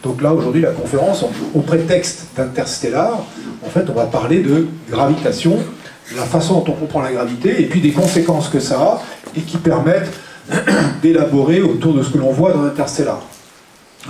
Donc là, aujourd'hui, la conférence, au prétexte d'Interstellar, en fait, on va parler de gravitation, de la façon dont on comprend la gravité, et puis des conséquences que ça a, et qui permettent d'élaborer autour de ce que l'on voit dans Interstellar.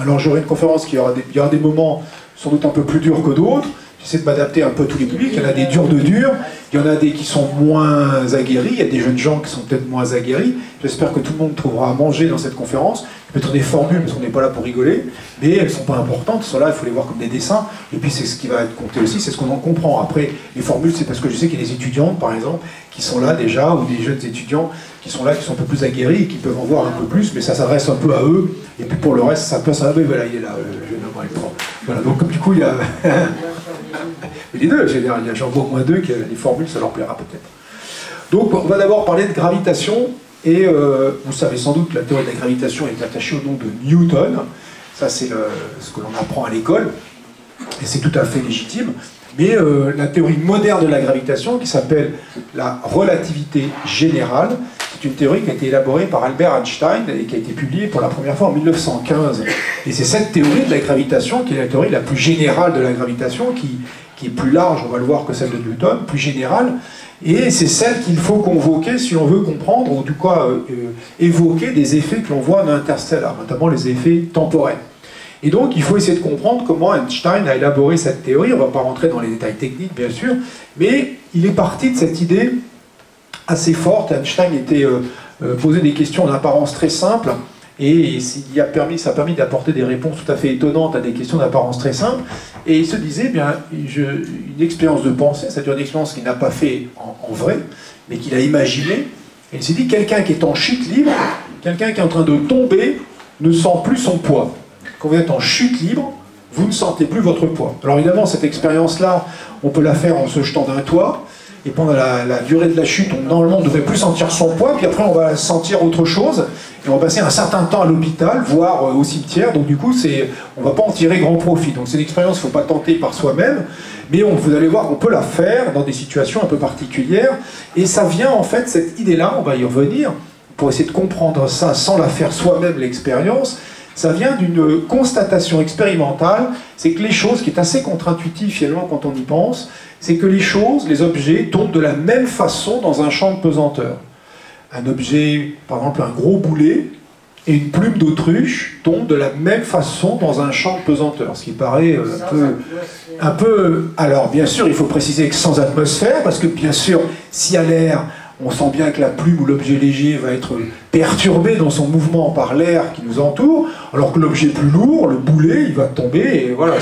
Alors j'aurai une conférence il y aura des moments sans doute un peu plus durs que d'autres. J'essaie de m'adapter un peu à tous les publics. Il y en a des durs de durs, il y en a des qui sont moins aguerris, il y a des jeunes gens qui sont peut-être moins aguerris. J'espère que tout le monde trouvera à manger dans cette conférence. Peut-être des formules, parce qu'on n'est pas là pour rigoler, mais elles ne sont pas importantes. Elles sont là, il faut les voir comme des dessins. Et puis c'est ce qui va être compté aussi, c'est ce qu'on en comprend. Après, les formules, c'est parce que je sais qu'il y a des étudiantes, par exemple, qui sont là déjà, ou des jeunes étudiants qui sont là, qui sont un peu plus aguerris et qui peuvent en voir un peu plus, mais ça s'adresse un peu à eux. Et puis pour le reste, ça peut s'adresser. Voilà, il est là, le jeune homme, il prend. Voilà, donc du coup, il y a... les deux, il y a Jean-Bourg -2 qui a les formules, ça leur plaira peut-être. Donc on va d'abord parler de gravitation, et vous savez sans doute que la théorie de la gravitation est attachée au nom de Newton. Ça c'est ce que l'on apprend à l'école, et c'est tout à fait légitime. Mais la théorie moderne de la gravitation, qui s'appelle la relativité générale, c'est une théorie qui a été élaborée par Albert Einstein et qui a été publiée pour la première fois en 1915. Et c'est cette théorie de la gravitation qui est la théorie la plus générale de la gravitation, qui est plus large, on va le voir, que celle de Newton, plus générale. Et c'est celle qu'il faut convoquer si on veut comprendre, ou du coup évoquer des effets que l'on voit dans Interstellar, notamment les effets temporels. Et donc, il faut essayer de comprendre comment Einstein a élaboré cette théorie. On ne va pas rentrer dans les détails techniques, bien sûr, mais il est parti de cette idée assez forte. Einstein posait des questions en apparence très simples, et ça a permis d'apporter des réponses tout à fait étonnantes à des questions d'apparence très simples. Et il se disait, une expérience de pensée, c'est-à-dire une expérience qu'il n'a pas fait en vrai, mais qu'il a imaginée. Et il s'est dit, quelqu'un qui est en chute libre, quelqu'un qui est en train de tomber, ne sent plus son poids. Quand vous êtes en chute libre, vous ne sentez plus votre poids. Alors évidemment, cette expérience-là, on peut la faire en se jetant d'un toit, et pendant la durée de la chute, normalement, on ne devrait plus sentir son poids, puis après, on va sentir autre chose, et on va passer un certain temps à l'hôpital, voire au cimetière, donc du coup, on ne va pas en tirer grand profit. Donc c'est une expérience qu'il ne faut pas tenter par soi-même, mais vous allez voir qu'on peut la faire dans des situations un peu particulières, et ça vient, en fait, cette idée-là, on va y revenir, pour essayer de comprendre ça sans la faire soi-même, l'expérience. Ça vient d'une constatation expérimentale, c'est que les choses, qui est assez contre-intuitive finalement quand on y pense, c'est que les choses, les objets, tombent de la même façon dans un champ de pesanteur. Un objet, par exemple un gros boulet, et une plume d'autruche tombent de la même façon dans un champ de pesanteur, ce qui paraît un peu... Alors bien sûr, il faut préciser que sans atmosphère, parce que bien sûr, s'il y a l'air, on sent bien que la plume ou l'objet léger va être perturbé dans son mouvement par l'air qui nous entoure, alors que l'objet plus lourd, le boulet, il va tomber, et voilà,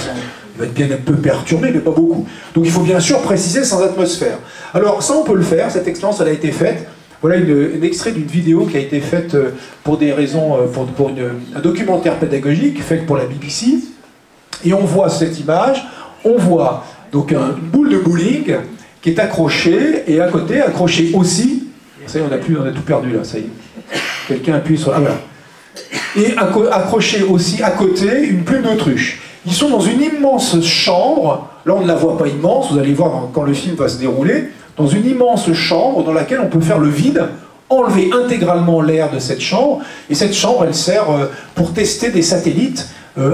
il va être bien un peu perturbé, mais pas beaucoup. Donc il faut bien sûr préciser sans atmosphère. Alors ça, on peut le faire, cette expérience, elle a été faite. Voilà un extrait d'une vidéo qui a été faite pour des raisons, pour un documentaire pédagogique fait pour la BBC, et on voit cette image, on voit donc une boule de bowling qui est accrochée, et à côté, accroché aussi, ça y est, on a tout perdu là, ça y est. Quelqu'un appuie sur... Ah voilà. Et accroché aussi à côté, une plume d'autruche. Ils sont dans une immense chambre, là on ne la voit pas immense, vous allez voir quand le film va se dérouler, dans une immense chambre dans laquelle on peut faire le vide, enlever intégralement l'air de cette chambre, et cette chambre elle sert pour tester des satellites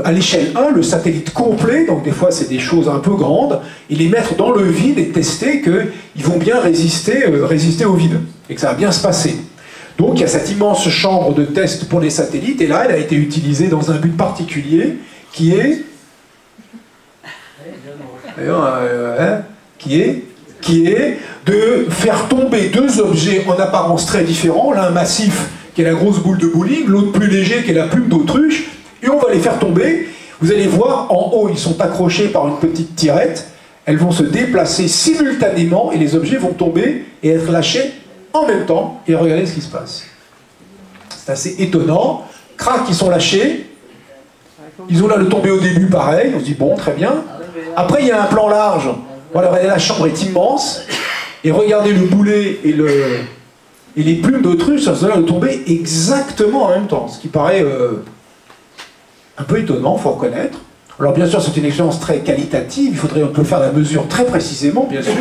à l'échelle 1, le satellite complet, donc des fois c'est des choses un peu grandes, et les mettre dans le vide et tester qu'ils vont bien résister au vide, et que ça va bien se passer. Donc il y a cette immense chambre de test pour les satellites, et là elle a été utilisée dans un but particulier, qui est de faire tomber deux objets en apparence très différents, l'un massif qui est la grosse boule de bowling, l'autre plus léger qui est la plume d'autruche, et on va les faire tomber. Vous allez voir, en haut, ils sont accrochés par une petite tirette, elles vont se déplacer simultanément, et les objets vont tomber et être lâchés en même temps, et regardez ce qui se passe. C'est assez étonnant. Crac, ils sont lâchés, ils ont là le tombé au début, pareil, on se dit bon, très bien. Après, il y a un plan large, voilà, la chambre est immense, et regardez le boulet et les plumes d'autruche, ça se donne à tomber exactement en même temps, ce qui paraît un peu étonnant, il faut reconnaître. Alors bien sûr, c'est une expérience très qualitative, on peut faire la mesure très précisément, bien sûr,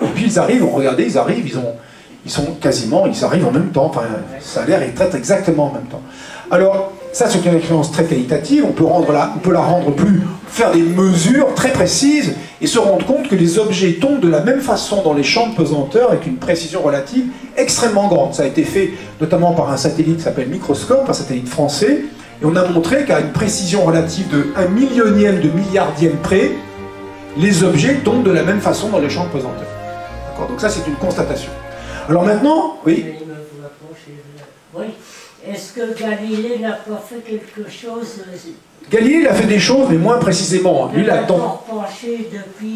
et puis ils arrivent, regardez, ils arrivent en même temps, enfin, ça a l'air d'être exactement en même temps. Alors, Ça, c'est une expérience très qualitative. On peut la rendre plus, faire des mesures très précises et se rendre compte que les objets tombent de la même façon dans les champs de pesanteur avec une précision relative extrêmement grande. Ça a été fait notamment par un satellite qui s'appelle Microscope, un satellite français, et on a montré qu'à une précision relative de 1/1000 de milliardième près, les objets tombent de la même façon dans les champs de pesanteur. D'accord ? Donc ça, c'est une constatation. Alors maintenant, oui. Oui. Est-ce que Galilée n'a pas fait quelque chose? Galilée, il a fait des choses, mais moins précisément. Lui, il attend.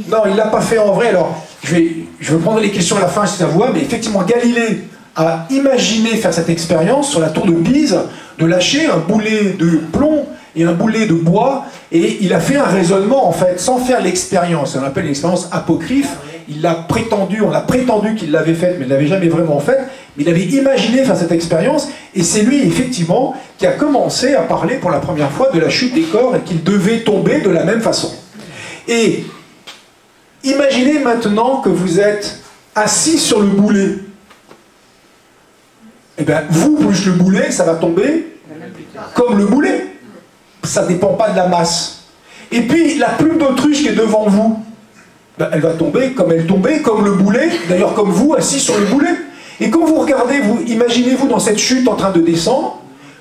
Non, il ne l'a pas fait en vrai. Alors, je vais prendre les questions à la fin si ça vous va, mais effectivement, Galilée a imaginé faire cette expérience sur la tour de Pise, de lâcher un boulet de plomb et un boulet de bois, et il a fait un raisonnement, en fait, sans faire l'expérience. On appelle l'expérience apocryphe. On a prétendu qu'il l'avait faite, mais il ne l'avait jamais vraiment faite. Mais il avait imaginé faire cette expérience, et c'est lui, effectivement, qui a commencé à parler pour la première fois de la chute des corps et qu'ils devaient tomber de la même façon. Et imaginez maintenant que vous êtes assis sur le boulet. Eh bien, vous plus le boulet, ça va tomber comme le boulet. Ça ne dépend pas de la masse. Et puis, la plume d'autruche qui est devant vous, ben, elle va tomber comme elle tombait, comme le boulet, d'ailleurs comme vous, assis sur le boulet. Et quand vous regardez, imaginez-vous dans cette chute en train de descendre,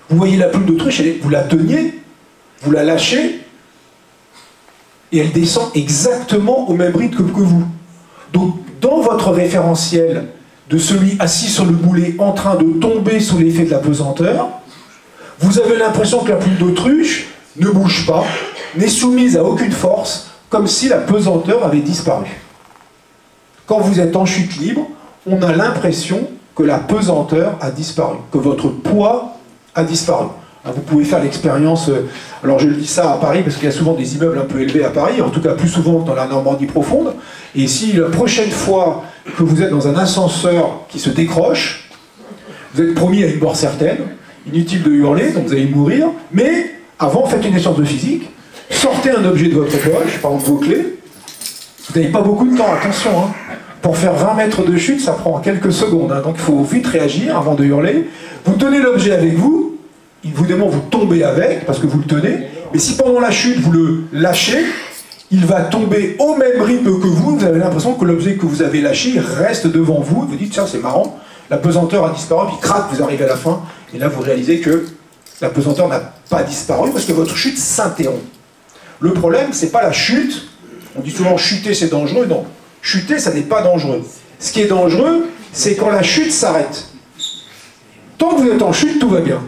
vous voyez la plume d'autruche, vous la teniez, vous la lâchez, et elle descend exactement au même rythme que vous. Donc, dans votre référentiel de celui assis sur le boulet en train de tomber sous l'effet de la pesanteur, vous avez l'impression que la plume d'autruche ne bouge pas, n'est soumise à aucune force, comme si la pesanteur avait disparu. Quand vous êtes en chute libre, on a l'impression que la pesanteur a disparu, que votre poids a disparu. Alors vous pouvez faire l'expérience, alors je le dis ça à Paris parce qu'il y a souvent des immeubles un peu élevés à Paris, en tout cas plus souvent dans la Normandie profonde, et si la prochaine fois que vous êtes dans un ascenseur qui se décroche, vous êtes promis à une mort certaine, inutile de hurler, donc vous allez mourir, mais avant faites une séance de physique, sortez un objet de votre poche, par exemple vos clés, vous n'avez pas beaucoup de temps, attention, hein. Pour faire 20 mètres de chute, ça prend quelques secondes, hein, donc il faut vite réagir avant de hurler. Vous tenez l'objet avec vous, évidemment vous tombez avec, parce que vous le tenez, mais si pendant la chute vous le lâchez, il va tomber au même rythme que vous avez l'impression que l'objet que vous avez lâché reste devant vous, vous dites tiens c'est marrant, la pesanteur a disparu, puis crac, vous arrivez à la fin, et là vous réalisez que la pesanteur n'a pas disparu, parce que votre chute s'interrompt. Le problème, c'est pas la chute, on dit souvent chuter c'est dangereux, non. Chuter, ça n'est pas dangereux. Ce qui est dangereux, c'est quand la chute s'arrête. Tant que vous êtes en chute, tout va bien.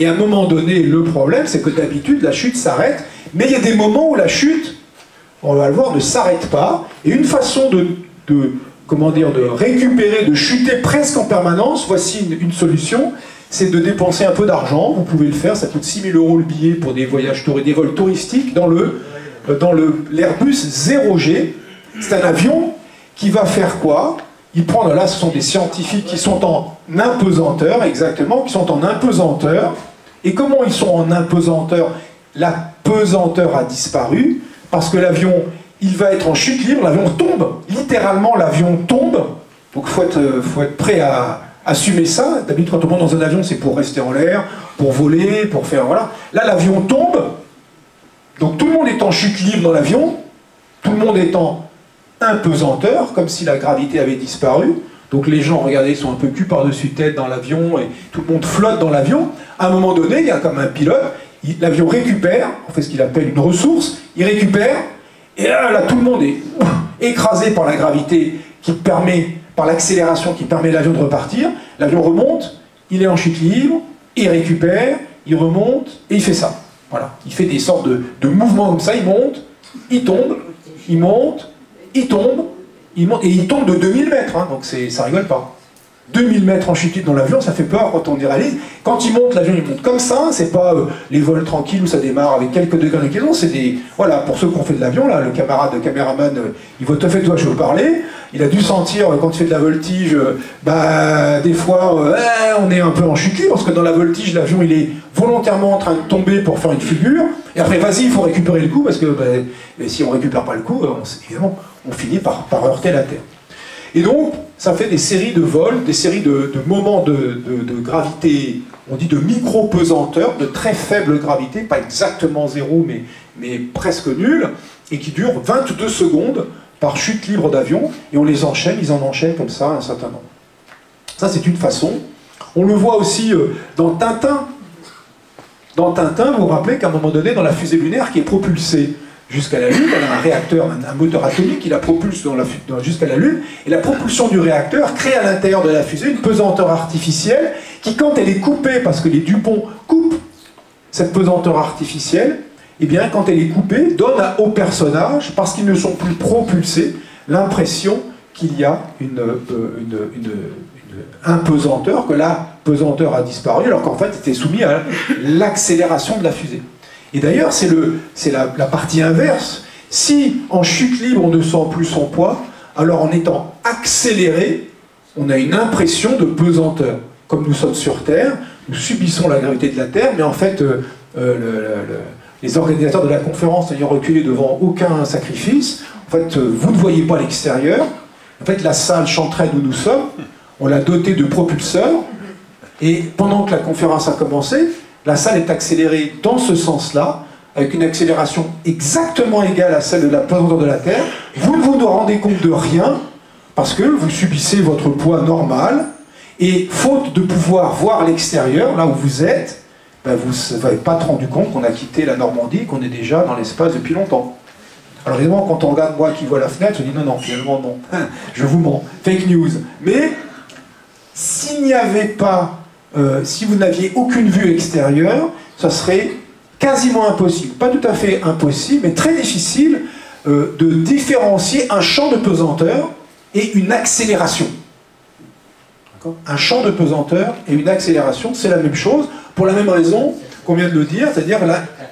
Et à un moment donné, le problème, c'est que d'habitude, la chute s'arrête, mais il y a des moments où la chute, on va le voir, ne s'arrête pas. Et une façon de récupérer, de chuter presque en permanence, voici une solution, c'est de dépenser un peu d'argent. Vous pouvez le faire, ça coûte 6 000 € le billet pour des vols touristiques dans l'Airbus 0G. C'est un avion qui va faire quoi? Là, ce sont des scientifiques qui sont en apesanteur, exactement, qui sont en apesanteur. Et comment ils sont en apesanteur? La pesanteur a disparu, parce que l'avion, il va être en chute libre, l'avion tombe. Littéralement, l'avion tombe. Donc, faut être prêt à assumer ça. D'habitude, quand on monte dans un avion, c'est pour rester en l'air, pour voler, pour faire... Voilà. Là, l'avion tombe. Donc, tout le monde est en chute libre dans l'avion. Tout le monde est en impesanteur, comme si la gravité avait disparu. Donc les gens, regardez, sont un peu cul par-dessus tête dans l'avion et tout le monde flotte dans l'avion. À un moment donné, il y a comme un pilote, l'avion récupère, on fait ce qu'il appelle une ressource, il récupère, et là tout le monde est écrasé par la gravité qui permet, par l'accélération qui permet à l'avion de repartir. L'avion remonte, il est en chute libre, il récupère, il remonte, et il fait ça. Voilà. Il fait des sortes de mouvements comme ça, il monte, il tombe, il monte, il tombe, il monte, et il tombe de 2000 mètres, hein, donc ça rigole pas. 2000 mètres en chute libre dans l'avion, ça fait peur quand on y réalise. Quand il monte, l'avion il monte comme ça, c'est pas les vols tranquilles où ça démarre avec quelques degrés d'inclinaison, c'est des... Voilà, pour ceux qui ont fait de l'avion, là, le caméraman, il voit tout à fait de quoi je veux parler, il a dû sentir, quand il fait de la voltige, des fois, on est un peu en chute libre, parce que dans la voltige, l'avion, il est volontairement en train de tomber pour faire une figure, et après, vas-y, il faut récupérer le coup, parce que si on récupère pas le coup, évidemment, on finit par heurter la Terre. Et donc, ça fait des séries de vols, des séries de moments de gravité, on dit de micro-pesanteur, de très faible gravité, pas exactement zéro, mais presque nul, et qui durent 22 secondes par chute libre d'avion, et on les enchaîne, ils en enchaînent comme ça un certain nombre. Ça, c'est une façon. On le voit aussi dans Tintin. Dans Tintin, vous vous rappelez qu'à un moment donné, dans la fusée lunaire qui est propulsée jusqu'à la Lune, elle a un réacteur, un moteur atomique qui la propulse jusqu'à la Lune, et la propulsion du réacteur crée à l'intérieur de la fusée une pesanteur artificielle qui, quand elle est coupée, parce que les Dupont coupent cette pesanteur artificielle, et bien quand elle est coupée, donne aux personnages, parce qu'ils ne sont plus propulsés, l'impression qu'il y a une impesanteur, que la pesanteur a disparu, alors qu'en fait c'était soumis à l'accélération de la fusée. Et d'ailleurs, c'est la partie inverse. Si en chute libre on ne sent plus son poids, alors en étant accéléré, on a une impression de pesanteur. Comme nous sommes sur Terre, nous subissons la gravité de la Terre, mais en fait, les organisateurs de la conférence n'ayant reculé devant aucun sacrifice, en fait, vous ne voyez pas l'extérieur. En fait, la salle Chantraine où nous sommes, on l'a dotée de propulseurs, et pendant que la conférence a commencé, la salle est accélérée dans ce sens-là, avec une accélération exactement égale à celle de la pesanteur de la Terre. Vous ne vous rendez compte de rien, parce que vous subissez votre poids normal, et faute de pouvoir voir l'extérieur, là où vous êtes, ben vous n'avez pas rendu compte qu'on a quitté la Normandie, qu'on est déjà dans l'espace depuis longtemps. Alors évidemment, quand on regarde moi qui vois la fenêtre, je dis non, finalement non, je vous mens, fake news. Mais s'il n'y avait pas, si vous n'aviez aucune vue extérieure, ça serait quasiment impossible, pas tout à fait impossible, mais très difficile de différencier un champ de pesanteur et une accélération. Un champ de pesanteur et une accélération, c'est la même chose, pour la même raison qu'on vient de le dire, c'est-à-dire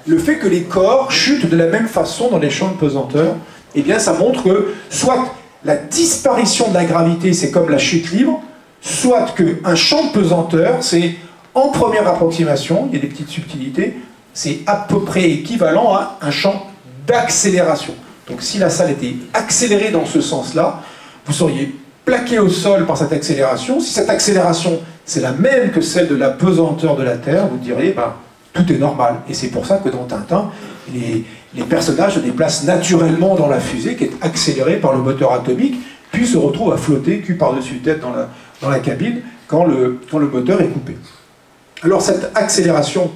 le fait que les corps chutent de la même façon dans les champs de pesanteur, eh bien ça montre que soit la disparition de la gravité, c'est comme la chute libre, soit qu'un champ de pesanteur, c'est en première approximation, il y a des petites subtilités, c'est à peu près équivalent à un champ d'accélération. Donc si la salle était accélérée dans ce sens-là, vous seriez plaqué au sol par cette accélération. Si cette accélération, c'est la même que celle de la pesanteur de la Terre, vous diriez, ben, tout est normal. Et c'est pour ça que dans Tintin, les personnages se déplacent naturellement dans la fusée qui est accélérée par le moteur atomique, puis se retrouvent à flotter cul par-dessus tête dans la cabine quand le moteur est coupé. Alors cette accélération,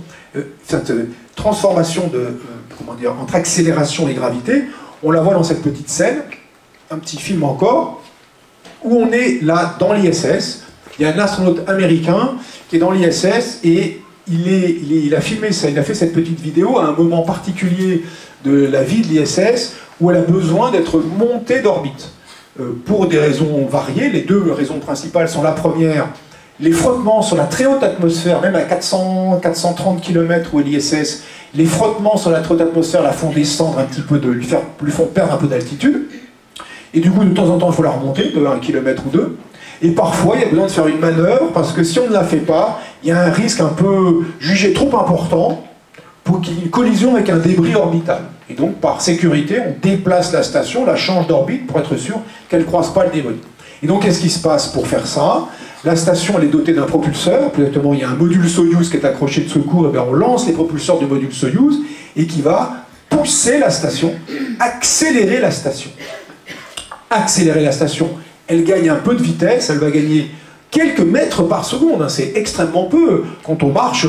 cette transformation entre accélération et gravité, on la voit dans cette petite scène, un petit film encore, où on est là dans l'ISS. Il y a un astronaute américain qui est dans l'ISS et il a filmé ça, il a fait cette petite vidéo à un moment particulier de la vie de l'ISS où elle a besoin d'être montée d'orbite. Pour des raisons variées, les deux raisons principales sont la première, les frottements sur la très haute atmosphère, même à 430 km où est l'ISS, les frottements sur la très haute atmosphère la font descendre un petit peu, lui font perdre un peu d'altitude. Et du coup, de temps en temps, il faut la remonter de 1 km ou 2. Et parfois, il y a besoin de faire une manœuvre, parce que si on ne la fait pas, il y a un risque un peu jugé trop important pour qu'il y ait une collision avec un débris orbital. Et donc, par sécurité, on déplace la station, la change d'orbite pour être sûr qu'elle ne croise pas le débris. Et donc, qu'est-ce qui se passe pour faire ça? La station, elle est dotée d'un propulseur. Plus exactement, il y a un module Soyouz qui est accroché de secours. Et bien, on lance les propulseurs du module Soyouz et qui va pousser la station, accélérer la station. Accélérer la station, elle gagne un peu de vitesse, elle va gagner quelques mètres par seconde, hein, c'est extrêmement peu. Quand on marche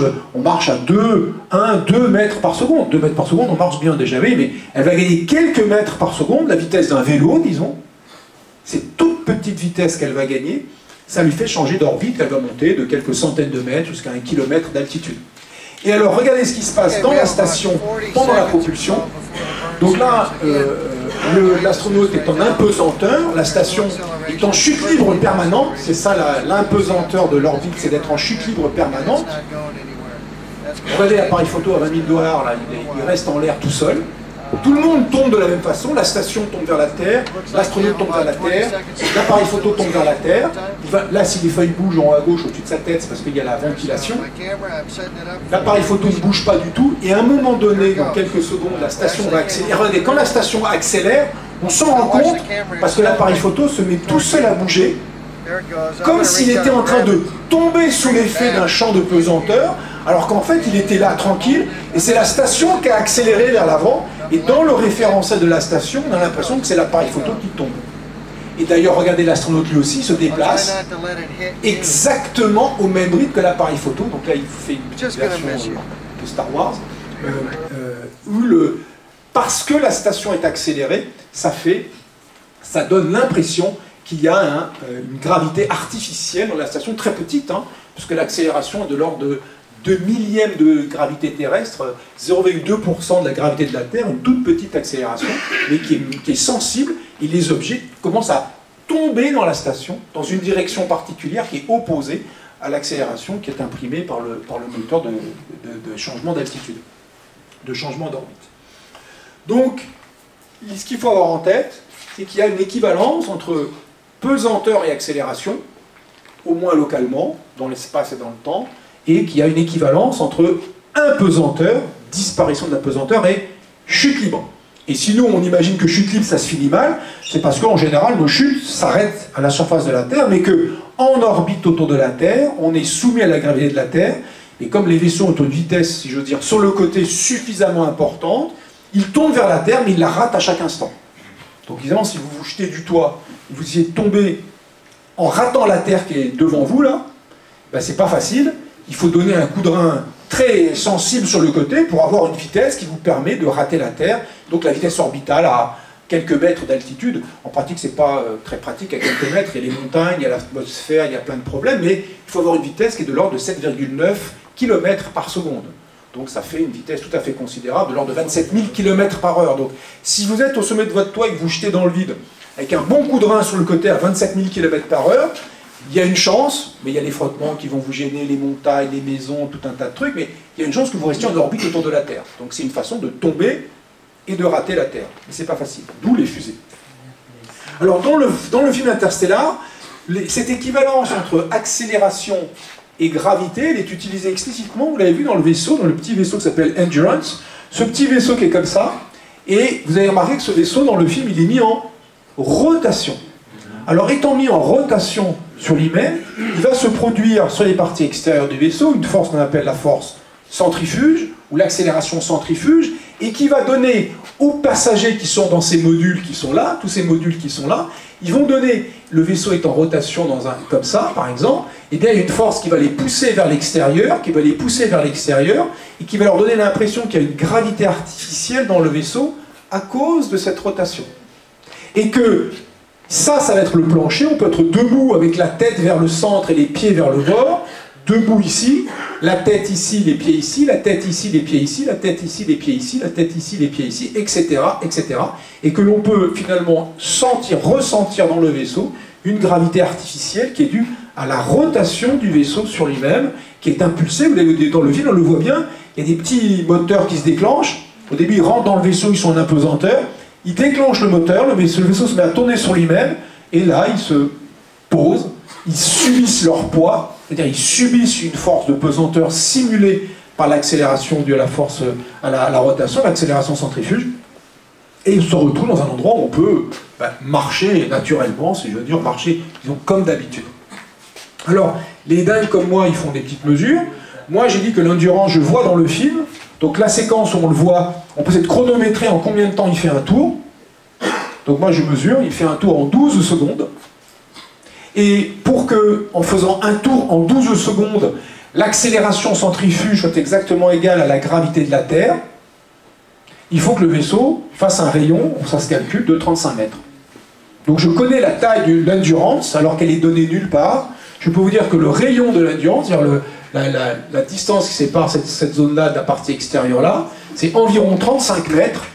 à 2 mètres par seconde. 2 mètres par seconde, on marche bien déjà, mais elle va gagner quelques mètres par seconde, la vitesse d'un vélo, disons. C'est toute petite vitesse qu'elle va gagner, ça lui fait changer d'orbite, elle va monter de quelques centaines de mètres jusqu'à 1 kilomètre d'altitude. Et alors, regardez ce qui se passe dans la station pendant la propulsion. Donc là, l'astronaute est en impesanteur, la station est en chute libre permanente, c'est ça l'impesanteur de l'orbite, c'est d'être en chute libre permanente. Regardez l'appareil photo à 20 000 $, là, il reste en l'air tout seul. Tout le monde tombe de la même façon, la station tombe vers la Terre, l'astronaute tombe vers la Terre, l'appareil photo tombe vers la Terre. Là, si les feuilles bougent en haut à gauche au-dessus de sa tête, c'est parce qu'il y a la ventilation. L'appareil photo ne bouge pas du tout, et à un moment donné, dans quelques secondes, la station va accélérer. Regardez, quand la station accélère, on s'en rend compte, parce que l'appareil photo se met tout seul à bouger, comme s'il était en train de tomber sous l'effet d'un champ de pesanteur, alors qu'en fait il était là tranquille, et c'est la station qui a accéléré vers l'avant, et dans le référentiel de la station, on a l'impression que c'est l'appareil photo qui tombe. Et d'ailleurs, regardez, l'astronaute lui aussi se déplace exactement au même rythme que l'appareil photo, donc là il fait une petite version de Star Wars, où parce que la station est accélérée, ça donne l'impression qu'il y a une gravité artificielle dans la station, très petite, hein, puisque l'accélération est de l'ordre de 2 millièmes de gravité terrestre, 0,2% de la gravité de la Terre, une toute petite accélération, mais qui est sensible, et les objets commencent à tomber dans la station, dans une direction particulière qui est opposée à l'accélération qui est imprimée par le moteur de changement d'altitude, de changement d'orbite. Donc, ce qu'il faut avoir en tête, c'est qu'il y a une équivalence entre pesanteur et accélération, au moins localement, dans l'espace et dans le temps, et qu'il y a une équivalence entre impesanteur, disparition de la pesanteur, et chute libre. Et si nous, on imagine que chute libre, ça se finit mal, c'est parce qu'en général, nos chutes s'arrêtent à la surface de la Terre, mais qu'en orbite autour de la Terre, on est soumis à la gravité de la Terre, et comme les vaisseaux ont une vitesse, si je veux dire, sur le côté suffisamment importante, ils tombent vers la Terre, mais ils la ratent à chaque instant. Donc évidemment, si vous vous jetez du toit, vous essayez de tomber en ratant la Terre qui est devant vous, là, ben, c'est pas facile. Il faut donner un coup de rein très sensible sur le côté pour avoir une vitesse qui vous permet de rater la Terre. Donc la vitesse orbitale à quelques mètres d'altitude. En pratique, c'est pas très pratique à quelques mètres. Il y a les montagnes, il y a l'atmosphère, il y a plein de problèmes, mais il faut avoir une vitesse qui est de l'ordre de 7,9 km par seconde. Donc ça fait une vitesse tout à fait considérable, de l'ordre de 27 000 km par heure. Donc si vous êtes au sommet de votre toit et que vous jetez dans le vide, avec un bon coup de rein sur le côté à 27 000 km par heure, il y a une chance, mais il y a les frottements qui vont vous gêner, les montagnes, les maisons, tout un tas de trucs, mais il y a une chance que vous restiez en orbite autour de la Terre. Donc c'est une façon de tomber et de rater la Terre. Mais c'est pas facile, d'où les fusées. Alors dans le film Interstellar, cette équivalence entre accélération et gravité, elle est utilisée explicitement, vous l'avez vu dans le vaisseau, dans le petit vaisseau qui s'appelle Endurance, ce petit vaisseau qui est comme ça, et vous avez remarqué que ce vaisseau, dans le film, il est mis en rotation. Alors étant mis en rotation sur lui-même, il va se produire sur les parties extérieures du vaisseau une force qu'on appelle la force centrifuge, ou l'accélération centrifuge, et qui va donner aux passagers qui sont dans ces modules qui sont là, tous ces modules qui sont là, ils vont donner, le vaisseau est en rotation comme ça, par exemple, et bien il y a une force qui va les pousser vers l'extérieur, et qui va leur donner l'impression qu'il y a une gravité artificielle dans le vaisseau à cause de cette rotation. Et que ça va être le plancher, on peut être debout avec la tête vers le centre et les pieds vers le bord, debout ici, la tête ici, les pieds ici, la tête ici, les pieds ici, la tête ici, les pieds ici, la tête ici, les pieds ici, etc., etc. Et que l'on peut finalement ressentir dans le vaisseau une gravité artificielle qui est due à la rotation du vaisseau sur lui-même, qui est impulsée, vous l'avez dans le film, on le voit bien, il y a des petits moteurs qui se déclenchent, au début ils rentrent dans le vaisseau, ils sont en apesanteur, ils déclenchent le moteur, le vaisseau se met à tourner sur lui-même, et là ils se posent, ils subissent leur poids, c'est-à-dire ils subissent une force de pesanteur simulée par l'accélération due à la force, à la rotation, l'accélération centrifuge, et ils se retrouvent dans un endroit où on peut marcher naturellement, si je veux dire, marcher disons, comme d'habitude. Alors, les dingues comme moi, ils font des petites mesures. Moi, j'ai dit que l'endurance, je vois dans le film, donc la séquence où on le voit, on peut essayer de chronométrer en combien de temps il fait un tour. Donc moi, je mesure, il fait un tour en 12 secondes. Et pour que, en faisant un tour en 12 secondes, l'accélération centrifuge soit exactement égale à la gravité de la Terre, il faut que le vaisseau fasse un rayon, ça se calcule, de 35 mètres. Donc je connais la taille de l'endurance, alors qu'elle est donnée nulle part. Je peux vous dire que le rayon de l'endurance, c'est-à-dire la distance qui sépare cette zone-là de la partie extérieure-là, c'est environ 35 mètres.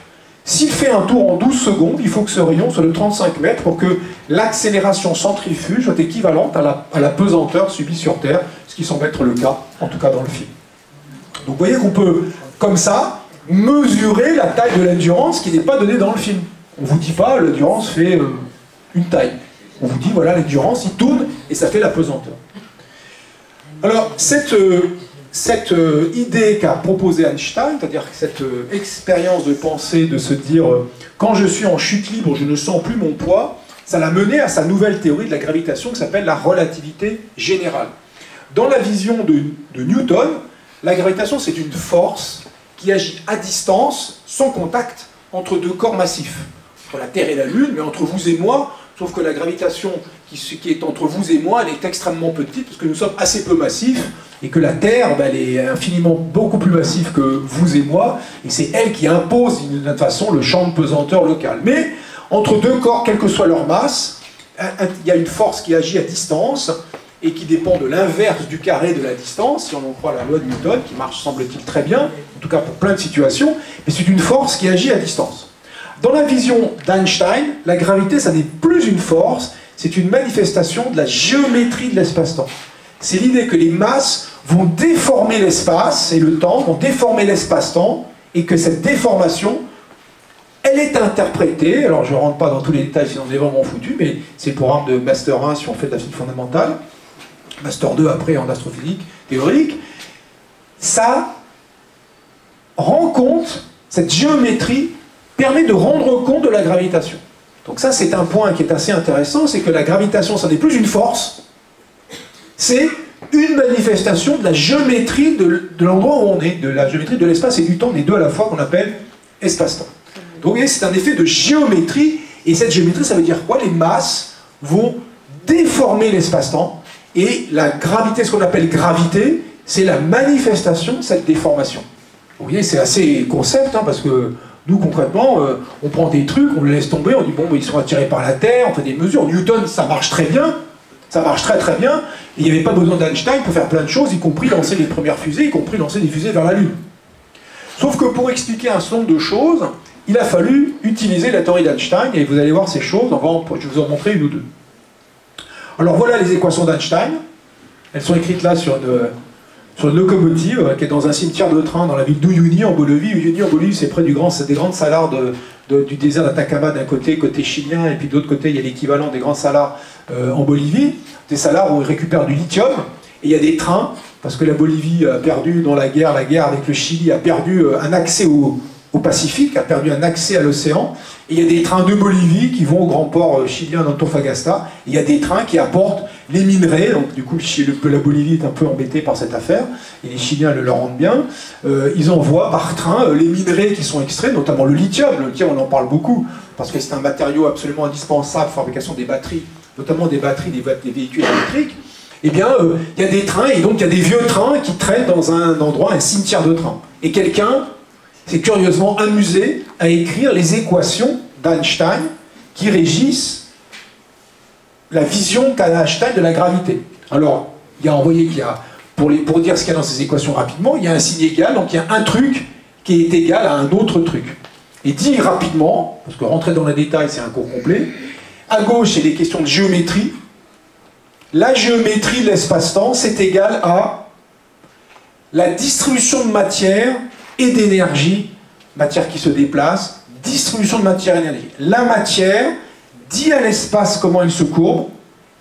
S'il fait un tour en 12 secondes, il faut que ce rayon soit de 35 mètres pour que l'accélération centrifuge soit équivalente à la pesanteur subie sur Terre, ce qui semble être le cas, en tout cas dans le film. Donc vous voyez qu'on peut, comme ça, mesurer la taille de l'endurance qui n'est pas donnée dans le film. On ne vous dit pas l'endurance fait une taille. On vous dit voilà l'endurance, il tourne et ça fait la pesanteur. Alors cette idée qu'a proposée Einstein, c'est-à-dire cette expérience de pensée de se dire quand je suis en chute libre, je ne sens plus mon poids, ça l'a mené à sa nouvelle théorie de la gravitation qui s'appelle la relativité générale. Dans la vision de Newton, la gravitation c'est une force qui agit à distance, sans contact, entre deux corps massifs. Entre la Terre et la Lune, mais entre vous et moi, sauf que la gravitation qui est entre vous et moi, elle est extrêmement petite, parce que nous sommes assez peu massifs, et que la Terre, ben, elle est infiniment beaucoup plus massive que vous et moi, et c'est elle qui impose d'une certaine façon le champ de pesanteur local. Mais entre deux corps, quelle que soit leur masse, il y a une force qui agit à distance, et qui dépend de l'inverse du carré de la distance, si on en croit la loi de Newton, qui marche semble-t-il très bien, en tout cas pour plein de situations, mais c'est une force qui agit à distance. Dans la vision d'Einstein, la gravité, ça n'est plus une force, c'est une manifestation de la géométrie de l'espace-temps. C'est l'idée que les masses vont déformer l'espace et le temps, vont déformer l'espace-temps, et que cette déformation, elle est interprétée, alors je ne rentre pas dans tous les détails sinon on est vraiment foutu, mais c'est le programme de Master 1 si on fait de la physique fondamentale, Master 2 après en astrophysique théorique, ça rend compte, cette géométrie permet de rendre compte de la gravitation. Donc ça c'est un point qui est assez intéressant, c'est que la gravitation ça n'est plus une force, c'est une manifestation de la géométrie de l'endroit où on est, de la géométrie de l'espace et du temps, les deux à la fois qu'on appelle espace-temps. Donc vous voyez, c'est un effet de géométrie, et cette géométrie ça veut dire quoi? Les masses vont déformer l'espace-temps, et la gravité, ce qu'on appelle gravité, c'est la manifestation de cette déformation. Vous voyez, c'est assez concept, hein, parce que nous, concrètement, on prend des trucs, on les laisse tomber, on dit, bon, ils sont attirés par la Terre, on fait des mesures. Newton, ça marche très bien, ça marche très très bien, et il n'y avait pas besoin d'Einstein pour faire plein de choses, y compris lancer les premières fusées, y compris lancer des fusées vers la Lune. Sauf que pour expliquer un certain nombre de choses, il a fallu utiliser la théorie d'Einstein, et vous allez voir ces choses, je vais vous en montrer une ou deux. Alors voilà les équations d'Einstein, elles sont écrites là sur une locomotive qui est dans un cimetière de train dans la ville d'Uyuni en Bolivie. Uyuni en Bolivie c'est près des grandes salars du désert d'Atacama d'un côté chilien, et puis de l'autre côté il y a l'équivalent des grands salars en Bolivie, des salars où ils récupèrent du lithium, et il y a des trains, parce que la Bolivie a perdu dans la guerre avec le Chili, a perdu un accès au Pacifique, a perdu un accès à l'océan, et il y a des trains de Bolivie qui vont au grand port chilien d'Antofagasta, et il y a des trains qui apportent les minerais, donc du coup la Bolivie est un peu embêtée par cette affaire, et les Chiliens le leur rendent bien, ils envoient par train les minerais qui sont extraits, notamment le lithium on en parle beaucoup, parce que c'est un matériau absolument indispensable pour la fabrication des batteries, notamment des batteries des véhicules électriques. Eh bien, il y a des trains, et donc il y a des vieux trains qui traînent dans un endroit, un cimetière de trains. Et quelqu'un s'est curieusement amusé à écrire les équations d'Einstein qui régissent la vision qu'a Einstein de la gravité. Alors, vous voyez qu'il y a, pour dire ce qu'il y a dans ces équations rapidement, il y a un signe égal, donc il y a un truc qui est égal à un autre truc. Et dit rapidement, parce que rentrer dans les détails c'est un cours complet, à gauche c'est les questions de géométrie. La géométrie de l'espace-temps c'est égal à la distribution de matière et d'énergie, matière qui se déplace, distribution de matière et d'énergie. La matière dit à l'espace comment il se courbe,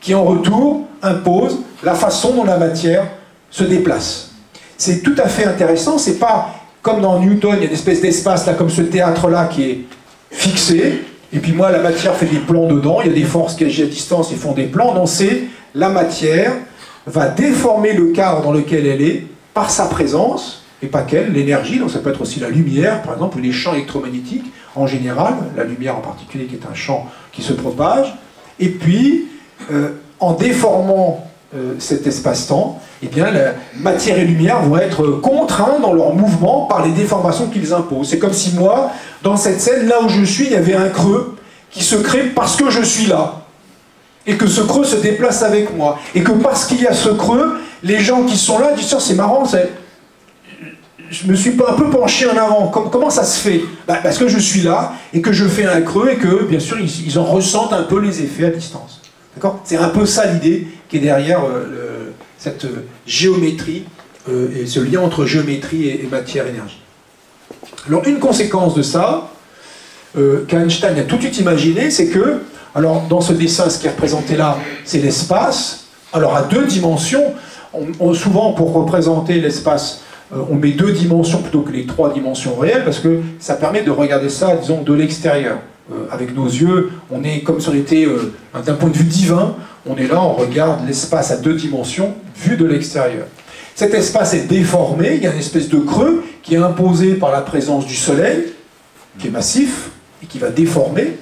qui en retour impose la façon dont la matière se déplace. C'est tout à fait intéressant, c'est pas comme dans Newton, il y a une espèce d'espace là, comme ce théâtre-là qui est fixé, et puis moi la matière fait des plans dedans, il y a des forces qui agissent à distance et font des plans, non, c'est la matière va déformer le cadre dans lequel elle est par sa présence, et pas qu'elle, l'énergie, donc ça peut être aussi la lumière, par exemple, ou les champs électromagnétiques, en général, la lumière en particulier qui est un champ qui se propage, et puis, en déformant cet espace-temps, eh bien, la matière et lumière vont être contraints dans leur mouvement par les déformations qu'ils imposent. C'est comme si moi, dans cette scène, là où je suis, il y avait un creux qui se crée parce que je suis là, et que ce creux se déplace avec moi, et que parce qu'il y a ce creux, les gens qui sont là disent « c'est marrant, je me suis pas un peu penché en avant. Comment ça se fait? Parce que je suis là, et que je fais un creux, et que, bien sûr, ils en ressentent un peu les effets à distance. D'accord? C'est un peu ça l'idée qui est derrière cette géométrie, et ce lien entre géométrie et matière-énergie. Alors, une conséquence de ça, qu'Einstein a tout de suite imaginé, c'est que, alors, dans ce dessin, ce qui est représenté là, c'est l'espace, alors à 2 dimensions, souvent, pour représenter l'espace, on met 2 dimensions plutôt que les 3 dimensions réelles, parce que ça permet de regarder ça, disons, de l'extérieur. avec nos yeux, on est comme si on était, d'un point de vue divin, on est là, on regarde l'espace à 2 dimensions, vu de l'extérieur. Cet espace est déformé, il y a une espèce de creux qui est imposé par la présence du Soleil, qui est massif, et qui va déformer.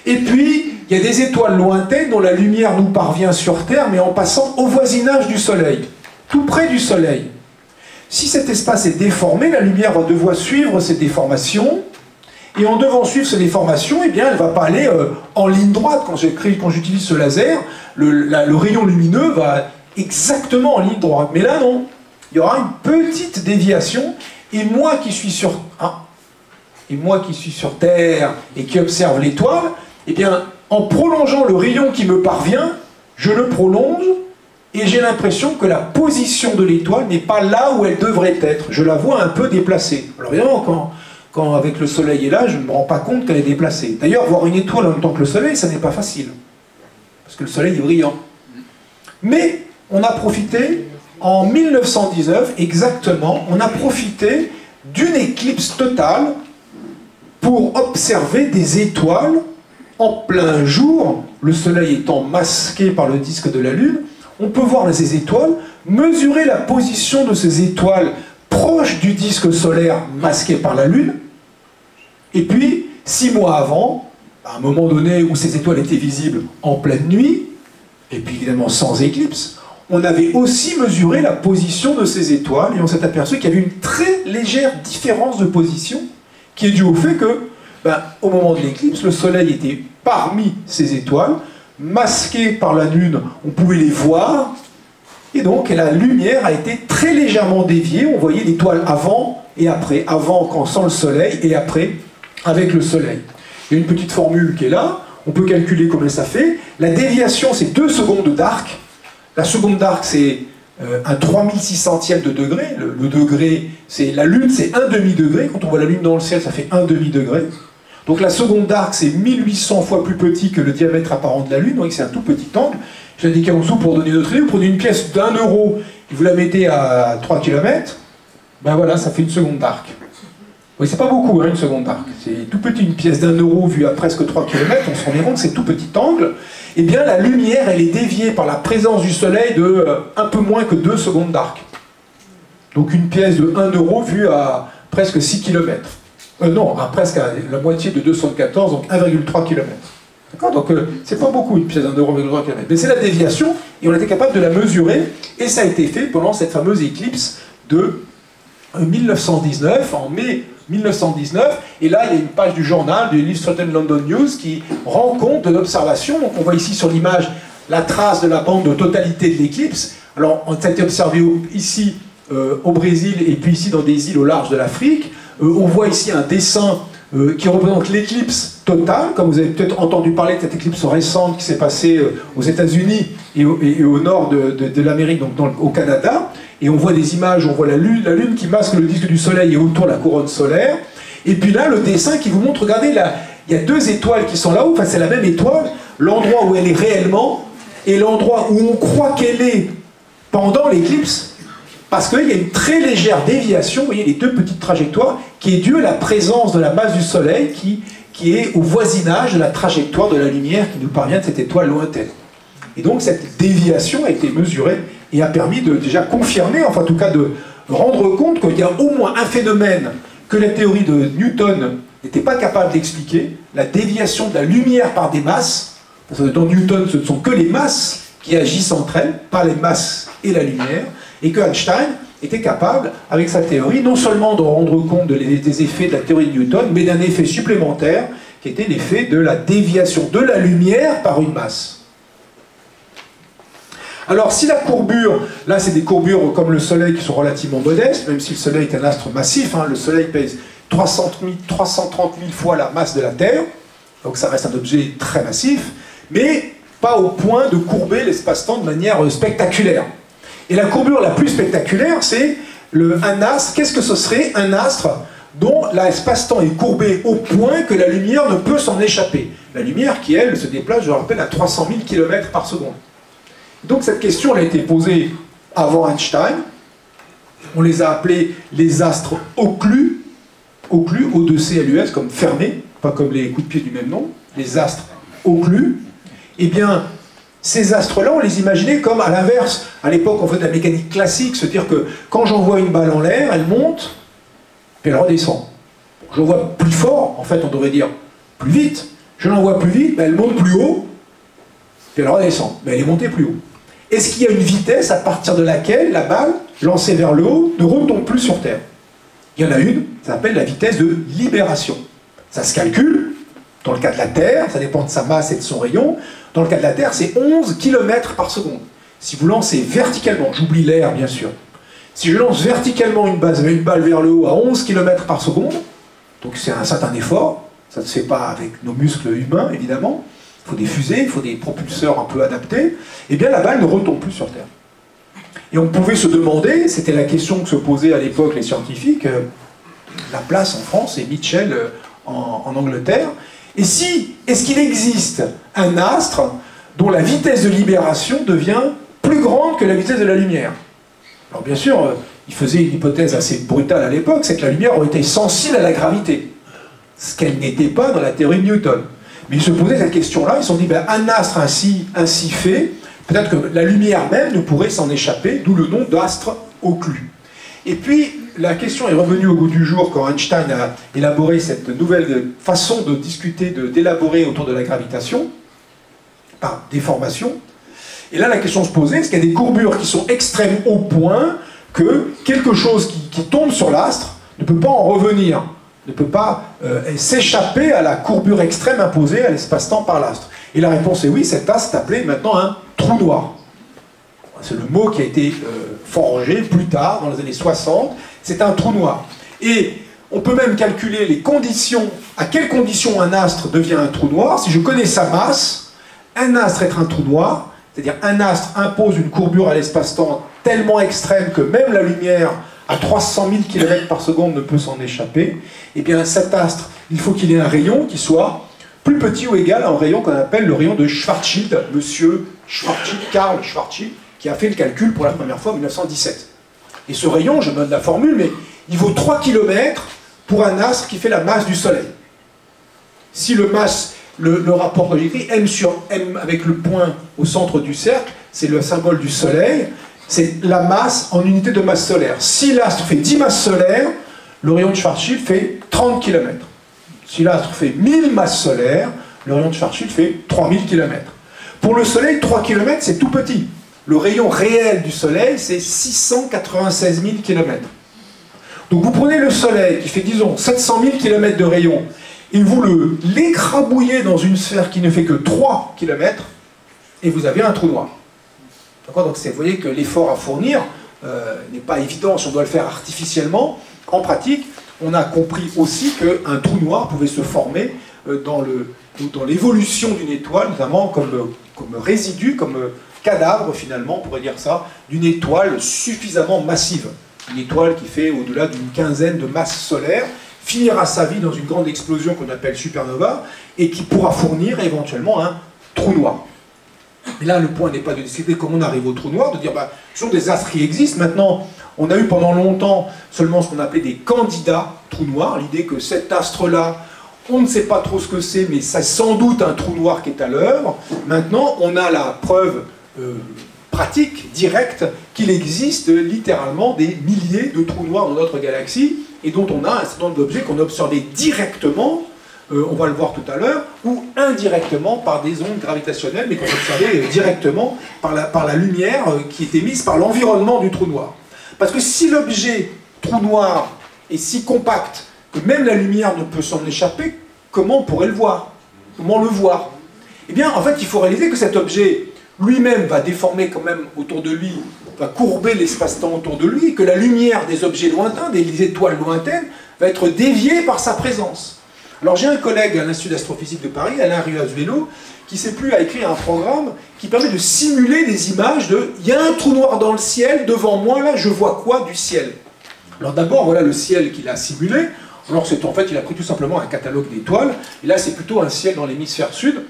Et puis, il y a des étoiles lointaines dont la lumière nous parvient sur Terre, mais en passant au voisinage du Soleil, tout près du Soleil. Si cet espace est déformé, la lumière va devoir suivre ces déformations, et en devant suivre ces déformations, eh bien, elle ne va pas aller en ligne droite. Quand j'utilise ce laser, le rayon lumineux va exactement en ligne droite. Mais là, non. Il y aura une petite déviation, et moi qui suis sur Terre et qui observe l'étoile, eh bien, en prolongeant le rayon qui me parvient, je le prolonge, et j'ai l'impression que la position de l'étoile n'est pas là où elle devrait être. Je la vois un peu déplacée. Alors évidemment, quand avec le Soleil est là, je ne me rends pas compte qu'elle est déplacée. D'ailleurs, voir une étoile en même temps que le Soleil, ça n'est pas facile. Parce que le Soleil est brillant. Mais on a profité, en 1919, exactement, on a profité d'une éclipse totale pour observer des étoiles en plein jour, le Soleil étant masqué par le disque de la Lune. On peut voir ces étoiles, mesurer la position de ces étoiles proches du disque solaire masqué par la Lune, et puis 6 mois avant, à un moment donné où ces étoiles étaient visibles en pleine nuit, et puis évidemment sans éclipse, on avait aussi mesuré la position de ces étoiles, et on s'est aperçu qu'il y avait une très légère différence de position, qui est due au fait que, au moment de l'éclipse, le Soleil était parmi ces étoiles, masqué par la Lune, on pouvait les voir, et donc la lumière a été très légèrement déviée, on voyait l'étoile avant et après, avant quand sans le Soleil, et après avec le Soleil. Il y a une petite formule qui est là, on peut calculer combien ça fait. La déviation, c'est 2 secondes d'arc. La seconde d'arc, c'est un 3600e de degré. Le degré, c'est la Lune, c'est 1 demi-degré. Quand on voit la Lune dans le ciel, ça fait 1 demi-degré. Donc la seconde d'arc, c'est 1800 fois plus petit que le diamètre apparent de la Lune. Donc c'est un tout petit angle. Je l'ai indiqué en dessous pour donner notre idée. Vous prenez une pièce d'1 euro et vous la mettez à 3 km. Ben voilà, ça fait une seconde d'arc. Oui, c'est pas beaucoup, hein, une seconde d'arc. C'est tout petit, une pièce d'1 euro vue à presque 3 km. On se rend bien compte que c'est tout petit angle. Eh bien, la lumière, elle est déviée par la présence du Soleil de un peu moins que 2 secondes d'arc. Donc une pièce de 1 euro vue à presque 6 km. Non, à presque la moitié de 214, donc 1,3 km. D'accord? Donc c'est pas beaucoup une pièce d'1 euro, 1,3 km. Mais c'est la déviation, et on a été capable de la mesurer, et ça a été fait pendant cette fameuse éclipse de 1919, en mai 1919, et là il y a une page du journal, du Illustrated London News, qui rend compte de l'observation. Donc on voit ici sur l'image la trace de la bande de totalité de l'éclipse. Alors ça a été observé ici au Brésil, et puis ici dans des îles au large de l'Afrique. On voit ici un dessin qui représente l'éclipse totale, comme vous avez peut-être entendu parler de cette éclipse récente qui s'est passée aux États-Unis et au nord de l'Amérique, donc au Canada. Et on voit des images, on voit la lune qui masque le disque du Soleil et autour la couronne solaire. Et puis là, le dessin qui vous montre, regardez, là, il y a 2 étoiles qui sont là-haut, enfin c'est la même étoile, l'endroit où elle est réellement et l'endroit où on croit qu'elle est pendant l'éclipse, parce qu'il y a une très légère déviation, vous voyez les 2 petites trajectoires, qui est due à la présence de la masse du Soleil qui est au voisinage de la trajectoire de la lumière qui nous parvient de cette étoile lointaine. Et donc cette déviation a été mesurée et a permis de déjà confirmer, enfin en tout cas de rendre compte qu'il y a au moins un phénomène que la théorie de Newton n'était pas capable d'expliquer, la déviation de la lumière par des masses, parce que dans Newton ce ne sont que les masses qui agissent entre elles, pas les masses et la lumière, et que Einstein était capable, avec sa théorie, non seulement de rendre compte des effets de la théorie de Newton, mais d'un effet supplémentaire, qui était l'effet de la déviation de la lumière par une masse. Alors, si la courbure, là c'est des courbures comme le Soleil qui sont relativement modestes, même si le Soleil est un astre massif, hein, le Soleil pèse 330 000 fois la masse de la Terre, donc ça reste un objet très massif, mais pas au point de courber l'espace-temps de manière spectaculaire. Et la courbure la plus spectaculaire, c'est un astre. Qu'est-ce que ce serait un astre dont l'espace-temps est courbé au point que la lumière ne peut s'en échapper? La lumière qui, elle, se déplace, je le rappelle, à 300 000 km par seconde. Donc cette question a été posée avant Einstein. On les a appelés les astres occlus, O2C LUS, comme fermés. pas comme les coups de pied du même nom, les astres occlus, eh bien, ces astres-là, on les imaginait comme à l'inverse. À l'époque, on faisait de la mécanique classique, se dire que quand j'envoie une balle en l'air, elle monte, puis elle redescend. Je l'envoie plus fort, en fait, on devrait dire plus vite. Je l'envoie plus vite, mais elle monte plus haut, puis elle redescend. Mais elle est montée plus haut. Est-ce qu'il y a une vitesse à partir de laquelle la balle, lancée vers le haut, ne retombe plus sur Terre? Il y en a une, ça s'appelle la vitesse de libération. Ça se calcule, dans le cas de la Terre, ça dépend de sa masse et de son rayon. Dans le cas de la Terre, c'est 11 km par seconde. Si vous lancez verticalement, j'oublie l'air bien sûr, si je lance verticalement une balle vers le haut à 11 km par seconde, donc c'est un certain effort, ça ne se fait pas avec nos muscles humains évidemment, il faut des fusées, il faut des propulseurs un peu adaptés, et bien la balle ne retombe plus sur Terre. Et on pouvait se demander, c'était la question que se posaient à l'époque les scientifiques, la place en France et Mitchell en Angleterre, et si, est-ce qu'il existe un astre dont la vitesse de libération devient plus grande que la vitesse de la lumière? Alors bien sûr, il faisait une hypothèse assez brutale à l'époque, c'est que la lumière aurait été sensible à la gravité, ce qu'elle n'était pas dans la théorie de Newton. Mais ils se posaient cette question-là, ils se sont dit, ben, un astre ainsi fait, peut-être que la lumière même ne pourrait s'en échapper, d'où le nom d'astre occlus. Et puis, la question est revenue au goût du jour quand Einstein a élaboré cette nouvelle façon de discuter, d'élaborer autour de la gravitation, par déformation. Et là, la question se posait, est-ce qu'il y a des courbures qui sont extrêmes au point que quelque chose qui tombe sur l'astre ne peut pas en revenir, ne peut pas s'échapper à la courbure extrême imposée à l'espace-temps par l'astre? Et la réponse est oui, cet astre est appelé maintenant un trou noir. C'est le mot qui a été forgé plus tard, dans les années 60, c'est un trou noir. Et on peut même calculer les conditions, à quelles conditions un astre devient un trou noir. Si je connais sa masse, un astre est un trou noir, c'est-à-dire un astre impose une courbure à l'espace-temps tellement extrême que même la lumière à 300 000 km par seconde ne peut s'en échapper. Et bien cet astre, il faut qu'il ait un rayon qui soit plus petit ou égal à un rayon qu'on appelle le rayon de Schwarzschild, monsieur Schwarzschild, Karl Schwarzschild, qui a fait le calcul pour la première fois en 1917. Et ce rayon, je donne la formule, mais il vaut 3 km pour un astre qui fait la masse du Soleil. Si le rapport que j'ai écrit, M sur M avec le point au centre du cercle, c'est le symbole du Soleil, c'est la masse en unité de masse solaire. Si l'astre fait 10 masses solaires, le rayon de Schwarzschild fait 30 km. Si l'astre fait 1000 masses solaires, le rayon de Schwarzschild fait 3000 km. Pour le Soleil, 3 km, c'est tout petit. Le rayon réel du Soleil, c'est 696 000 km. Donc vous prenez le Soleil, qui fait, disons, 700 000 km de rayon, et vous l'écrabouillez dans une sphère qui ne fait que 3 km, et vous avez un trou noir. D'accord? Donc vous voyez que l'effort à fournir n'est pas évident si on doit le faire artificiellement. En pratique, on a compris aussi qu'un trou noir pouvait se former dans l'évolution d'une étoile, notamment comme résidu, comme cadavre finalement, on pourrait dire ça, d'une étoile suffisamment massive. Une étoile qui fait au-delà d'une quinzaine de masses solaires, finira sa vie dans une grande explosion qu'on appelle supernova, et qui pourra fournir éventuellement un trou noir. Mais là, le point n'est pas de décider comment on arrive au trou noir, de dire, bah, ce sont des astres qui existent. Maintenant, on a eu pendant longtemps seulement ce qu'on appelait des candidats trous noirs, l'idée que cet astre-là, on ne sait pas trop ce que c'est, mais c'est sans doute un trou noir qui est à l'œuvre. Maintenant, on a la preuve pratique, directe, qu'il existe littéralement des milliers de trous noirs dans notre galaxie, et dont on a un certain nombre d'objets qu'on a observés directement, on va le voir tout à l'heure, ou indirectement par des ondes gravitationnelles, mais qu'on observait directement par la lumière qui est émise par l'environnement du trou noir. Parce que si l'objet trou noir est si compact que même la lumière ne peut s'en échapper, comment on pourrait le voir? Comment le voir? Eh bien, en fait, il faut réaliser que cet objet lui-même va déformer quand même autour de lui, va courber l'espace-temps autour de lui, et que la lumière des objets lointains, des étoiles lointaines, va être déviée par sa présence. Alors j'ai un collègue à l'Institut d'astrophysique de Paris, Alain Rias-Velo, qui s'est plu à écrire un programme qui permet de simuler des images de « il y a un trou noir dans le ciel, devant moi, là, je vois quoi du ciel ?» Alors d'abord, voilà le ciel qu'il a simulé. Alors en fait, il a pris tout simplement un catalogue d'étoiles, et là c'est plutôt un ciel dans l'hémisphère sud.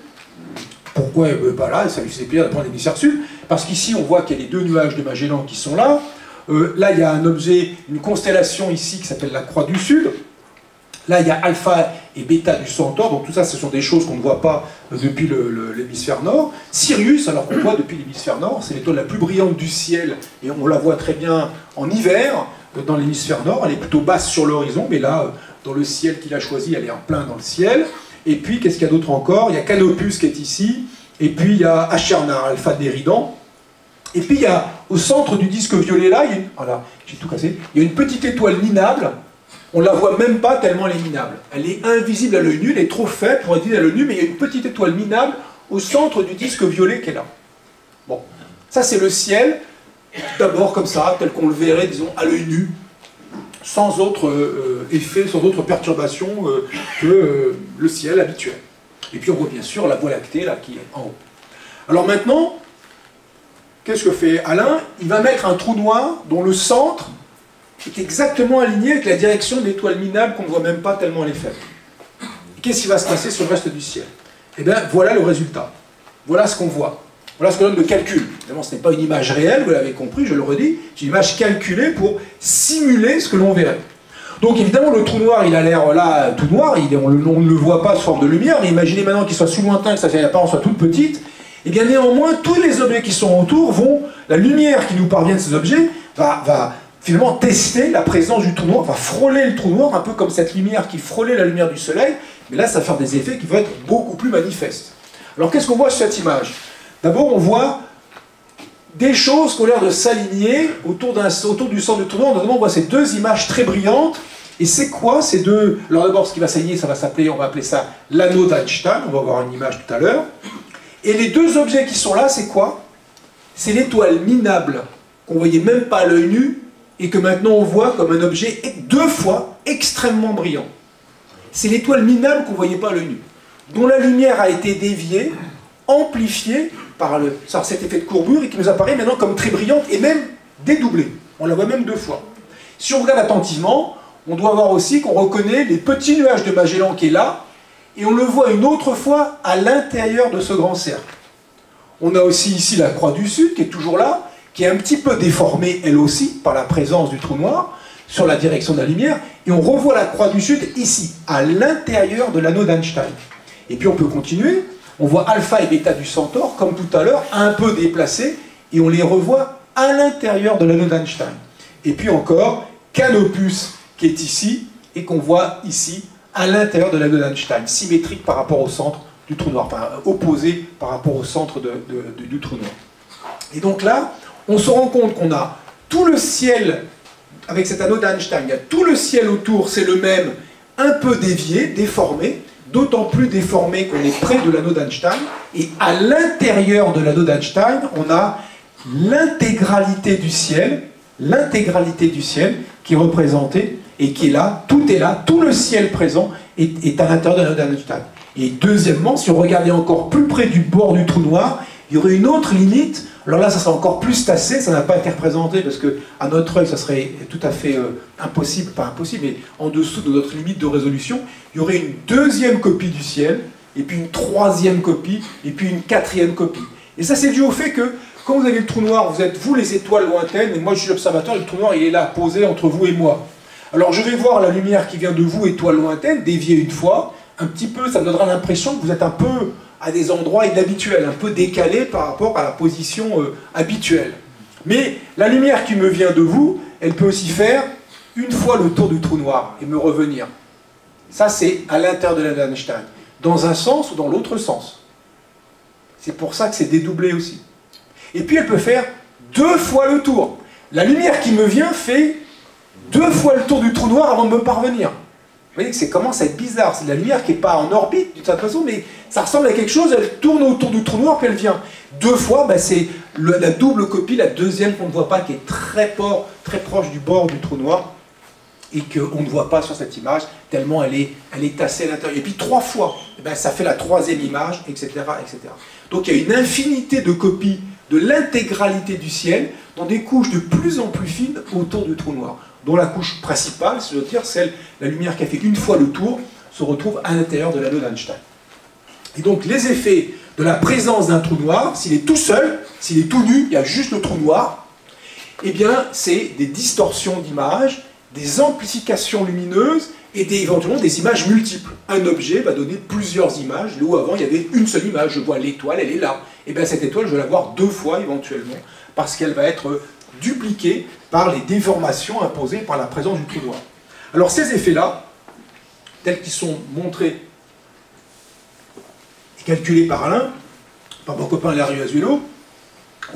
Pourquoi là, ça lui faisait plaisir de prendre l'hémisphère sud? Parce qu'ici, on voit qu'il y a les deux nuages de Magellan qui sont là. Là, il y a un objet, une constellation ici qui s'appelle la Croix du Sud. Là, il y a Alpha et Beta du Centaure. Donc tout ça, ce sont des choses qu'on ne voit pas depuis l'hémisphère nord. Sirius, alors qu'on voit depuis l'hémisphère nord, c'est l'étoile la plus brillante du ciel, et on la voit très bien en hiver dans l'hémisphère nord. Elle est plutôt basse sur l'horizon, mais là, dans le ciel qu'il a choisi, elle est en plein dans le ciel. Et puis, qu'est-ce qu'il y a d'autre encore? Il y a Canopus qui est ici, et puis il y a Achernar, Alpha d'Éridan. Et puis il y a, au centre du disque violet là, voilà, j'ai tout cassé, il y a une petite étoile minable, on ne la voit même pas tellement elle est minable. Elle est invisible à l'œil nu, elle est trop faible pour être visible à l'œil nu, mais il y a une petite étoile minable au centre du disque violet qui est là. Bon, ça c'est le ciel, d'abord comme ça, tel qu'on le verrait, disons, à l'œil nu, sans autre effet, sans autre perturbation que le ciel habituel. Et puis on voit bien sûr la Voie lactée là qui est en haut. Alors maintenant, qu'est-ce que fait Alain? Il va mettre un trou noir dont le centre est exactement aligné avec la direction de l'étoile minable qu'on ne voit même pas tellement elle est faible. Qu'est-ce qui va se passer sur le reste du ciel? Eh bien, voilà le résultat. Voilà ce qu'on voit. Voilà ce qu'on donne de calcul. Évidemment, ce n'est pas une image réelle, vous l'avez compris, je le redis. C'est une image calculée pour simuler ce que l'on verrait. Donc évidemment, le trou noir, il a l'air là tout noir, on ne le voit pas sous forme de lumière, mais imaginez maintenant qu'il soit sous lointain, que sa apparence soit toute petite. Et bien néanmoins, tous les objets qui sont autour la lumière qui nous parvient de ces objets va finalement tester la présence du trou noir, va frôler le trou noir, un peu comme cette lumière qui frôlait la lumière du soleil, mais là ça va faire des effets qui vont être beaucoup plus manifestes. Alors qu'est-ce qu'on voit sur cette image? D'abord on voit des choses qui ont l'air de s'aligner autour du centre du trou noir, notamment on voit ces deux images très brillantes, et c'est quoi ces deux? Alors d'abord ce qui va s'aligner, on va appeler ça l'anneau d'Einstein, on va voir une image tout à l'heure. Et les deux objets qui sont là, c'est quoi? C'est l'étoile minable, qu'on ne voyait même pas à l'œil nu, et que maintenant on voit comme un objet deux fois extrêmement brillant. C'est l'étoile minable qu'on ne voyait pas à l'œil nu, dont la lumière a été déviée, amplifiée par cet effet de courbure, et qui nous apparaît maintenant comme très brillante, et même dédoublée. On la voit même deux fois. Si on regarde attentivement, on doit voir aussi qu'on reconnaît les petits nuages de Magellan qui est là, et on le voit une autre fois à l'intérieur de ce grand cercle. On a aussi ici la croix du Sud qui est toujours là, qui est un petit peu déformée elle aussi par la présence du trou noir sur la direction de la lumière, et on revoit la croix du Sud ici, à l'intérieur de l'anneau d'Einstein. Et puis on peut continuer, on voit alpha et bêta du Centaure, comme tout à l'heure, un peu déplacés, et on les revoit à l'intérieur de l'anneau d'Einstein. Et puis encore, Canopus qui est ici, et qu'on voit ici, à l'intérieur de l'anneau d'Einstein, symétrique par rapport au centre du trou noir, enfin opposé par rapport au centre du trou noir. Et donc là, on se rend compte qu'on a tout le ciel, avec cet anneau d'Einstein, il y a tout le ciel autour, c'est le même, un peu dévié, déformé, d'autant plus déformé qu'on est près de l'anneau d'Einstein, et à l'intérieur de l'anneau d'Einstein, on a l'intégralité du ciel qui est représentée, et qui est là, tout le ciel présent est à l'intérieur de l'anneau d'Einstein. Et deuxièmement, si on regardait encore plus près du bord du trou noir, il y aurait une autre limite, alors là ça serait encore plus tassé, ça n'a pas été représenté parce qu'à notre œil ça serait tout à fait impossible, pas impossible, mais en dessous de notre limite de résolution, il y aurait une deuxième copie du ciel, et puis une troisième copie, et puis une quatrième copie. Et ça c'est dû au fait que quand vous avez le trou noir, vous êtes vous les étoiles lointaines, et moi je suis l'observateur, le trou noir il est là, posé entre vous et moi. Alors je vais voir la lumière qui vient de vous, étoile lointaine, déviée une fois, un petit peu, ça me donnera l'impression que vous êtes un peu à des endroits inhabituels, un peu décalés par rapport à la position habituelle. Mais la lumière qui me vient de vous, elle peut aussi faire une fois le tour du trou noir et me revenir. Ça c'est à l'intérieur de l'anneau d'Einstein, dans un sens ou dans l'autre sens. C'est pour ça que c'est dédoublé aussi. Et puis elle peut faire deux fois le tour. La lumière qui me vient fait deux fois le tour du trou noir avant de me parvenir. Vous voyez que ça commence à être bizarre. C'est de la lumière qui n'est pas en orbite d'une certaine façon, mais ça ressemble à quelque chose, elle tourne autour du trou noir, puis elle vient. Deux fois, ben c'est la double copie, la deuxième qu'on ne voit pas, qui est très proche du bord du trou noir, et qu'on ne voit pas sur cette image, tellement elle est tassée à l'intérieur. Et puis trois fois, ben ça fait la troisième image, etc., etc. Donc il y a une infinité de copies de l'intégralité du ciel, dans des couches de plus en plus fines autour du trou noir, dont la couche principale, si je veux dire, la lumière qui a fait une fois le tour, se retrouve à l'intérieur de l'anneau d'Einstein. Et donc les effets de la présence d'un trou noir, s'il est tout seul, s'il est tout nu, il y a juste le trou noir, eh bien c'est des distorsions d'image, des amplifications lumineuses et éventuellement des images multiples. Un objet va donner plusieurs images, là où avant il y avait une seule image. Je vois l'étoile, elle est là. Et bien cette étoile, je vais la voir 2 fois éventuellement, parce qu'elle va être dupliquée par les déformations imposées par la présence du trou noir. Alors ces effets-là, tels qu'ils sont montrés et calculés par Alain, par mon copain Larry Azuelo,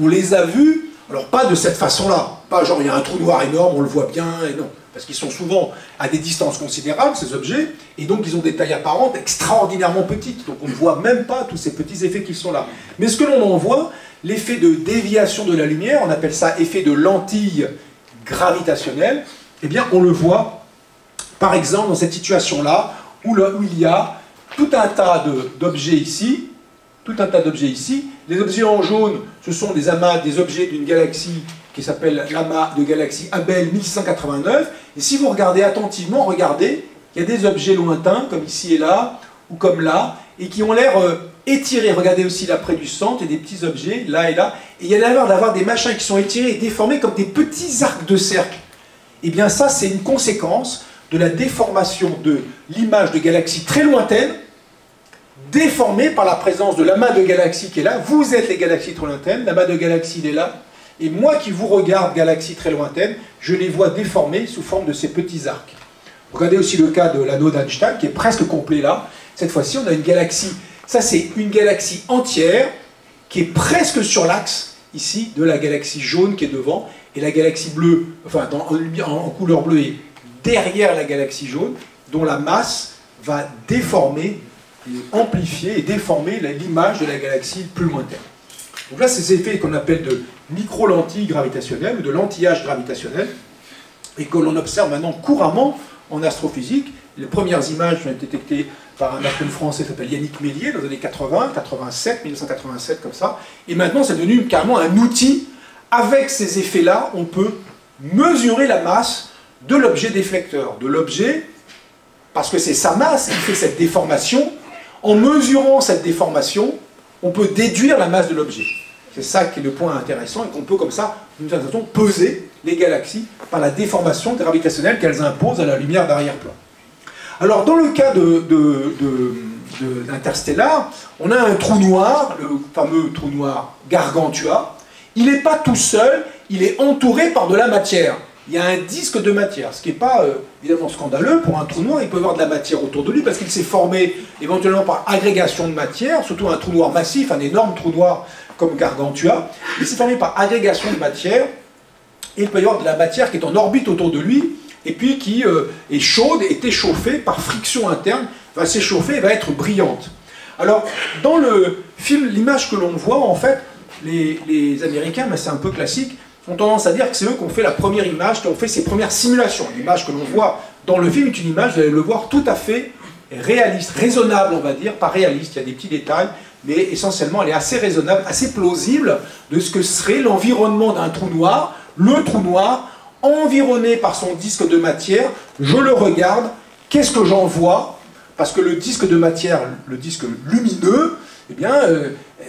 on les a vus, alors pas de cette façon-là, pas genre il y a un trou noir énorme, on le voit bien, et non, parce qu'ils sont souvent à des distances considérables, ces objets, et donc ils ont des tailles apparentes extraordinairement petites, donc on ne voit même pas tous ces petits effets qui sont là. Mais ce que l'on en voit, l'effet de déviation de la lumière, on appelle ça effet de lentille gravitationnelle, eh bien on le voit, par exemple, dans cette situation-là, où il y a tout un tas d'objets ici, Les objets en jaune, ce sont des amas, des objets d'une galaxie qui s'appelle l'amas de galaxie Abell 1689. Et si vous regardez attentivement, regardez, il y a des objets lointains, comme ici et là, ou comme là, et qui ont l'air étirés. Regardez aussi là près du centre, il y a des petits objets, là et là. Et il y a l'air d'avoir des machins qui sont étirés et déformés comme des petits arcs de cercle. Eh bien ça, c'est une conséquence de la déformation de l'image de galaxies très lointaines, déformée par la présence de l'amas de galaxies qui est là. Vous êtes les galaxies très lointaines, l'amas de galaxies il est là, et moi qui vous regarde, galaxies très lointaines, je les vois déformées sous forme de ces petits arcs. Regardez aussi le cas de l'anneau d'Einstein, qui est presque complet là. Cette fois-ci, on a une galaxie, ça c'est une galaxie entière, qui est presque sur l'axe, ici, de la galaxie jaune qui est devant, et la galaxie bleue, enfin en couleur bleue, est derrière la galaxie jaune, dont la masse va déformer, amplifier et déformer l'image de la galaxie plus lointaine. Donc là, c'est ces effets qu'on appelle de micro-lentilles gravitationnelles ou de lentillage gravitationnel, et que l'on observe maintenant couramment en astrophysique. Les premières images ont été détectées par un astronome français qui s'appelle Yannick Mélier dans les années 80, 87, 1987, comme ça. Et maintenant, c'est devenu carrément un outil. Avec ces effets-là, on peut mesurer la masse de l'objet déflecteur, de l'objet, parce que c'est sa masse qui fait cette déformation. En mesurant cette déformation, on peut déduire la masse de l'objet. C'est ça qui est le point intéressant, et qu'on peut comme ça, d'une certaine façon, peser les galaxies par la déformation gravitationnelle qu'elles imposent à la lumière d'arrière-plan. Alors, dans le cas d'Interstellar, on a un trou noir, le fameux trou noir Gargantua. Il n'est pas tout seul, il est entouré par de la matière. Il y a un disque de matière, ce qui n'est pas évidemment scandaleux. Pour un trou noir, il peut y avoir de la matière autour de lui, parce qu'il s'est formé éventuellement par agrégation de matière, surtout un trou noir massif, un énorme trou noir comme Gargantua. Il s'est formé par agrégation de matière, et il peut y avoir de la matière qui est en orbite autour de lui, et puis qui est chaude, est échauffée par friction interne, va s'échauffer et va être brillante. Alors, dans le film, l'image que l'on voit, en fait, les Américains, mais c'est un peu classique, ont tendance à dire que c'est eux qui ont fait la première image, qui ont fait ces premières simulations. L'image que l'on voit dans le film est une image, vous allez le voir, tout à fait réaliste, raisonnable, on va dire, pas réaliste, il y a des petits détails, mais essentiellement elle est assez raisonnable, assez plausible de ce que serait l'environnement d'un trou noir. Le trou noir, environné par son disque de matière, je le regarde, qu'est-ce que j'en vois? Parce que le disque de matière, le disque lumineux, eh bien,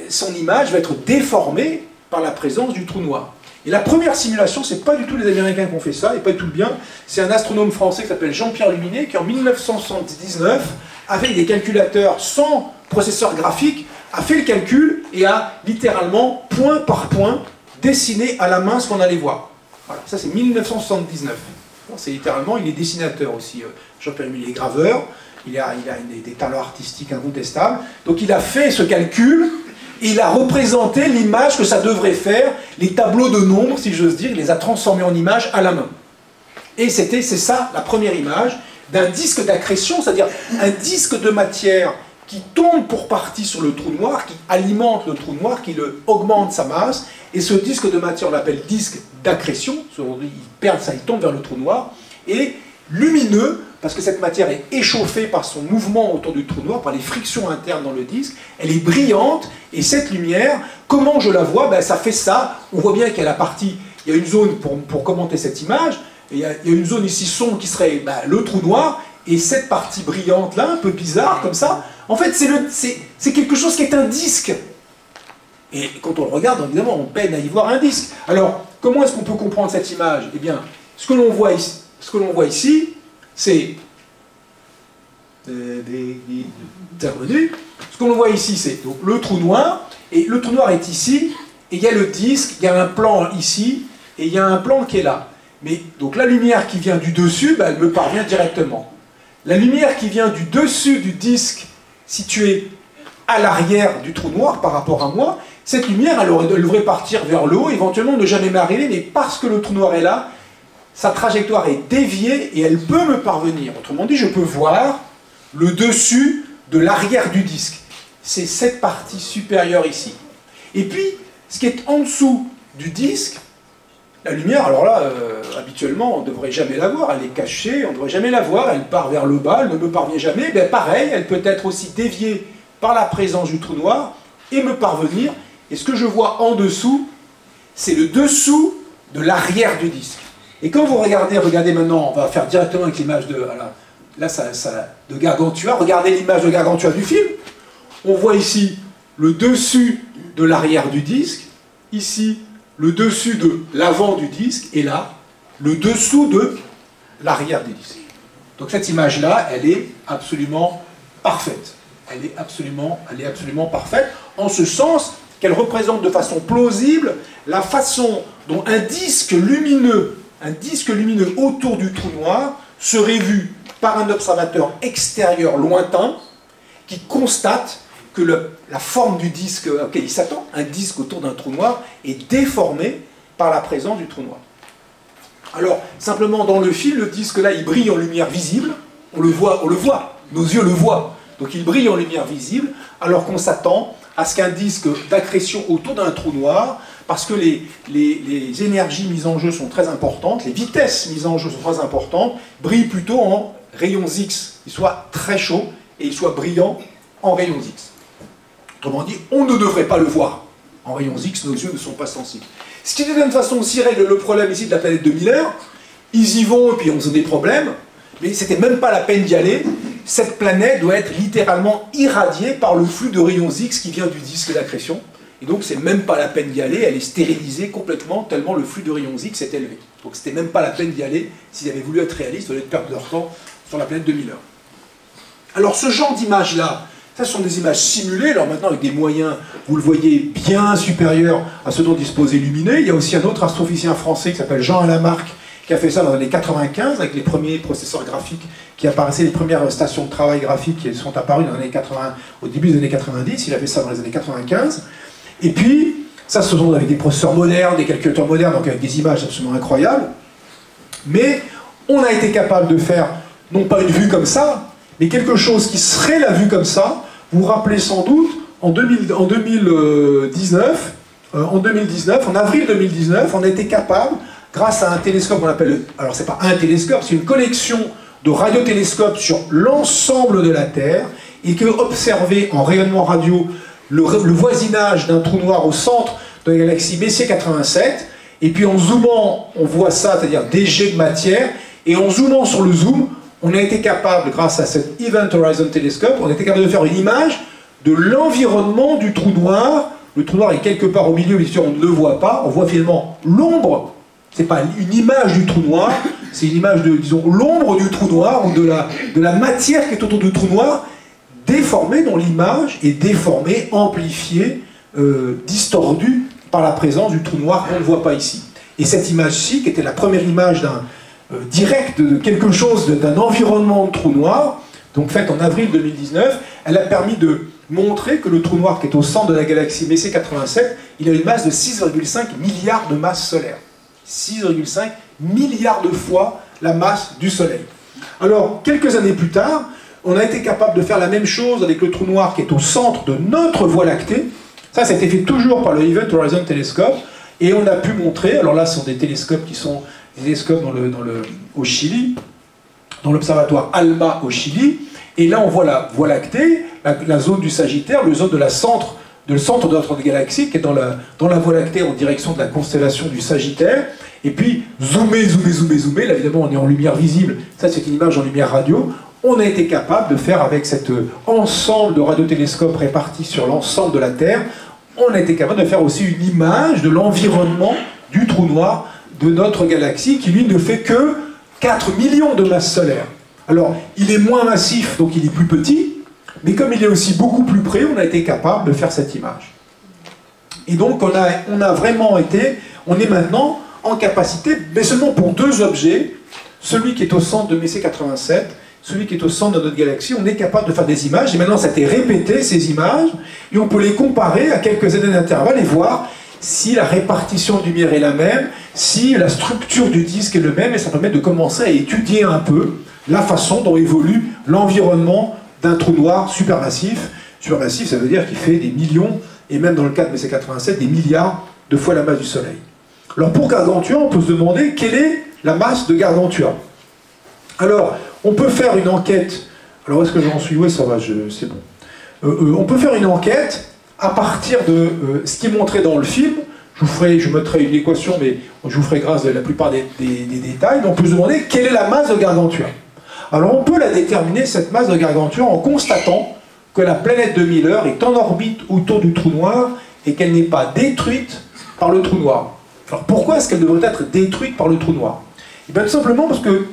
son image va être déformée par la présence du trou noir. Et la première simulation, c'est pas du tout les Américains qui ont fait ça, et pas du tout le bien, c'est un astronome français qui s'appelle Jean-Pierre Luminet, qui en 1979, avec des calculateurs sans processeur graphique, a fait le calcul et a littéralement, point par point, dessiné à la main ce qu'on allait voir. Voilà, ça c'est 1979. C'est littéralement, il est dessinateur aussi, Jean-Pierre Luminet est graveur, il a des talents artistiques incontestables, donc il a fait ce calcul, et il a représenté l'image que ça devrait faire, les tableaux de nombres, si j'ose dire, il les a transformés en images à la main. Et c'est ça, la première image, d'un disque d'accrétion, c'est-à-dire un disque de matière qui tombe pour partie sur le trou noir, qui alimente le trou noir, qui augmente sa masse, et ce disque de matière, on l'appelle disque d'accrétion, il perd ça, il tombe vers le trou noir, et lumineux, parce que cette matière est échauffée par son mouvement autour du trou noir, par les frictions internes dans le disque, elle est brillante, et cette lumière, comment je la vois? Ben, ça fait ça, on voit bien qu'il y a la partie, il y a une zone pour commenter cette image, et il y a une zone ici sombre qui serait le trou noir, et cette partie brillante là, un peu bizarre comme ça, en fait c'est quelque chose qui est un disque. Et quand on le regarde, évidemment, on peine à y voir un disque. Alors, comment est-ce qu'on peut comprendre cette image? Eh bien, ce que l'on voit ici, ce que l'on voit ici, c'est intervenus. Ce que l'on voit ici, c'est donc le trou noir, et le trou noir est ici, et il y a le disque, il y a un plan ici, et il y a un plan qui est là. Mais donc la lumière qui vient du dessus, ben, elle me parvient directement. La lumière qui vient du dessus du disque, situé à l'arrière du trou noir par rapport à moi, cette lumière, elle devrait partir vers le haut, éventuellement ne jamais m'arriver, mais parce que le trou noir est là, sa trajectoire est déviée et elle peut me parvenir. Autrement dit, je peux voir le dessus de l'arrière du disque. C'est cette partie supérieure ici. Et puis, ce qui est en dessous du disque, la lumière, alors là, habituellement, on ne devrait jamais la voir, elle est cachée, on ne devrait jamais la voir, elle part vers le bas, elle ne me parvient jamais. Ben, pareil, elle peut être aussi déviée par la présence du trou noir et me parvenir. Et ce que je vois en dessous, c'est le dessous de l'arrière du disque. Et quand vous regardez maintenant, on va faire directement avec l'image de... Voilà, là, de Gargantua. Regardez l'image de Gargantua du film. On voit ici le dessus de l'arrière du disque, ici le dessus de l'avant du disque, et là, le dessous de l'arrière du disque. Donc cette image-là, elle est absolument parfaite. Elle est absolument parfaite, en ce sens qu'elle représente de façon plausible la façon dont un disque lumineux autour du trou noir serait vu par un observateur extérieur lointain qui constate que la forme du disque auquel il s'attend, un disque autour d'un trou noir, est déformée par la présence du trou noir. Alors, simplement dans le film, le disque là, il brille en lumière visible, on le voit, nos yeux le voient, donc il brille en lumière visible, alors qu'on s'attend à ce qu'un disque d'accrétion autour d'un trou noir, parce que les énergies mises en jeu sont très importantes, les vitesses mises en jeu sont très importantes, brillent plutôt en rayons X, ils soient très chauds et ils soient brillants en rayons X. Autrement dit, on ne devrait pas le voir. En rayons X, nos yeux ne sont pas sensibles. Ce qui de toute façon aussi règle le problème ici de la planète de Miller. Ils y vont et puis on a des problèmes, mais c'était même pas la peine d'y aller. Cette planète doit être littéralement irradiée par le flux de rayons X qui vient du disque d'accrétion. Et donc c'est même pas la peine d'y aller, elle est stérilisée complètement tellement le flux de rayons X est élevé. Donc c'était même pas la peine d'y aller s'ils avaient voulu être réalistes au lieu de perdre leur temps sur la planète de Miller. Alors ce genre d'images-là, ça sont des images simulées, alors maintenant avec des moyens, vous le voyez, bien supérieurs à ceux dont disposait Luminet. Il y a aussi un autre astrophysicien français qui s'appelle Jean Lamarck, qui a fait ça dans les années 95, avec les premiers processeurs graphiques qui apparaissaient, les premières stations de travail graphiques qui sont apparues dans les années 80, au début des années 90, il a fait ça dans les années 95. Et puis, ça se fait avec des processeurs modernes, des calculateurs modernes, donc avec des images absolument incroyables. Mais on a été capable de faire, non pas une vue comme ça, mais quelque chose qui serait la vue comme ça. Vous vous rappelez sans doute, en 2019, en avril 2019, on a été capable, grâce à un télescope qu'on appelle, alors c'est pas un télescope, c'est une collection de radiotélescopes sur l'ensemble de la Terre, et que observer en rayonnement radio le voisinage d'un trou noir au centre de la galaxie Messier 87, et puis en zoomant, on voit ça, c'est-à-dire des jets de matière, et en zoomant sur le zoom, on a été capable, grâce à cet Event Horizon Telescope, on a été capable de faire une image de l'environnement du trou noir. Le trou noir est quelque part au milieu, bien sûr, on ne le voit pas, on voit finalement l'ombre. C'est pas une image du trou noir, c'est une image de, disons, l'ombre du trou noir, ou de la matière qui est autour du trou noir, déformée, dont l'image est déformée, amplifiée, distordue par la présence du trou noir qu'on ne voit pas ici. Et cette image-ci, qui était la première image directe de quelque chose, d'un environnement de trou noir, donc faite en avril 2019, elle a permis de montrer que le trou noir qui est au centre de la galaxie Messier 87, il a une masse de 6,5 milliards de masses solaires. 6,5 milliards de fois la masse du Soleil. Alors, quelques années plus tard, on a été capable de faire la même chose avec le trou noir qui est au centre de notre Voie lactée. Ça a été fait toujours par le Event Horizon Telescope, et on a pu montrer, alors là, ce sont des télescopes qui sont des télescopes au Chili, dans l'observatoire ALMA au Chili, et là on voit la Voie lactée, la zone du Sagittaire, le zone de le centre de notre galaxie, qui est dans la Voie lactée en direction de la constellation du Sagittaire, et puis zoomer, là évidemment on est en lumière visible, ça c'est une image en lumière radio, on a été capable de faire avec cet ensemble de radiotélescopes répartis sur l'ensemble de la Terre, on a été capable de faire aussi une image de l'environnement du trou noir de notre galaxie, qui lui ne fait que 4 millions de masses solaires. Alors, il est moins massif, donc il est plus petit, mais comme il est aussi beaucoup plus près, on a été capable de faire cette image. Et donc, on est maintenant en capacité, mais seulement pour deux objets, celui qui est au centre de Messier 87, celui qui est au centre de notre galaxie, on est capable de faire des images, et maintenant ça a été répété, ces images, et on peut les comparer à quelques années d'intervalle et voir si la répartition de lumière est la même, si la structure du disque est le même, et ça permet de commencer à étudier un peu la façon dont évolue l'environnement d'un trou noir supermassif. Supermassif, ça veut dire qu'il fait des millions, et même dans le cas de Messier 87, des milliards de fois la masse du Soleil. Alors pour Gargantua, on peut se demander quelle est la masse de Gargantua. Alors, on peut faire une enquête. Alors, est-ce que j'en suis? Oui, ça va, c'est bon. On peut faire une enquête à partir de ce qui est montré dans le film. Je mettrai une équation, mais je vous ferai grâce de la plupart des détails. Donc, on peut se demander quelle est la masse de Gargantua. Alors, on peut la déterminer, cette masse de Gargantua, en constatant que la planète de Miller est en orbite autour du trou noir et qu'elle n'est pas détruite par le trou noir. Alors, pourquoi est-ce qu'elle devrait être détruite par le trou noir? Et bien, tout simplement parce que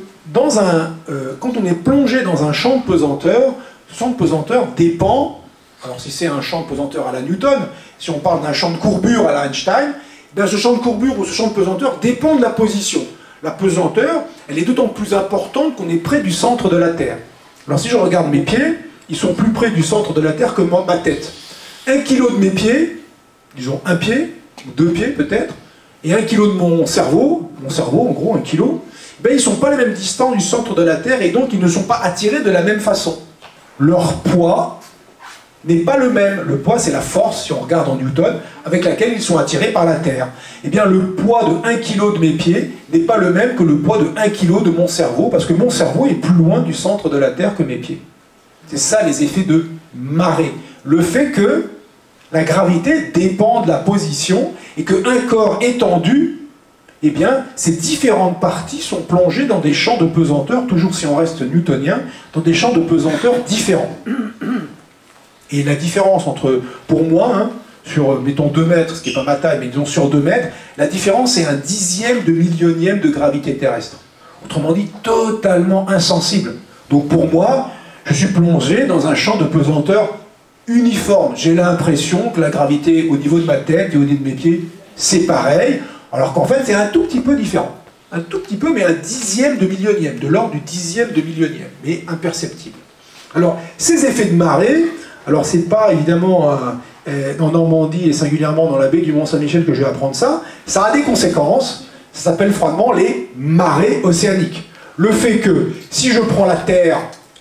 quand on est plongé dans un champ de pesanteur, ce champ de pesanteur dépend, alors si c'est un champ de pesanteur à la Newton, si on parle d'un champ de courbure à la Einstein, bien ce champ de courbure ou ce champ de pesanteur dépend de la position. La pesanteur, elle est d'autant plus importante qu'on est près du centre de la Terre. Alors si je regarde mes pieds, ils sont plus près du centre de la Terre que ma tête. 1 kilo de mes pieds, disons 1 pied, ou 2 pieds peut-être, et 1 kilo de mon cerveau, en gros 1 kilo, ben, ils ne sont pas les mêmes distances du centre de la Terre et donc ils ne sont pas attirés de la même façon. Leur poids n'est pas le même. Le poids, c'est la force, si on regarde en Newton, avec laquelle ils sont attirés par la Terre. Eh bien, le poids de 1 kg de mes pieds n'est pas le même que le poids de 1 kg de mon cerveau, parce que mon cerveau est plus loin du centre de la Terre que mes pieds. C'est ça les effets de marée. Le fait que la gravité dépend de la position et qu'un corps étendu, eh bien, ces différentes parties sont plongées dans des champs de pesanteur, toujours si on reste newtonien, dans des champs de pesanteur différents. Et la différence entre, pour moi, sur, mettons, 2 mètres, ce qui n'est pas ma taille, mais disons sur 2 mètres, la différence est 1/10 de millionième de gravité terrestre. Autrement dit, totalement insensible. Donc pour moi, je suis plongé dans un champ de pesanteur uniforme. J'ai l'impression que la gravité au niveau de ma tête et au niveau de mes pieds, c'est pareil, alors qu'en fait, c'est un tout petit peu différent. Un tout petit peu, mais 1/10 de millionième, de l'ordre du 10e de millionième, mais imperceptible. Alors, ces effets de marée, alors c'est pas évidemment en Normandie et singulièrement dans la baie du Mont-Saint-Michel que je vais apprendre ça, ça a des conséquences, ça s'appelle froidement les marées océaniques. Le fait que, si je prends la Terre,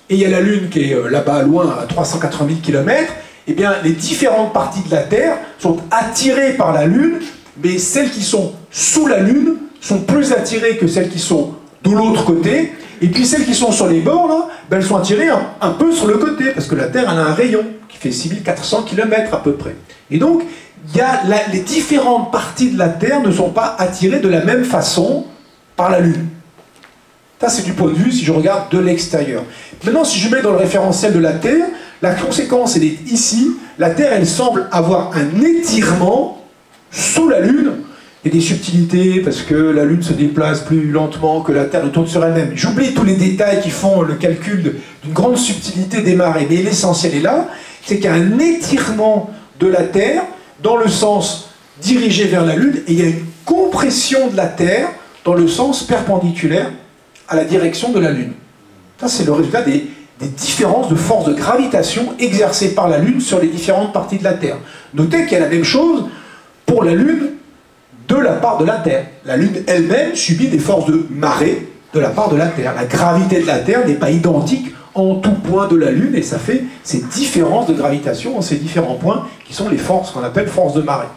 et il y a la Lune qui est là-bas loin, à 380 000 km, eh bien, les différentes parties de la Terre sont attirées par la Lune, mais celles qui sont sous la Lune sont plus attirées que celles qui sont de l'autre côté, et puis celles qui sont sur les bords, là, ben, elles sont attirées un peu sur le côté, parce que la Terre, elle a un rayon qui fait 6400 km à peu près. Et donc, les différentes parties de la Terre ne sont pas attirées de la même façon par la Lune. Ça, c'est du point de vue si je regarde de l'extérieur. Maintenant, si je mets dans le référentiel de la Terre, la conséquence, elle est ici. La Terre, elle semble avoir un étirement sous la Lune. Il y a des subtilités, parce que la Lune se déplace plus lentement que la Terre ne tourne sur elle-même. J'oublie tous les détails qui font le calcul d'une grande subtilité des marées. Mais l'essentiel est là, c'est qu'il y a un étirement de la Terre dans le sens dirigé vers la Lune, et il y a une compression de la Terre dans le sens perpendiculaire à la direction de la Lune. Ça, c'est le résultat des différences de force de gravitation exercées par la Lune sur les différentes parties de la Terre. Notez qu'il y a la même chose pour la Lune de la part de la Terre. La Lune elle-même subit des forces de marée de la part de la Terre. La gravité de la Terre n'est pas identique en tout point de la Lune, et ça fait ces différences de gravitation en ces différents points qui sont les forces qu'on appelle forces de marée.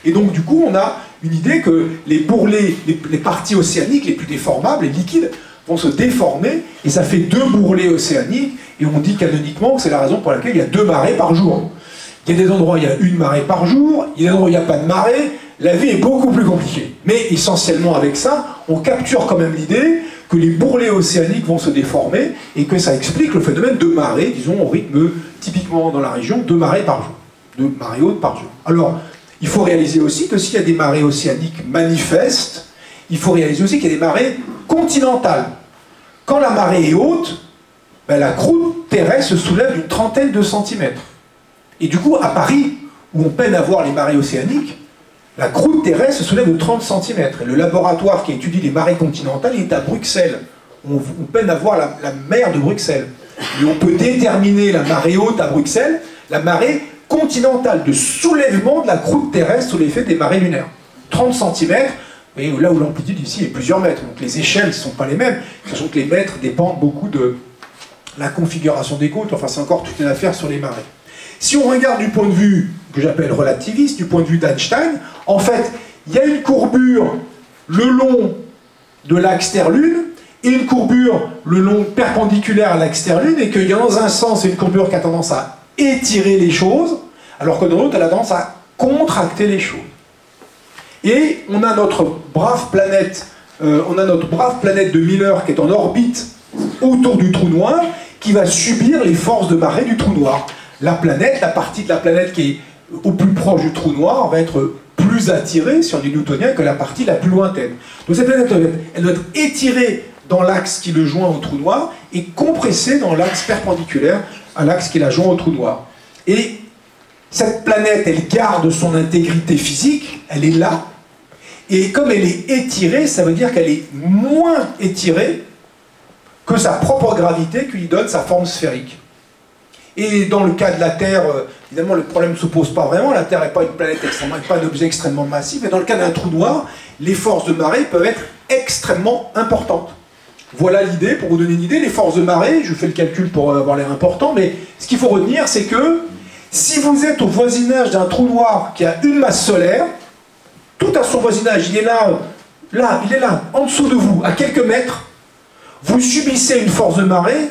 Et donc, du coup, on a une idée que les bourrelets, les parties océaniques les plus déformables, les liquides, vont se déformer, et ça fait 2 bourrelets océaniques, et on dit canoniquement que c'est la raison pour laquelle il y a 2 marées par jour. Il y a des endroits où il y a 1 marée par jour, il y a des endroits où il n'y a pas de marée, la vie est beaucoup plus compliquée. Mais essentiellement avec ça, on capture quand même l'idée que les bourrelets océaniques vont se déformer, et que ça explique le phénomène de marée, disons au rythme, typiquement dans la région, 2 marées par jour. 2 marées hautes par jour. Alors, il faut réaliser aussi que s'il y a des marées océaniques manifestes, il faut réaliser aussi qu'il y a des marées continentales. quand la marée est haute, ben, la croûte terrestre se soulève d'une trentaine de centimètres. Et du coup, à Paris, où on peine à voir les marées océaniques, la croûte terrestre se soulève de 30 cm. Et le laboratoire qui étudie les marées continentales est à Bruxelles. On peine à voir la mer de Bruxelles. Mais on peut déterminer la marée haute à Bruxelles, la marée continentale de soulèvement de la croûte terrestre sous l'effet des marées lunaires. 30 cm, et là où l'amplitude ici est plusieurs mètres. Donc les échelles ne sont pas les mêmes, sachant que les mètres dépendent beaucoup de la configuration des côtes. Enfin, c'est encore toute une affaire sur les marées. Si on regarde du point de vue que j'appelle relativiste, du point de vue d'Einstein, en fait, il y a une courbure le long de l'axe Terre-Lune et une courbure le long perpendiculaire à l'axe Terre-Lune, et qu'il y a dans un sens une courbure qui a tendance à étirer les choses, alors que dans l'autre, elle a tendance à contracter les choses. Et on a notre brave planète, de Miller qui est en orbite autour du trou noir, qui va subir les forces de marée du trou noir. La planète, la partie de la planète qui est au plus proche du trou noir va être plus attirée, si on est newtonien, que la partie la plus lointaine. Donc cette planète, elle doit être étirée dans l'axe qui le joint au trou noir et compressée dans l'axe perpendiculaire à l'axe qui la joint au trou noir. Et cette planète, elle garde son intégrité physique, elle est là, et comme elle est étirée, ça veut dire qu'elle est moins étirée que sa propre gravité qui lui donne sa forme sphérique. Et dans le cas de la Terre, évidemment, le problème ne se pose pas vraiment. La Terre n'est pas une planète extrêmement, pas un objet extrêmement massif. Et dans le cas d'un trou noir, les forces de marée peuvent être extrêmement importantes. Voilà l'idée, pour vous donner une idée, les forces de marée, je fais le calcul pour avoir l'air important, mais ce qu'il faut retenir, c'est que si vous êtes au voisinage d'un trou noir qui a une masse solaire, tout à son voisinage, il est là, il est là, en dessous de vous, à quelques mètres, vous subissez une force de marée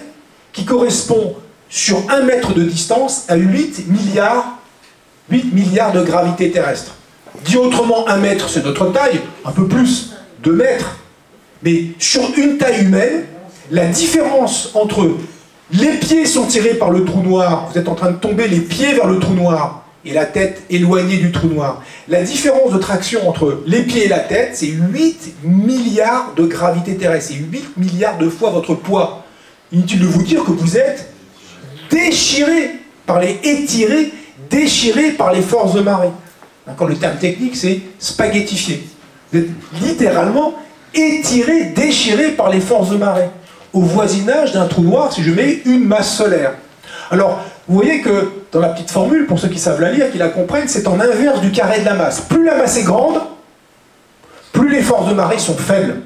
qui correspond sur 1 mètre de distance à 8 milliards de gravité terrestre. Dit autrement, 1 mètre, c'est notre taille, un peu plus, 2 mètres. Mais sur une taille humaine, la différence entre les pieds sont tirés par le trou noir, vous êtes en train de tomber les pieds vers le trou noir, et la tête éloignée du trou noir. La différence de traction entre les pieds et la tête, c'est 8 milliards de gravité terrestre, c'est 8 milliards de fois votre poids. Inutile de vous dire que vous êtes déchiré étiré, déchiré par les forces de marée. Encore le terme technique, c'est spaghettifié. Vous êtes littéralement étiré, déchiré par les forces de marée. Au voisinage d'un trou noir, si je mets une masse solaire. Alors, vous voyez que dans la petite formule, pour ceux qui savent la lire, qui la comprennent, c'est en inverse du carré de la masse. Plus la masse est grande, plus les forces de marée sont faibles.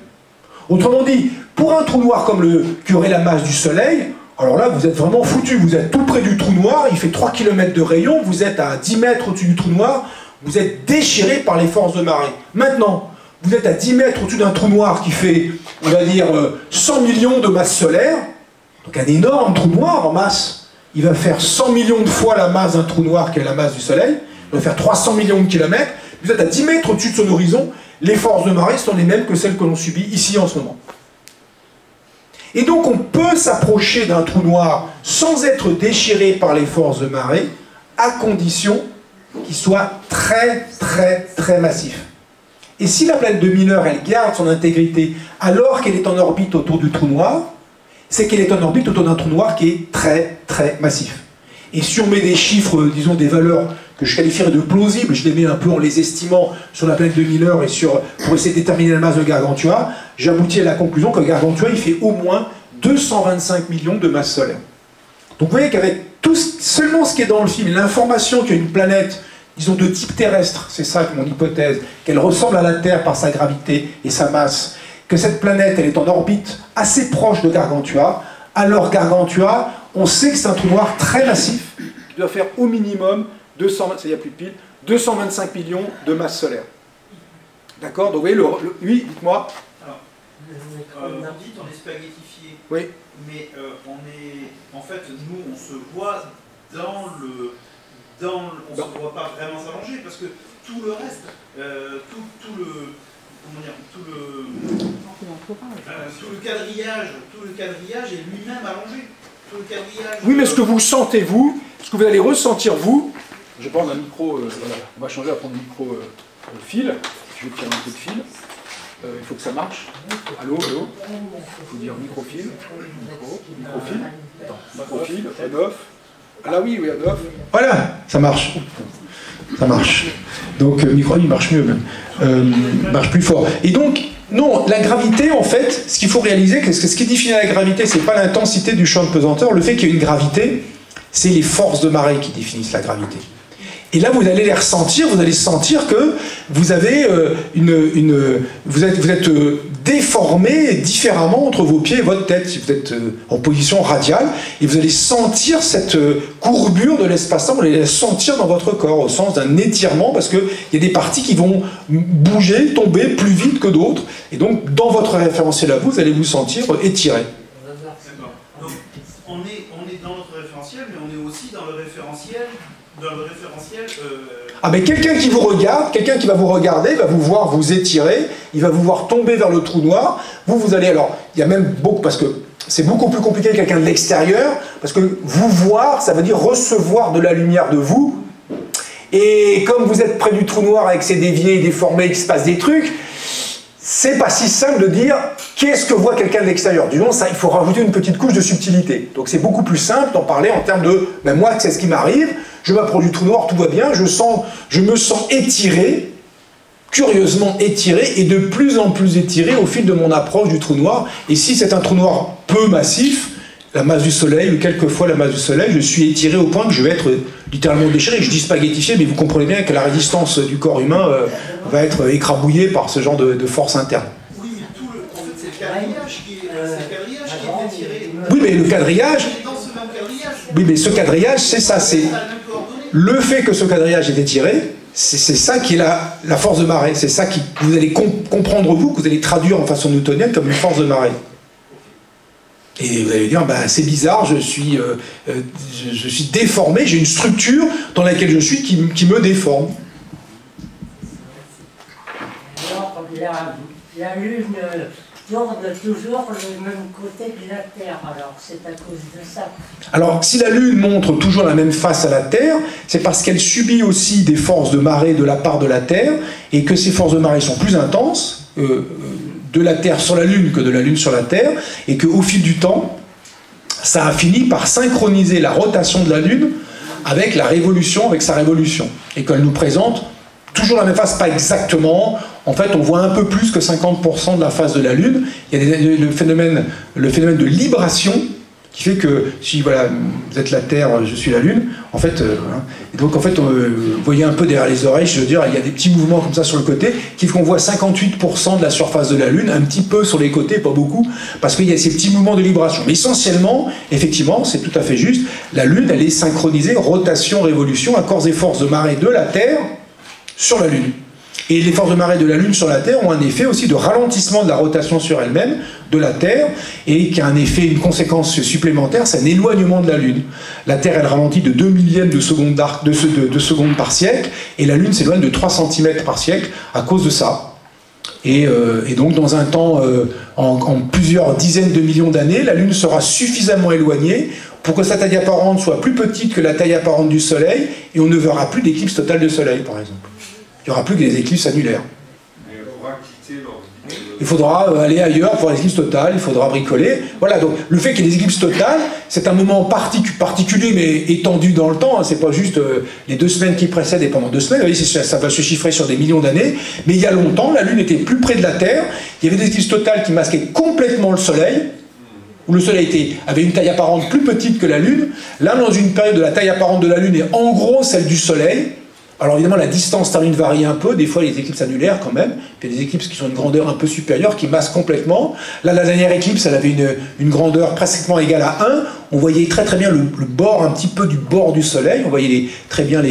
Autrement dit, pour un trou noir comme le qui aurait la masse du Soleil, alors là, vous êtes vraiment foutu. Vous êtes tout près du trou noir, il fait 3 km de rayon, vous êtes à 10 mètres au-dessus du trou noir, vous êtes déchiré par les forces de marée. Maintenant, vous êtes à 10 mètres au-dessus d'un trou noir qui fait, on va dire, 100 millions de masses solaires, donc un énorme trou noir en masse. Il va faire 100 millions de fois la masse d'un trou noir qui est la masse du Soleil, il va faire 300 millions de kilomètres, vous êtes à 10 mètres au-dessus de son horizon, les forces de marée sont les mêmes que celles que l'on subit ici en ce moment. Et donc on peut s'approcher d'un trou noir sans être déchiré par les forces de marée, à condition qu'il soit très très très massif. Et si la planète de Miller, elle garde son intégrité alors qu'elle est en orbite autour du trou noir, c'est qu'elle est en orbite autour d'un trou noir qui est très très massif. Et si on met des chiffres, disons des valeurs que je qualifierais de plausibles, je les mets un peu en les estimant sur la planète de Miller et pour essayer de déterminer la masse de Gargantua, j'aboutis à la conclusion que Gargantua, il fait au moins 225 millions de masses solaires. Donc vous voyez qu'avec seulement ce qui est dans le film, l'information qu'il y a une planète, disons de type terrestre, c'est ça mon hypothèse, qu'elle ressemble à la Terre par sa gravité et sa masse, que cette planète, elle est en orbite assez proche de Gargantua, alors Gargantua, on sait que c'est un trou noir très massif, qui doit faire au minimum 225 millions de masses solaires. D'accord? Donc vous voyez, oui, dites-moi. Alors, vous dites on est spaghettifié, oui. Mais en fait, nous, on se voit on se voit pas vraiment s'allonger, parce que tout le reste, tout le quadrillage est lui-même allongé. Tout le quadrillage. Oui, mais ce que vous sentez, vous, ce que vous allez ressentir, vous, je vais prendre un micro, voilà, on va changer, on va prendre un micro fil, je vais tirer un peu de fil. Il faut que ça marche. Allô, allô. Il faut dire microfilm. Microfilm. Attends, microfilm, on-off. Ah là oui, on-off. Voilà, ça marche. Ça marche. Donc, micro, il marche mieux même. Marche plus fort. Et donc, non, la gravité, en fait, ce qu'il faut réaliser, que ce qui définit la gravité, c'est pas l'intensité du champ de pesanteur. Le fait qu'il y ait une gravité, c'est les forces de marée qui définissent la gravité. Et là, vous allez les ressentir, vous allez sentir que vous avez vous êtes déformé différemment entre vos pieds et votre tête, si vous êtes en position radiale, et vous allez sentir cette courbure de l'espace-temps, vous allez la sentir dans votre corps, au sens d'un étirement, parce qu'il y a des parties qui vont bouger, tomber plus vite que d'autres, et donc dans votre référentiel à vous, vous allez vous sentir étiré. D'accord. Donc, on est dans notre référentiel, mais on est aussi dans le référentiel. Ah mais quelqu'un qui vous regarde, quelqu'un qui va vous regarder, va vous voir vous étirer, il va vous voir tomber vers le trou noir, vous allez, alors, il y a même beaucoup, parce que c'est beaucoup plus compliqué que quelqu'un de l'extérieur, parce que vous voir, ça veut dire recevoir de la lumière de vous, et comme vous êtes près du trou noir avec ses déviés, déformés, qu'il se passe des trucs, c'est pas si simple de dire qu'est-ce que voit quelqu'un de l'extérieur. Du coup, ça, il faut rajouter une petite couche de subtilité. Donc c'est beaucoup plus simple d'en parler en termes de ben moi, c'est ce qui m'arrive, je m'approche du trou noir, tout va bien, je me sens étiré, curieusement étiré, et de plus en plus étiré au fil de mon approche du trou noir. Et si c'est un trou noir peu massif, la masse du soleil, ou quelquefois la masse du soleil, je suis étiré au point que je vais être littéralement déchiré. Je dis spaghettifié, mais vous comprenez bien que la résistance du corps humain va être écrabouillée par ce genre de force interne. Oui, mais en fait, c'est le quadrillage qui est étiré. Oui, mais le quadrillage... Dans ce même quadrillage. Oui, mais ce quadrillage, c'est ça, c'est... Le fait que ce quadrillage est étiré, c'est ça qui est la force de marée. C'est ça que vous allez comprendre, vous, que vous allez traduire en façon newtonienne comme une force de marée. Et vous allez dire, bah, c'est bizarre, je suis déformé, j'ai une structure dans laquelle je suis qui me déforme. Alors, la Lune tourne toujours le même côté que la Terre, alors c'est à cause de ça. Alors, si la Lune montre toujours la même face à la Terre, c'est parce qu'elle subit aussi des forces de marée de la part de la Terre, et que ces forces de marée sont plus intenses, de la Terre sur la Lune que de la Lune sur la Terre, et qu'au fil du temps, ça a fini par synchroniser la rotation de la Lune avec sa révolution, et qu'elle nous présente toujours la même face, pas exactement. En fait, on voit un peu plus que 50% de la face de la Lune. Il y a le phénomène de libration qui fait que si voilà, vous êtes la Terre, je suis la Lune, en fait, et donc en fait, vous voyez un peu derrière les oreilles, je veux dire, il y a des petits mouvements comme ça sur le côté qui font qu'on voit 58% de la surface de la Lune, un petit peu sur les côtés, pas beaucoup, parce qu'il y a ces petits mouvements de libration. Mais essentiellement, effectivement, c'est tout à fait juste, la Lune, elle est synchronisée, rotation-révolution, à cause des forces de marée de la Terre sur la Lune. Et les forces de marée de la Lune sur la Terre ont un effet aussi de ralentissement de la rotation sur elle-même de la Terre, et qui a un effet, une conséquence supplémentaire, c'est un éloignement de la Lune. La Terre, elle ralentit de 2 millièmes de seconde par siècle, et la Lune s'éloigne de 3 cm par siècle à cause de ça. Et donc, dans un temps, en plusieurs dizaines de millions d'années, la Lune sera suffisamment éloignée pour que sa taille apparente soit plus petite que la taille apparente du Soleil, et on ne verra plus d'éclipse totale de Soleil, par exemple. Il n'y aura plus que des éclipses annulaires. Il faudra aller ailleurs pour l'éclipse totale, il faudra bricoler. Voilà, donc le fait qu'il y ait des éclipses totales, c'est un moment particulier, mais étendu dans le temps. Hein, c'est pas juste les 2 semaines qui précèdent et pendant 2 semaines. Vous voyez, ça va se chiffrer sur des millions d'années. Mais il y a longtemps, la Lune était plus près de la Terre. Il y avait des éclipses totales qui masquaient complètement le Soleil, où le Soleil avait une taille apparente plus petite que la Lune. Là, dans une période de la taille apparente de la Lune est en gros celle du Soleil. Alors évidemment, la distance termine varie un peu, des fois les éclipses annulaires quand même, puis il y a des éclipses qui sont d'une grandeur un peu supérieure, qui masquent complètement. Là, la dernière éclipse, elle avait une grandeur pratiquement égale à 1, on voyait très très bien le bord, un petit peu du bord du Soleil, on voyait très bien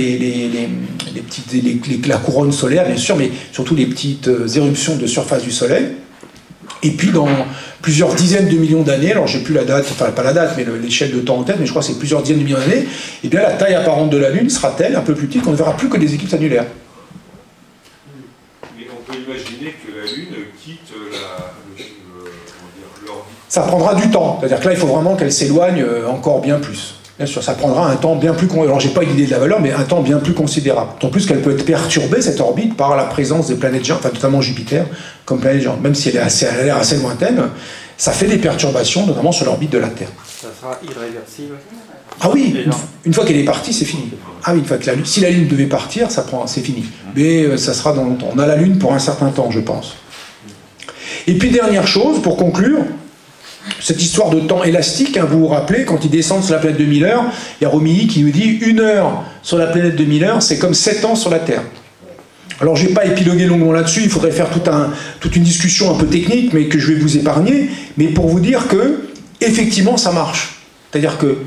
la couronne solaire, bien sûr, mais surtout les petites éruptions de surface du Soleil. Et puis dans plusieurs dizaines de millions d'années, alors j'ai plus la date, enfin pas la date, mais l'échelle de temps en tête, mais je crois que c'est plusieurs dizaines de millions d'années, et bien la taille apparente de la Lune sera telle, un peu plus petite, qu'on ne verra plus que des éclipses annulaires. Mais on peut imaginer que la Lune quitte l'orbite. Ça prendra du temps, c'est-à-dire que là il faut vraiment qu'elle s'éloigne encore bien plus. Bien sûr, ça prendra un temps bien plus considérable. Alors, j'ai pas l'idée de la valeur, mais un temps bien plus considérable. En plus qu'elle peut être perturbée, cette orbite, par la présence des planètes géantes, enfin, notamment Jupiter, comme planète géante. Même si elle a l'air assez lointaine, ça fait des perturbations, notamment sur l'orbite de la Terre. Ça sera irréversible. Ah oui, une fois qu'elle est partie, c'est fini. Ah oui, une fois que si la Lune devait partir, c'est fini. Mais ça sera dans longtemps. On a la Lune pour un certain temps, je pense. Et puis, dernière chose, pour conclure, cette histoire de temps élastique, hein, vous vous rappelez, quand ils descendent sur la planète de Miller, il y a Romilly qui nous dit 1 heure sur la planète de Miller, c'est comme 7 ans sur la Terre. Alors je ne vais pas épiloguer longuement là-dessus, il faudrait faire toute une discussion un peu technique, mais que je vais vous épargner, mais pour vous dire que, effectivement, ça marche. C'est-à-dire que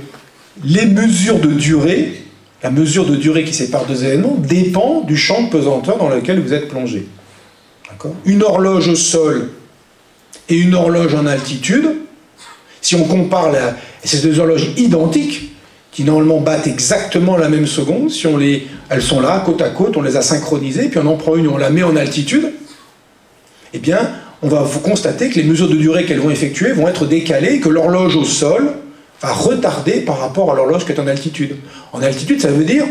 les mesures de durée, la mesure de durée qui sépare deux événements, dépend du champ de pesanteur dans lequel vous êtes plongé. D'accord ? Une horloge au sol et une horloge en altitude, si on compare ces deux horloges identiques, qui normalement battent exactement la même seconde, si elles sont là, côte à côte, on les a synchronisées, puis on en prend une, on la met en altitude, eh bien, on va vous constater que les mesures de durée qu'elles vont effectuer vont être décalées, et que l'horloge au sol va retarder par rapport à l'horloge qui est en altitude. En altitude, ça veut dire,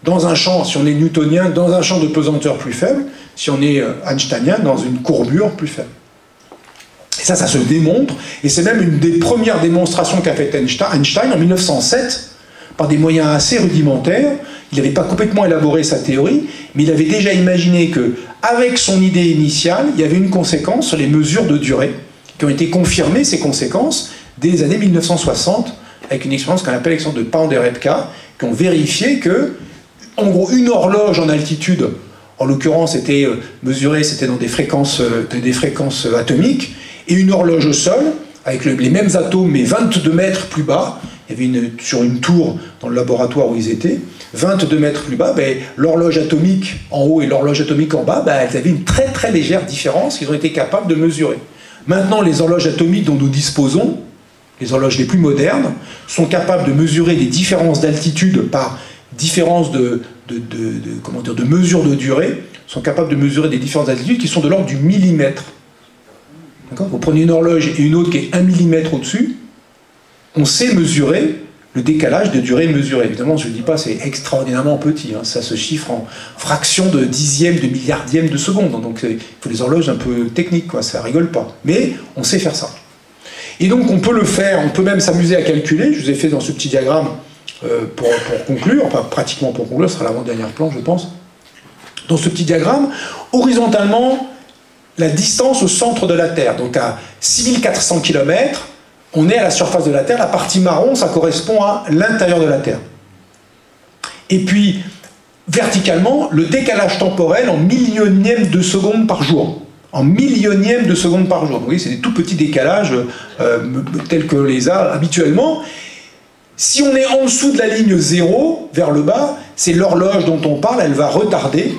dans un champ, si on est newtonien, dans un champ de pesanteur plus faible, si on est einsteinien, dans une courbure plus faible. Et ça se démontre, et c'est même une des premières démonstrations qu'a fait Einstein en 1907, par des moyens assez rudimentaires. Il n'avait pas complètement élaboré sa théorie, mais il avait déjà imaginé que, avec son idée initiale, il y avait une conséquence sur les mesures de durée, qui ont été confirmées, ces conséquences, dès les années 1960, avec une expérience qu'on appelle l'expérience de Pound et Repka, qui ont vérifié que, en gros, une horloge en altitude, en l'occurrence, était mesurée, c'était dans des fréquences atomiques, et une horloge au sol, avec les mêmes atomes, mais 22 mètres plus bas, il y avait sur une tour dans le laboratoire où ils étaient, 22 mètres plus bas, l'horloge atomique en haut et l'horloge atomique en bas, elles avaient une très très légère différence qu'ils ont été capables de mesurer. Maintenant, les horloges atomiques dont nous disposons, les horloges les plus modernes, sont capables de mesurer des différences d'altitude par différence de mesure de durée, sont capables de mesurer des différences d'altitude qui sont de l'ordre du millimètre. Vous prenez une horloge et une autre qui est 1 millimètre au-dessus, on sait mesurer le décalage de durée mesurée. Évidemment, je ne dis pas c'est extraordinairement petit, hein, ça se chiffre en fractions de dixième, de milliardième de seconde, donc il faut des horloges un peu techniques, quoi, ça rigole pas. Mais on sait faire ça. Et donc on peut le faire, on peut même s'amuser à calculer, je vous ai fait dans ce petit diagramme pour conclure, enfin pratiquement pour conclure, ce sera l'avant-dernier plan je pense. Dans ce petit diagramme, horizontalement, la distance au centre de la Terre, donc à 6400 km, on est à la surface de la Terre, la partie marron, ça correspond à l'intérieur de la Terre. Et puis, verticalement, le décalage temporel en millionième de seconde par jour. En millionième de seconde par jour. Vous voyez, c'est des tout petits décalages tels que les a habituellement. Si on est en dessous de la ligne 0, vers le bas, c'est l'horloge dont on parle, elle va retarder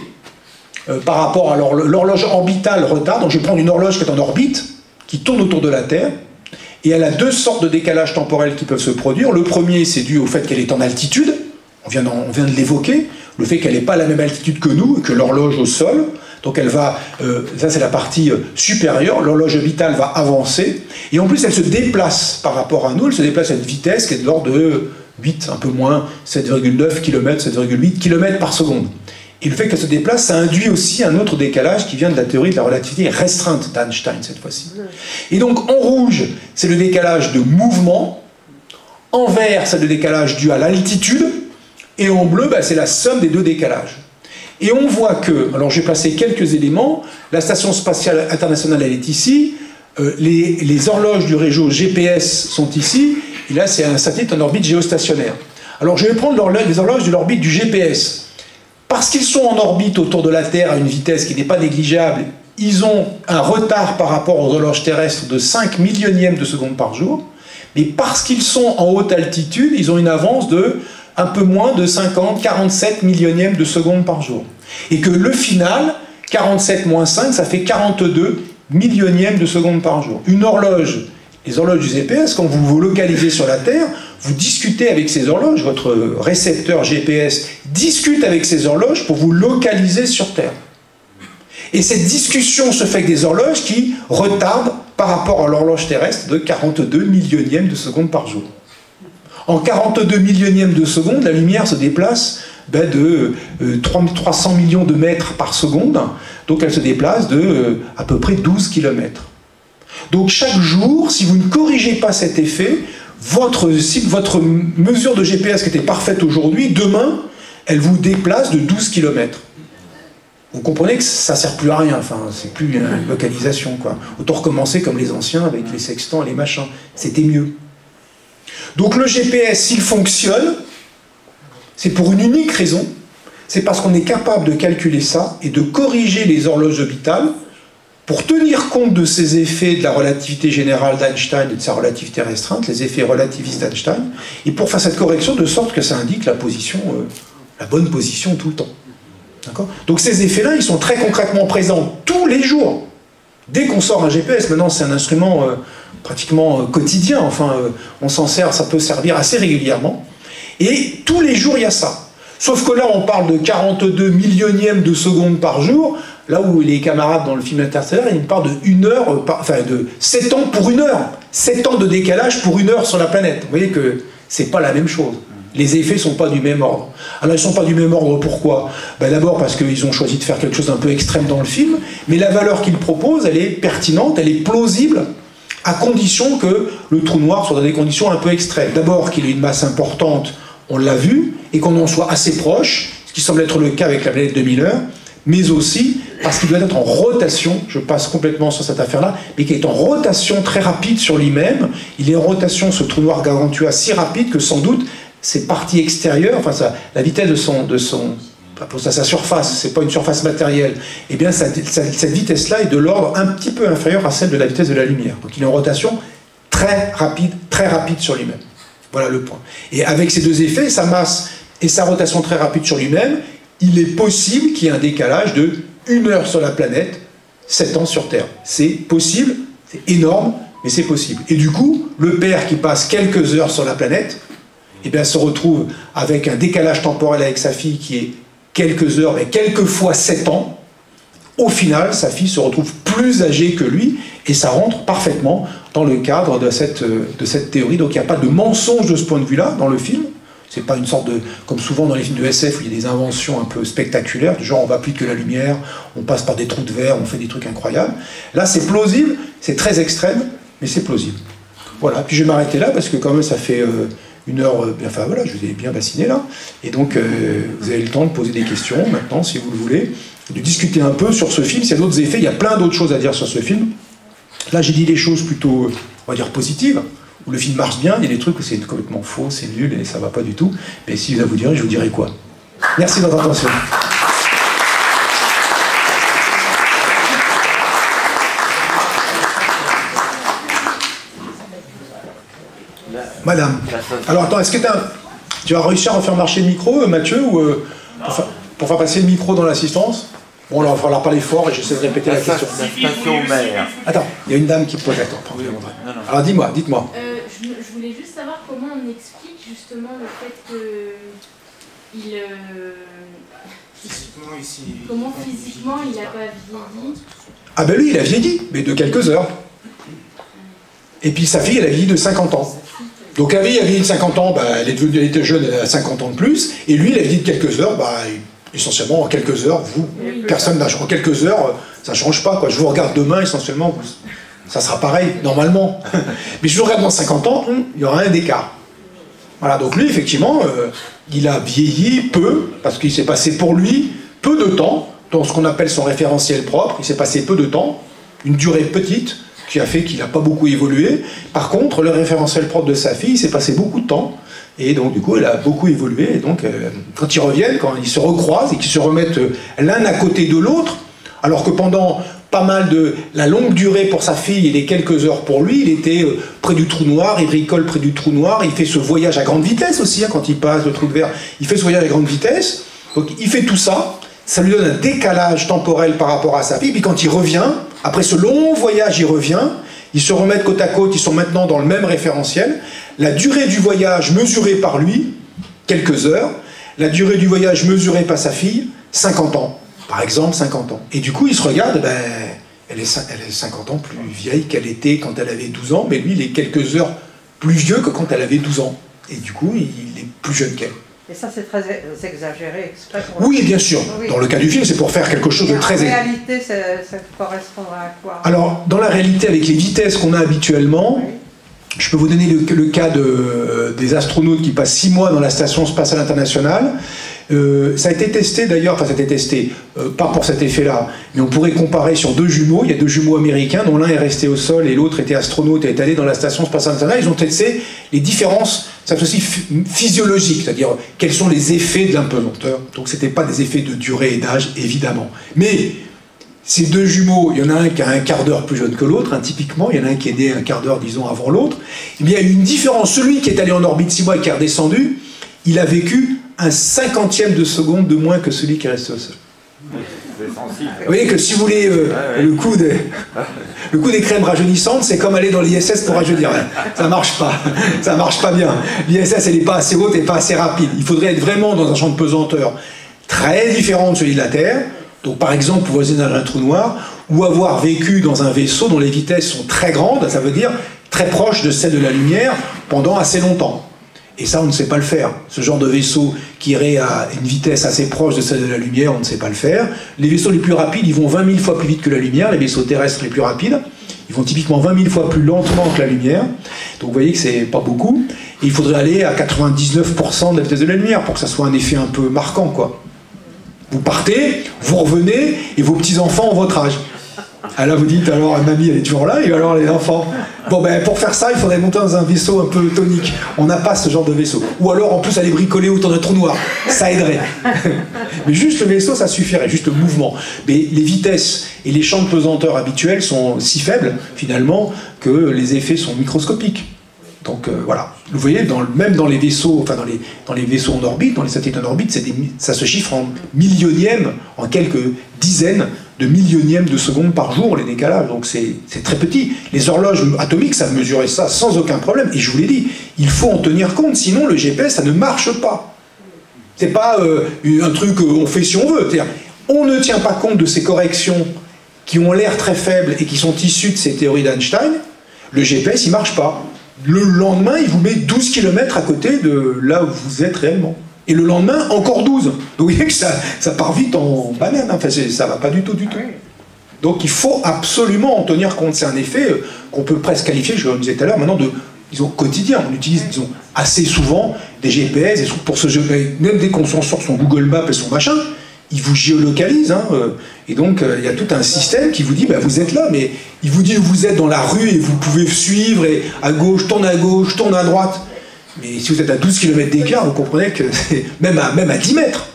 par rapport à l'horloge orbitale retarde. Donc je vais prendre une horloge qui est en orbite, qui tourne autour de la Terre, et elle a deux sortes de décalages temporels qui peuvent se produire. Le premier, c'est dû au fait qu'elle est en altitude, on vient de l'évoquer, le fait qu'elle n'est pas à la même altitude que nous, que l'horloge au sol. Donc elle va, ça c'est la partie supérieure, l'horloge orbitale va avancer, et en plus elle se déplace par rapport à nous, elle se déplace à une vitesse qui est de l'ordre de 8, un peu moins, 7,9 km, 7,8 km par seconde. Et le fait qu'elle se déplace, ça induit aussi un autre décalage qui vient de la théorie de la relativité restreinte d'Einstein cette fois-ci. Et donc en rouge, c'est le décalage de mouvement, en vert, c'est le décalage dû à l'altitude, et en bleu, c'est la somme des deux décalages. Et on voit que, alors je vais placer quelques éléments, la Station Spatiale Internationale elle est ici, les horloges du réseau GPS sont ici, et là c'est un satellite en orbite géostationnaire. Alors je vais prendre les horloges de l'orbite du GPS. Parce qu'ils sont en orbite autour de la Terre à une vitesse qui n'est pas négligeable, ils ont un retard par rapport aux horloges terrestres de 5 millionièmes de seconde par jour, mais parce qu'ils sont en haute altitude, ils ont une avance de un peu moins de 50, 47 millionièmes de seconde par jour. Et que le final, 47 moins 5, ça fait 42 millionièmes de seconde par jour. Une horloge, les horloges du GPS, quand vous vous localisez sur la Terre, vous discutez avec ces horloges, votre récepteur GPS discute avec ces horloges pour vous localiser sur Terre. Et cette discussion se fait avec des horloges qui retardent par rapport à l'horloge terrestre de 42 millionièmes de seconde par jour. En 42 millionièmes de seconde, la lumière se déplace de 300 millions de mètres par seconde, donc elle se déplace de à peu près 12 km. Donc chaque jour, si vous ne corrigez pas cet effet, votre mesure de GPS qui était parfaite aujourd'hui, demain, elle vous déplace de 12 km. Vous comprenez que ça ne sert plus à rien, enfin, c'est plus une localisation, quoi. Autant recommencer comme les anciens avec les sextants et les machins. C'était mieux. Donc le GPS, s'il fonctionne, c'est pour une unique raison, c'est parce qu'on est capable de calculer ça et de corriger les horloges orbitales pour tenir compte de ces effets de la relativité générale d'Einstein et de sa relativité restreinte, les effets relativistes d'Einstein, et pour faire cette correction de sorte que ça indique la position, la bonne position tout le temps. Donc ces effets-là, ils sont très concrètement présents tous les jours. Dès qu'on sort un GPS, maintenant c'est un instrument pratiquement quotidien, enfin on s'en sert, ça peut servir assez régulièrement. Et tous les jours, il y a ça. Sauf que là, on parle de 42 millionièmes de seconde par jour, là où les camarades dans le film Interstellar, ils parlent de 1 heure, enfin de 7 ans pour 1 heure. 7 ans de décalage pour 1 heure sur la planète. Vous voyez que c'est pas la même chose. Les effets ne sont pas du même ordre. Alors ils ne sont pas du même ordre, pourquoi? D'abord parce qu'ils ont choisi de faire quelque chose d'un peu extrême dans le film, mais la valeur qu'ils proposent, elle est pertinente, elle est plausible, à condition que le trou noir soit dans des conditions un peu extrêmes. D'abord qu'il ait une masse importante, on l'a vu, et qu'on en soit assez proche, ce qui semble être le cas avec la planète 2001, mais aussi parce qu'il doit être en rotation, je passe complètement sur cette affaire-là, mais qu'il est en rotation très rapide sur lui-même. Il est en rotation, ce trou noir Gargantua, si rapide que sans doute ses parties extérieures, enfin la vitesse de sa surface, c'est pas une surface matérielle, et bien cette vitesse-là est de l'ordre un petit peu inférieur à celle de la vitesse de la lumière. Donc il est en rotation très rapide sur lui-même. Voilà le point. Et avec ces deux effets, sa masse et sa rotation très rapide sur lui-même, il est possible qu'il y ait un décalage de 1 heure sur la planète, 7 ans sur Terre. C'est possible, c'est énorme, mais c'est possible. Et du coup, le père qui passe quelques heures sur la planète, eh bien, se retrouve avec un décalage temporel avec sa fille qui est quelques heures, mais quelques fois 7 ans. Au final, sa fille se retrouve plus âgée que lui, et ça rentre parfaitement dans le cadre de cette théorie. Donc il n'y a pas de mensonge de ce point de vue-là dans le film. C'est pas une sorte de, comme souvent dans les films de SF où il y a des inventions un peu spectaculaires, du genre on va plus que la lumière, on passe par des trous de verre, on fait des trucs incroyables. Là c'est plausible, c'est très extrême, mais c'est plausible. Voilà, puis je vais m'arrêter là parce que quand même ça fait 1 heure, enfin voilà, je vous ai bien bassiné là, et donc vous avez le temps de poser des questions maintenant si vous le voulez, de discuter un peu sur ce film, s'il y a d'autres effets, il y a plein d'autres choses à dire sur ce film. Là j'ai dit des choses plutôt, on va dire positives, où le film marche bien, il y a des trucs où c'est complètement faux, c'est nul et ça va pas du tout, mais si je vous dirai, je vous dirai quoi. Merci de votre attention. Madame. Alors attends, est-ce que tu as réussi à refaire marcher le micro, Mathieu, ou pour faire passer le micro dans l'assistance? Bon, alors, il va falloir parler fort et j'essaie de répéter la question. La station mère. Attends, il y a une dame qui pose la question. Alors dites-moi. Je voulais juste savoir comment on explique justement le fait que comment physiquement il n'a pas vieilli. Ah ben lui, il a vieilli, mais de quelques heures. Et puis sa fille, elle a vieilli de 50 ans. Donc la vie a vieilli de 50 ans, elle était jeune, elle a 50 ans de plus, et lui, il a vieilli de quelques heures, essentiellement en quelques heures, personne n'a changé. En quelques heures, ça ne change pas, quoi. Je vous regarde demain, essentiellement, ça sera pareil, normalement. Mais je vous regarde dans 50 ans, il y aura un écart. Voilà, donc lui, effectivement, il a vieilli peu, parce qu'il s'est passé pour lui peu de temps, dans ce qu'on appelle son référentiel propre, il s'est passé peu de temps, une durée petite, qui a fait qu'il n'a pas beaucoup évolué. Par contre, le référentiel propre de sa fille, il s'est passé beaucoup de temps, et donc du coup, elle a beaucoup évolué, et donc quand ils reviennent, quand ils se recroisent, et qu'ils se remettent l'un à côté de l'autre, alors que pendant pas mal de la longue durée pour sa fille et les quelques heures pour lui, il était près du trou noir, il bricole près du trou noir, il fait ce voyage à grande vitesse aussi, quand il passe le trou de verre, il fait ce voyage à grande vitesse, donc il fait tout ça, ça lui donne un décalage temporel par rapport à sa fille, puis quand il revient, après ce long voyage, il revient, ils se remettent côte à côte, ils sont maintenant dans le même référentiel, la durée du voyage mesurée par lui, quelques heures, la durée du voyage mesurée par sa fille, 50 ans. Par exemple, 50 ans. Et du coup, il se regarde, elle est 50 ans plus vieille qu'elle était quand elle avait 12 ans, mais lui, il est quelques heures plus vieux que quand elle avait 12 ans. Et du coup, il est plus jeune qu'elle. Et ça, c'est très exagéré, exprès pour... Oui, bien sûr. Oui. Dans le cas du film, c'est pour faire quelque chose de très... En réalité, ça correspondra à quoi? Alors, dans la réalité, avec les vitesses qu'on a habituellement, Oui. je peux vous donner le cas des astronautes qui passent 6 mois dans la Station Spatiale Internationale. Ça a été testé d'ailleurs, enfin ça a été testé, pas pour cet effet-là, mais on pourrait comparer sur 2 jumeaux. Il y a 2 jumeaux américains dont l'un est resté au sol et l'autre était astronaute et est allé dans la Station Spatiale Internationale. Ils ont testé les différences, ça aussi physiologiques, c'est-à-dire quels sont les effets de l'impesanteur. Donc c'était pas des effets de durée et d'âge, évidemment. Mais ces 2 jumeaux, il y en a un qui a un quart d'heure plus jeune que l'autre, hein, typiquement, il y en a un qui est né un quart d'heure, disons, avant l'autre. Eh bien, il y a eu une différence. Celui qui est allé en orbite 6 mois et qui est redescendu, il a vécu un 50e de seconde de moins que celui qui est resté au sol. Vous voyez que si vous voulez le coup des crèmes rajeunissantes, c'est comme aller dans l'ISS pour rajeunir. Ça marche pas bien. L'ISS, elle n'est pas assez haute et pas assez rapide. Il faudrait être vraiment dans un champ de pesanteur très différent de celui de la Terre. Donc par exemple, voisiner un trou noir, ou avoir vécu dans un vaisseau dont les vitesses sont très grandes, ça veut dire très proches de celles de la lumière, pendant assez longtemps. Et ça, on ne sait pas le faire. Ce genre de vaisseau qui irait à une vitesse assez proche de celle de la lumière, on ne sait pas le faire. Les vaisseaux les plus rapides, ils vont 20 000 fois plus vite que la lumière. Les vaisseaux terrestres les plus rapides, ils vont typiquement 20 000 fois plus lentement que la lumière. Donc vous voyez que c'est pas beaucoup. Et il faudrait aller à 99% de la vitesse de la lumière pour que ça soit un effet un peu marquant, quoi. Vous partez, vous revenez, et vos petits-enfants ont votre âge. Ah là, vous dites, alors, mamie, elle est toujours là, et alors les enfants? Bon, ben, pour faire ça, il faudrait monter dans un vaisseau un peu tonique. On n'a pas ce genre de vaisseau. Ou alors, en plus, aller bricoler autour d'un trou noir. Ça aiderait. Mais juste le vaisseau, ça suffirait, juste le mouvement. Mais les vitesses et les champs de pesanteur habituels sont si faibles, finalement, que les effets sont microscopiques. Donc voilà, vous voyez, même dans les vaisseaux, enfin dans les vaisseaux en orbite, dans les satellites en orbite, ça se chiffre en millionièmes, en quelques dizaines de millionièmes de secondes par jour, les décalages. Donc c'est très petit. Les horloges atomiques savent mesurer ça sans aucun problème. Et je vous l'ai dit, il faut en tenir compte, sinon le GPS, ça ne marche pas. C'est pas un truc qu'on fait si on veut. C'est-à-dire, on ne tient pas compte de ces corrections qui ont l'air très faibles et qui sont issues de ces théories d'Einstein. Le GPS, il marche pas. Le lendemain, il vous met 12 km à côté de là où vous êtes réellement. Et le lendemain, encore 12. Donc vous voyez que ça part vite en banane. Enfin, ça va pas du tout. Donc il faut absolument en tenir compte. C'est un effet qu'on peut presque qualifier, je le disais tout à l'heure, maintenant disons, quotidien. On utilise, disons, assez souvent des GPS, des trucs pour se géolocaliser. Même dès qu'on s'en sort son Google Maps et son machin, il vous géolocalise, hein, et donc il y a tout un système qui vous dit, bah, vous êtes là, mais il vous dit où vous êtes dans la rue et vous pouvez suivre, et à gauche, tourne à droite. Mais si vous êtes à 12 km d'écart, vous comprenez que même à 10 mètres,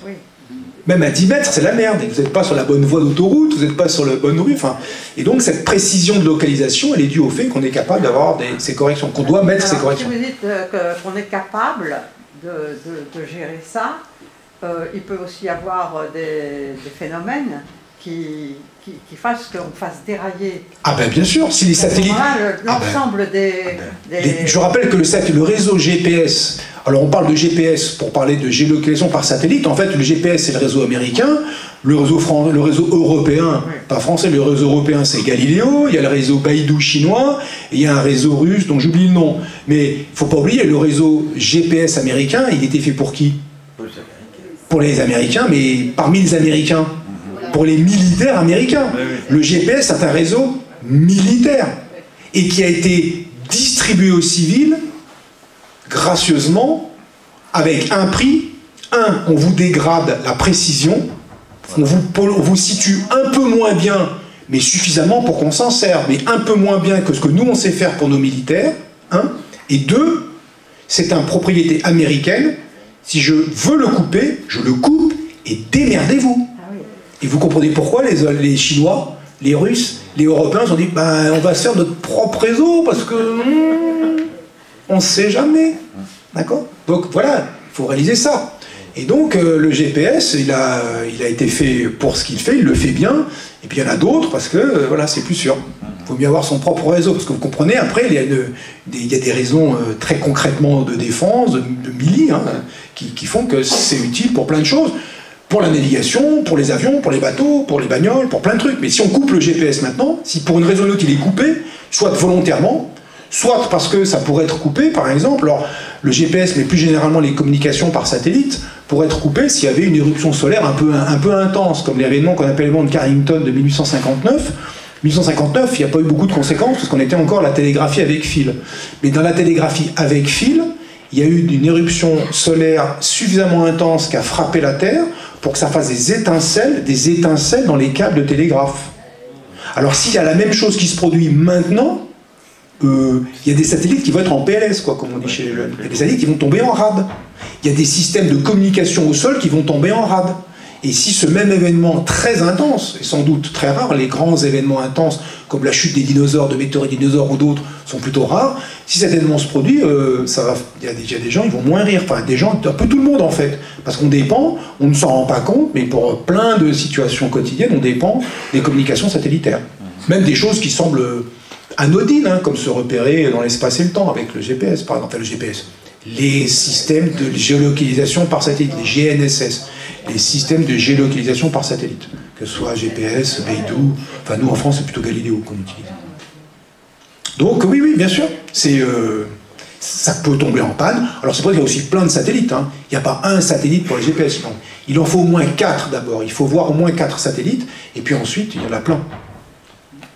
même à 10 mètres, c'est la merde, et vous n'êtes pas sur la bonne voie d'autoroute, vous n'êtes pas sur la bonne rue, enfin. Et donc cette précision de localisation, elle est due au fait qu'on est capable d'avoir ces corrections, qu'on doit mettre ces corrections. Si vous dites qu'on est capable de gérer ça, il peut aussi y avoir des phénomènes qui fassent qu'on fasse dérailler. Ah ben bien sûr, si les satellites... L'ensemble Je rappelle que le réseau GPS, alors on parle de GPS pour parler de géolocalisation par satellite, en fait le GPS c'est le réseau américain, le réseau européen, pas français, le réseau européen c'est Galileo, il y a le réseau Beidou chinois, et il y a un réseau russe dont j'oublie le nom. Mais il ne faut pas oublier, le réseau GPS américain, il était fait pour qui? Pour les Américains, mais parmi les Américains, pour les militaires américains. Le GPS c'est un réseau militaire et qui a été distribué aux civils gracieusement avec un prix. On vous dégrade la précision, on vous situe un peu moins bien, mais suffisamment pour qu'on s'en serve, mais un peu moins bien que ce que nous on sait faire pour nos militaires. Et 2, c'est une propriété américaine. Si je veux le couper, je le coupe et démerdez-vous. Et vous comprenez pourquoi les Chinois, les Russes, les Européens se sont dit ben, on va se faire notre propre réseau parce que on ne sait jamais. D'accord? Donc voilà, il faut réaliser ça. Et donc le GPS, il a été fait pour ce qu'il fait, il le fait bien. Et puis il y en a d'autres parce que voilà, c'est plus sûr. Il vaut mieux avoir son propre réseau, parce que vous comprenez, après, il y a des raisons très concrètement de défense, de milli, hein, qui font que c'est utile pour plein de choses. Pour la navigation, pour les avions, pour les bateaux, pour les bagnoles, pour plein de trucs. Mais si on coupe le GPS maintenant, si pour une raison ou une autre il est coupé, soit volontairement, soit parce que ça pourrait être coupé, par exemple, alors le GPS, mais plus généralement les communications par satellite, pourraient être coupées s'il y avait une éruption solaire un peu intense, comme l'événement qu'on appelle l'événement de Carrington de 1859. 1859, il n'y a pas eu beaucoup de conséquences, parce qu'on était encore à la télégraphie avec fil. Mais dans la télégraphie avec fil, il y a eu une éruption solaire suffisamment intense qui a frappé la Terre pour que ça fasse des étincelles dans les câbles de télégraphe. Alors s'il y a la même chose qui se produit maintenant, il y a des satellites qui vont être en PLS, quoi, comme on dit chez les jeunes. Il y a des satellites qui vont tomber en rade. Il y a des systèmes de communication au sol qui vont tomber en rade. Et si ce même événement très intense, et sans doute très rare, les grands événements intenses, comme la chute des dinosaures, de météorites dinosaures ou d'autres, sont plutôt rares, si cet événement se produit, il y a déjà des gens, ils vont moins rire. Enfin, des gens, un peu tout le monde en fait. Parce qu'on dépend, on ne s'en rend pas compte, mais pour plein de situations quotidiennes, on dépend des communications satellitaires. Même des choses qui semblent anodines, hein, comme se repérer dans l'espace et le temps avec le GPS, par exemple. Enfin, le GPS. Les systèmes de géolocalisation par satellite, les GNSS. Les systèmes de géolocalisation par satellite, que ce soit GPS, Beidou, enfin nous en France c'est plutôt Galileo qu'on utilise. Donc oui, bien sûr, ça peut tomber en panne. Alors c'est pour ça qu'il y a aussi plein de satellites, hein. Il n'y a pas un satellite pour les GPS, non. Il en faut au moins 4 d'abord, il faut voir au moins 4 satellites, et puis ensuite il y en a plein.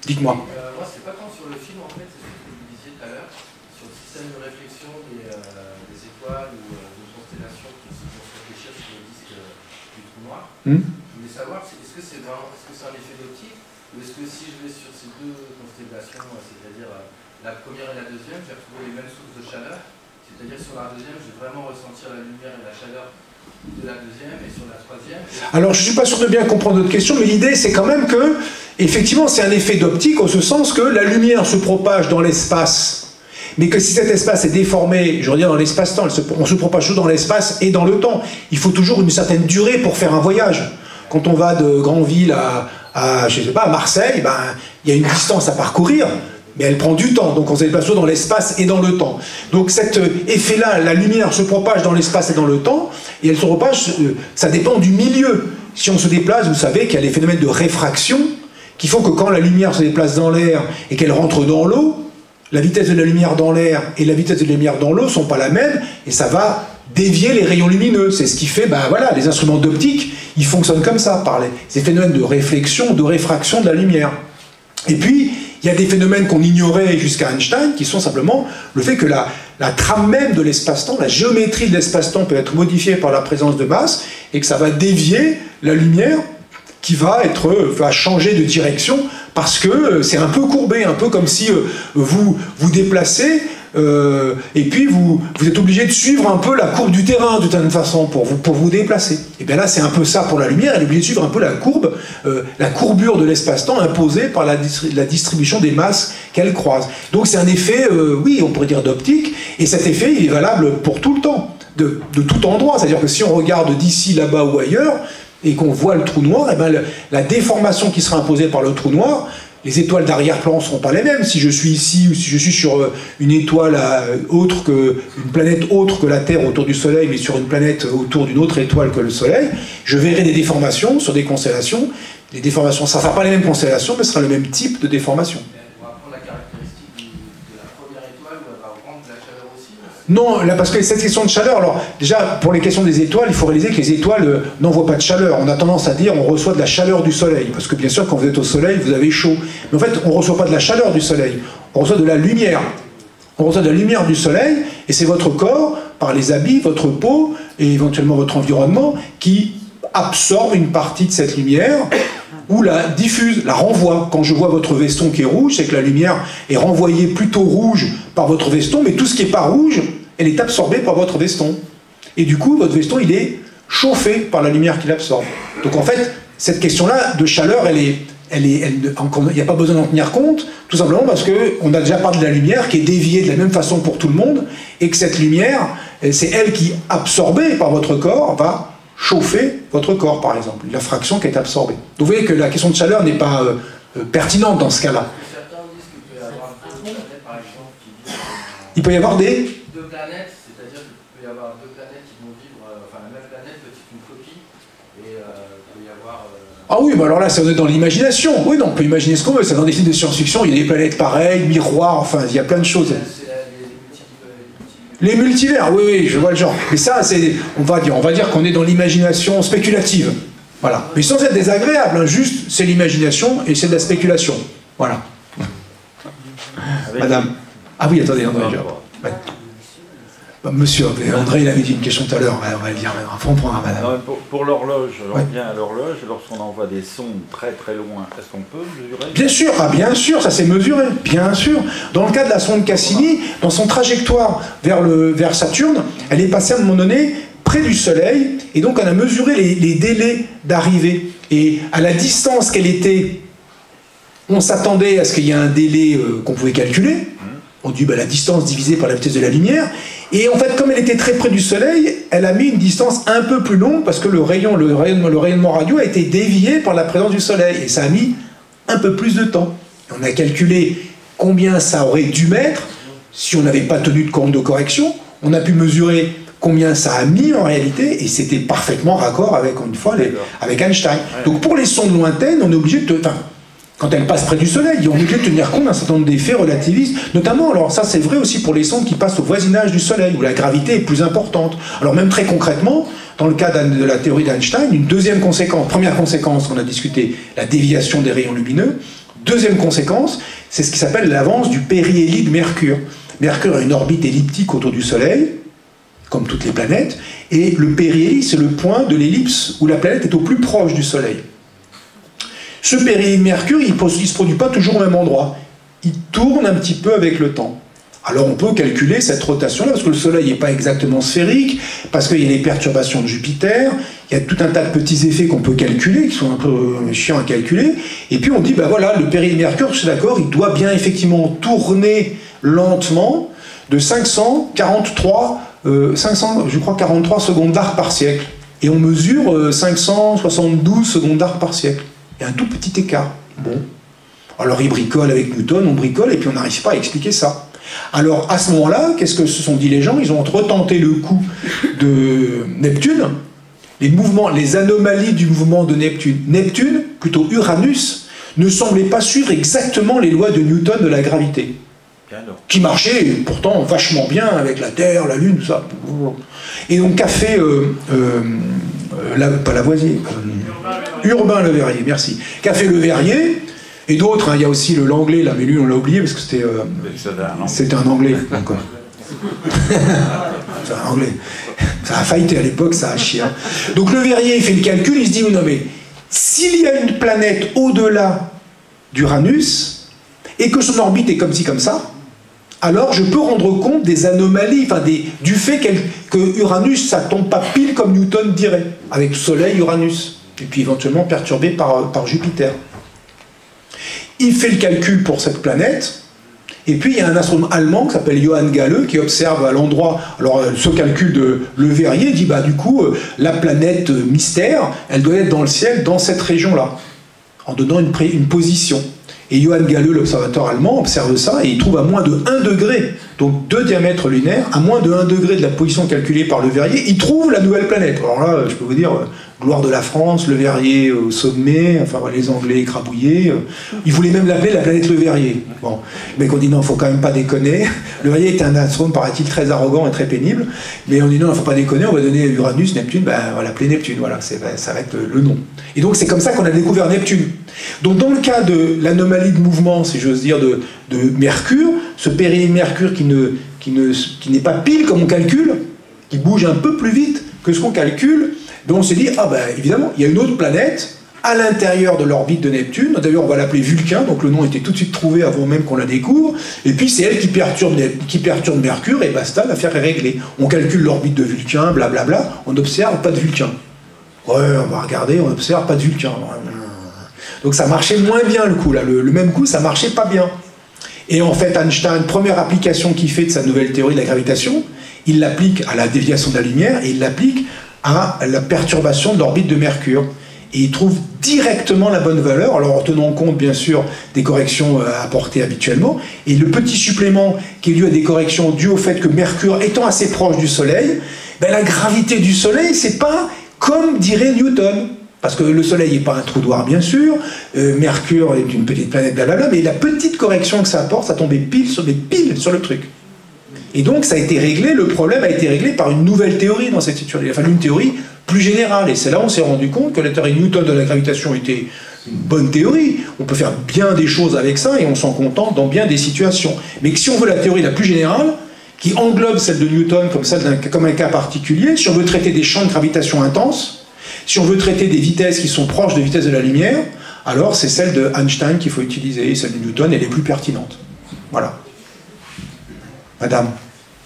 Dites-moi. Moi c'est pas tant sur le film en fait, c'est ce que vous disiez tout à l'heure, sur le système de réflexion des étoiles ou de constellations qui vont se réfléchir sur le disque du trou noir. Je voulais savoir, est-ce que c'est un effet d'optique, ou est-ce que si je vais sur ces deux constellations, c'est-à-dire la première et la deuxième, je vais retrouver les mêmes sources de chaleur, c'est-à-dire sur la deuxième, je vais vraiment ressentir la lumière et la chaleur de la deuxième, et sur la troisième... Alors je ne suis pas sûr de bien comprendre votre question, mais l'idée c'est quand même que, effectivement, c'est un effet d'optique, au ce sens que la lumière se propage dans l'espace, mais que si cet espace est déformé, je veux dire dans l'espace-temps, on se propage toujours dans l'espace et dans le temps. Il faut toujours une certaine durée pour faire un voyage. Quand on va de Granville à je sais pas, à Marseille, il y a une distance à parcourir, mais elle prend du temps, donc on se déplace toujours dans l'espace et dans le temps. Donc cet effet-là, la lumière se propage dans l'espace et dans le temps, et elle se propage, ça dépend du milieu. Si on se déplace, vous savez qu'il y a les phénomènes de réfraction, qui font que quand la lumière se déplace dans l'air et qu'elle rentre dans l'eau, la vitesse de la lumière dans l'air et la vitesse de la lumière dans l'eau ne sont pas la même, et ça va dévier les rayons lumineux. C'est ce qui fait, voilà, les instruments d'optique, ils fonctionnent comme ça, par ces phénomènes de réflexion, de réfraction de la lumière. Et puis, il y a des phénomènes qu'on ignorait jusqu'à Einstein, qui sont simplement le fait que la trame même de l'espace-temps, la géométrie de l'espace-temps peut être modifiée par la présence de masse, et que ça va dévier la lumière qui va changer de direction, parce que c'est un peu courbé, un peu comme si vous vous déplacez, et puis vous êtes obligé de suivre un peu la courbe du terrain, de toute façon, pour vous déplacer. Et bien là, c'est un peu ça pour la lumière, elle est obligée de suivre un peu la courbure de l'espace-temps imposée par la distribution des masses qu'elle croise. Donc c'est un effet, oui, on pourrait dire d'optique, et cet effet, il est valable pour tout le temps, de tout endroit. C'est-à-dire que si on regarde d'ici, là-bas ou ailleurs, et qu'on voit le trou noir, et la déformation qui sera imposée par le trou noir, les étoiles d'arrière-plan ne seront pas les mêmes. Si je suis ici, ou si je suis sur une étoile une planète autre que la Terre autour du Soleil, mais sur une planète autour d'une autre étoile que le Soleil, je verrai des déformations sur des constellations. Les déformations, ça ne sera pas les mêmes constellations, mais ce sera le même type de déformation. On va prendre la caractéristique de la première étoile, où elle va prendre de la chaleur aussi. Non, là, parce que cette question de chaleur, alors déjà, pour les questions des étoiles, il faut réaliser que les étoiles n'envoient pas de chaleur. On a tendance à dire on reçoit de la chaleur du Soleil, parce que bien sûr, quand vous êtes au Soleil, vous avez chaud. Mais en fait, on ne reçoit pas de la chaleur du Soleil, on reçoit de la lumière. On reçoit de la lumière du Soleil, et c'est votre corps, par les habits, votre peau, et éventuellement votre environnement, qui absorbe une partie de cette lumière, ou la diffuse, la renvoie. Quand je vois votre veston qui est rouge, c'est que la lumière est renvoyée plutôt rouge par votre veston, mais tout ce qui n'est pas rouge, elle est absorbée par votre veston. Et du coup, votre veston, il est chauffé par la lumière qu'il absorbe. Donc en fait, cette question-là de chaleur, il n'y a pas besoin d'en tenir compte, tout simplement parce qu'on a déjà parlé de la lumière qui est déviée de la même façon pour tout le monde, et que cette lumière, c'est elle qui, absorbée par votre corps, va chauffer votre corps, par exemple. La fraction qui est absorbée. Donc vous voyez que la question de chaleur n'est pas pertinente dans ce cas-là. Certains disent qu'il peut y avoir deux planètes, par exemple, qui vivent... Il peut y avoir des... Deux planètes, c'est-à-dire qu'il peut y avoir deux planètes qui vont vivre... Enfin, la même planète peut être une copie, et il peut y avoir... Ah oui, mais alors là, ça on est dans l'imagination. Oui, non, on peut imaginer ce qu'on veut. C'est dans des films de science-fiction, il y a des planètes pareilles, miroirs, enfin, il y a plein de choses. Les multivers, oui, oui, je vois le genre. Mais ça, c'est, on va dire qu'on est dans l'imagination spéculative. Voilà. Mais sans être désagréable, hein, juste, c'est l'imagination et c'est de la spéculation. Voilà. Madame. Ah oui, attendez, André. Ouais. Bah, monsieur, André, il avait dit une question tout à l'heure, on va le dire maintenant. On prendra madame. Non, pour l'horloge, on revient à l'horloge, lorsqu'on envoie des sondes très très loin, est-ce qu'on peut mesurer? Bien sûr, bien sûr, ça s'est mesuré, bien sûr. Dans le cas de la sonde Cassini, dans son trajectoire vers Saturne, elle est passée à un moment donné près du Soleil, et donc on a mesuré les délais d'arrivée. Et à la distance qu'elle était, on s'attendait à ce qu'il y ait un délai qu'on pouvait calculer. On dit la distance divisée par la vitesse de la lumière. Et en fait, comme elle était très près du Soleil, elle a mis une distance un peu plus longue parce que le rayonnement radio a été dévié par la présence du Soleil. Et ça a mis un peu plus de temps. Et on a calculé combien ça aurait dû mettre si on n'avait pas tenu de compte de correction. On a pu mesurer combien ça a mis en réalité, et c'était parfaitement raccord avec, une fois, avec Einstein. Donc pour les sondes lointaines, on est obligé de... Quand elles passent près du Soleil, on est obligé de tenir compte d'un certain nombre d'effets relativistes, notamment, alors ça c'est vrai aussi pour les sondes qui passent au voisinage du Soleil, où la gravité est plus importante. Alors même très concrètement, dans le cas de la théorie d'Einstein, une deuxième conséquence, première conséquence qu'on a discuté, la déviation des rayons lumineux. Deuxième conséquence, c'est ce qui s'appelle l'avance du périhélie de Mercure. Mercure a une orbite elliptique autour du Soleil, comme toutes les planètes, et le périhélie, c'est le point de l'ellipse où la planète est au plus proche du Soleil. Ce périhélie de Mercure, il ne se produit pas toujours au même endroit. Il tourne un petit peu avec le temps. Alors on peut calculer cette rotation-là, parce que le Soleil n'est pas exactement sphérique, parce qu'il y a les perturbations de Jupiter, il y a tout un tas de petits effets qu'on peut calculer, qui sont un peu chiants à calculer, et puis on dit, ben voilà, le périhélie de Mercure, je suis d'accord, il doit bien effectivement tourner lentement de 543 secondes d'arc par siècle. Et on mesure 572 secondes d'arc par siècle. Il y a un tout petit écart. Bon. Alors ils bricolent avec Newton, on bricole, et puis on n'arrive pas à expliquer ça. Alors à ce moment-là, qu'est-ce que se sont dit les gens? Ils ont retenté le coup de Neptune, les anomalies du mouvement de Neptune. Neptune, plutôt Uranus, ne semblait pas suivre exactement les lois de Newton de la gravité. Qui marchaient pourtant vachement bien avec la Terre, la Lune, tout ça. Et donc qu'a fait pas Lavoisier, Urbain Le Verrier, merci. Qu'a fait Le Verrier, et d'autres, hein, il y a aussi l'anglais, là, mais lui on l'a oublié parce que c'était un anglais. C'est un anglais. Ça a fighté à l'époque, ça a chié. Hein. Donc Le Verrier, il fait le calcul, il se dit, non mais, s'il y a une planète au-delà d'Uranus, et que son orbite est comme ci, comme ça, alors je peux rendre compte des anomalies, enfin du fait que Uranus, ça tombe pas pile comme Newton dirait, avec Soleil, Uranus, et puis éventuellement perturbé par Jupiter. Il fait le calcul pour cette planète, et puis il y a un astronome allemand qui s'appelle Johann Galle, qui observe à l'endroit, alors ce calcul de Le Verrier dit, bah du coup, la planète mystère, elle doit être dans le ciel, dans cette région-là, en donnant une position. Et Johann Galle, l'observateur allemand, observe ça et il trouve à moins de 1 degré, donc 2 diamètres lunaires, à moins de 1 degré de la position calculée par Le Verrier, il trouve la nouvelle planète. Alors là, je peux vous dire, gloire de la France, Le Verrier au sommet, enfin les Anglais écrabouillés. Ils voulaient même l'appeler la planète Le Verrier. Bon, mais on dit non, il ne faut quand même pas déconner. Le Verrier était un astronome, paraît-il, très arrogant et très pénible, mais on dit non, il ne faut pas déconner, on va donner Uranus, Neptune, ben, on va l'appeler Neptune, voilà, ça va être le nom. Et donc c'est comme ça qu'on a découvert Neptune. Donc dans le cas de l'anomalie de mouvement, si j'ose dire, de Mercure, ce périhélie de Mercure qui n'est pas pile comme on calcule, qui bouge un peu plus vite que ce qu'on calcule, ben on s'est dit, ah ben évidemment, il y a une autre planète à l'intérieur de l'orbite de Neptune, d'ailleurs on va l'appeler Vulcain, donc le nom était tout de suite trouvé avant même qu'on la découvre, et puis c'est elle qui perturbe Mercure, et basta, l'affaire est réglée. On calcule l'orbite de Vulcain, blablabla, on n'observe pas de Vulcain. Ouais, on va regarder, on n'observe pas de Vulcain. Donc ça marchait moins bien le coup, là. Le même coup, ça marchait pas bien. Et en fait, Einstein, première application qu'il fait de sa nouvelle théorie de la gravitation, il l'applique à la déviation de la lumière, et il l'applique à la perturbation de l'orbite de Mercure. Et il trouve directement la bonne valeur, alors en tenant compte bien sûr des corrections apportées habituellement, et le petit supplément qui est dû à des corrections dues au fait que Mercure étant assez proche du Soleil, ben la gravité du Soleil, c'est pas comme dirait Newton. Parce que le Soleil n'est pas un trou noir, bien sûr, Mercure est une petite planète, blablabla, mais la petite correction que ça apporte, ça tombait pile sur le truc. Et donc ça a été réglé, le problème a été réglé par une nouvelle théorie dans cette situation. Il a fallu une théorie plus générale. Et c'est là où on s'est rendu compte que la théorie de Newton de la gravitation était une bonne théorie. On peut faire bien des choses avec ça et on s'en contente dans bien des situations. Mais que si on veut la théorie la plus générale, qui englobe celle de Newton comme un cas particulier, si on veut traiter des champs de gravitation intenses, si on veut traiter des vitesses qui sont proches de la vitesse de la lumière, alors c'est celle de Einstein qu'il faut utiliser. Celle de Newton, elle est plus pertinente. Voilà. Madame.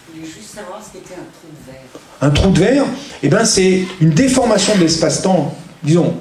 Je voulais juste savoir ce qu'était un trou de verre. Un trou de verre, eh ben, c'est une déformation de l'espace-temps, disons,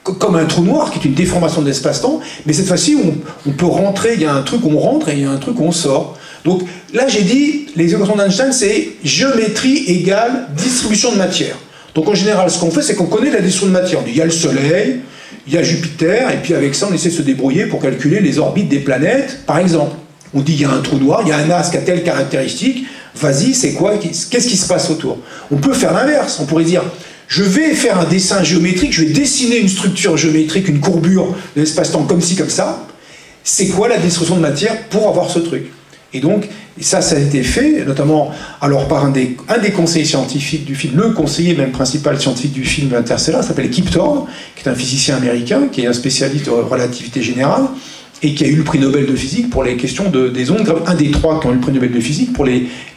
comme un trou noir, qui est une déformation de l'espace-temps, mais cette fois-ci, on peut rentrer, il y a un truc où on rentre et il y a un truc où on sort. Donc là, j'ai dit, les équations d'Einstein, c'est géométrie égale distribution de matière. Donc en général, ce qu'on fait, c'est qu'on connaît la distribution de matière. On dit, il y a le Soleil, il y a Jupiter, et puis avec ça, on essaie de se débrouiller pour calculer les orbites des planètes, par exemple. On dit, il y a un trou noir, il y a un astre qui a telle caractéristique, vas-y, c'est quoi, qu'est-ce qui se passe autour? On peut faire l'inverse, on pourrait dire, je vais faire un dessin géométrique, je vais dessiner une structure géométrique, une courbure de l'espace-temps comme ci, comme ça, c'est quoi la distribution de matière pour avoir ce truc? Et donc, ça a été fait, notamment alors par un des conseillers scientifiques du film, le conseiller même principal scientifique du film Interstellar, s'appelle Kip Thorne, qui est un physicien américain, qui est un spécialiste de relativité générale, et qui a eu le prix Nobel de physique pour les questions des ondes, un des trois qui ont eu le prix Nobel de physique pour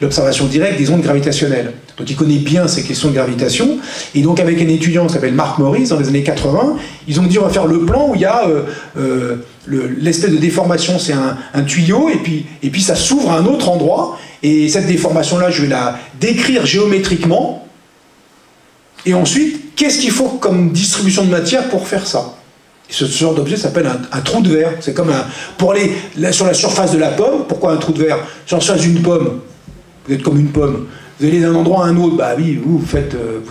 l'observation directe des ondes gravitationnelles. Donc il connaît bien ces questions de gravitation, et donc avec un étudiant qui s'appelle Mark Morris, dans les années 80, ils ont dit on va faire le plan où il y a l'espèce de déformation, c'est un tuyau, et puis ça s'ouvre à un autre endroit, et cette déformation-là, je vais la décrire géométriquement, et ensuite, qu'est-ce qu'il faut comme distribution de matière pour faire ça? Ce genre d'objet s'appelle un trou de verre. C'est comme pour aller sur la surface de la pomme. Pourquoi un trou de verre? Sur la surface d'une pomme, vous êtes comme une pomme. Vous allez d'un endroit à un autre, bah oui, vous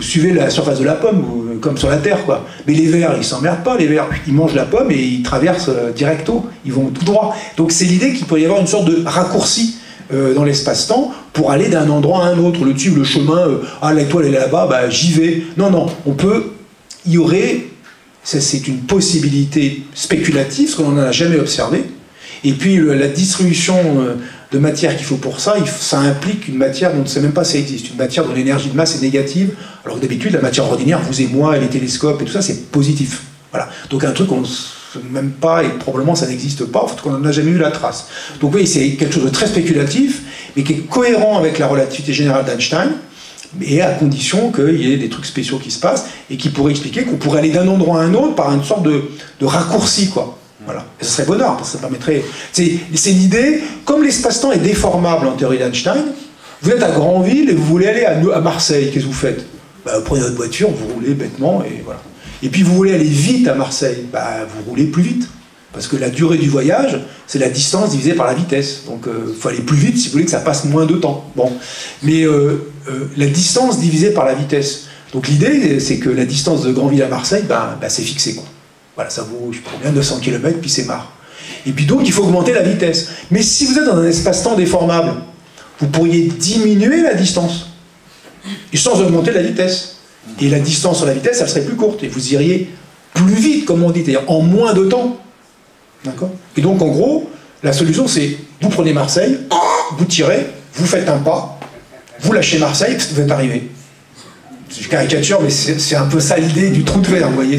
suivez la surface de la pomme, comme sur la terre, quoi. Mais les vers, ils s'emmerdent pas, les vers, ils mangent la pomme et ils traversent directo, ils vont tout droit. Donc c'est l'idée qu'il peut y avoir une sorte de raccourci dans l'espace-temps pour aller d'un endroit à un autre, le suivre le chemin, l'étoile elle est là-bas, bah j'y vais. Non, il y aurait, c'est une possibilité spéculative, ce qu'on n'en a jamais observé, et puis la distribution de matière qu'il faut pour ça, ça implique une matière dont on ne sait même pas si ça existe, une matière dont l'énergie de masse est négative, alors que d'habitude la matière ordinaire, vous et moi, et les télescopes et tout ça, c'est positif. Voilà. Donc un truc qu'on ne sait même pas, et probablement ça n'existe pas, en fait, qu'on n'en a jamais eu la trace. Donc oui, c'est quelque chose de très spéculatif, mais qui est cohérent avec la relativité générale d'Einstein, et à condition qu'il y ait des trucs spéciaux qui se passent, et qui pourraient expliquer qu'on pourrait aller d'un endroit à un autre par une sorte de raccourci, quoi. Voilà. Et ce serait bonheur, parce que ça permettrait... C'est l'idée, comme l'espace-temps est déformable en théorie d'Einstein, vous êtes à Granville et vous voulez aller à Marseille, qu'est-ce que vous faites? Bah, vous prenez votre voiture, vous roulez bêtement, et voilà. Et puis vous voulez aller vite à Marseille, bah, vous roulez plus vite. Parce que la durée du voyage, c'est la distance divisée par la vitesse. Donc il faut aller plus vite si vous voulez que ça passe moins de temps. Bon. Mais la distance divisée par la vitesse. Donc l'idée, c'est que la distance de Granville à Marseille, c'est fixé, quoi. Voilà, ça vaut, je sais pas combien, 900 km, puis c'est marre. Et puis donc, il faut augmenter la vitesse. Mais si vous êtes dans un espace-temps déformable, vous pourriez diminuer la distance, et sans augmenter la vitesse. Et la distance sur la vitesse, elle serait plus courte, et vous iriez plus vite, comme on dit, c'est-à-dire en moins de temps. D'accord? Et donc, en gros, la solution, c'est, vous prenez Marseille, vous tirez, vous faites un pas, vous lâchez Marseille, vous êtes arrivé. Je caricature, mais c'est un peu ça l'idée du trou de verre, vous voyez,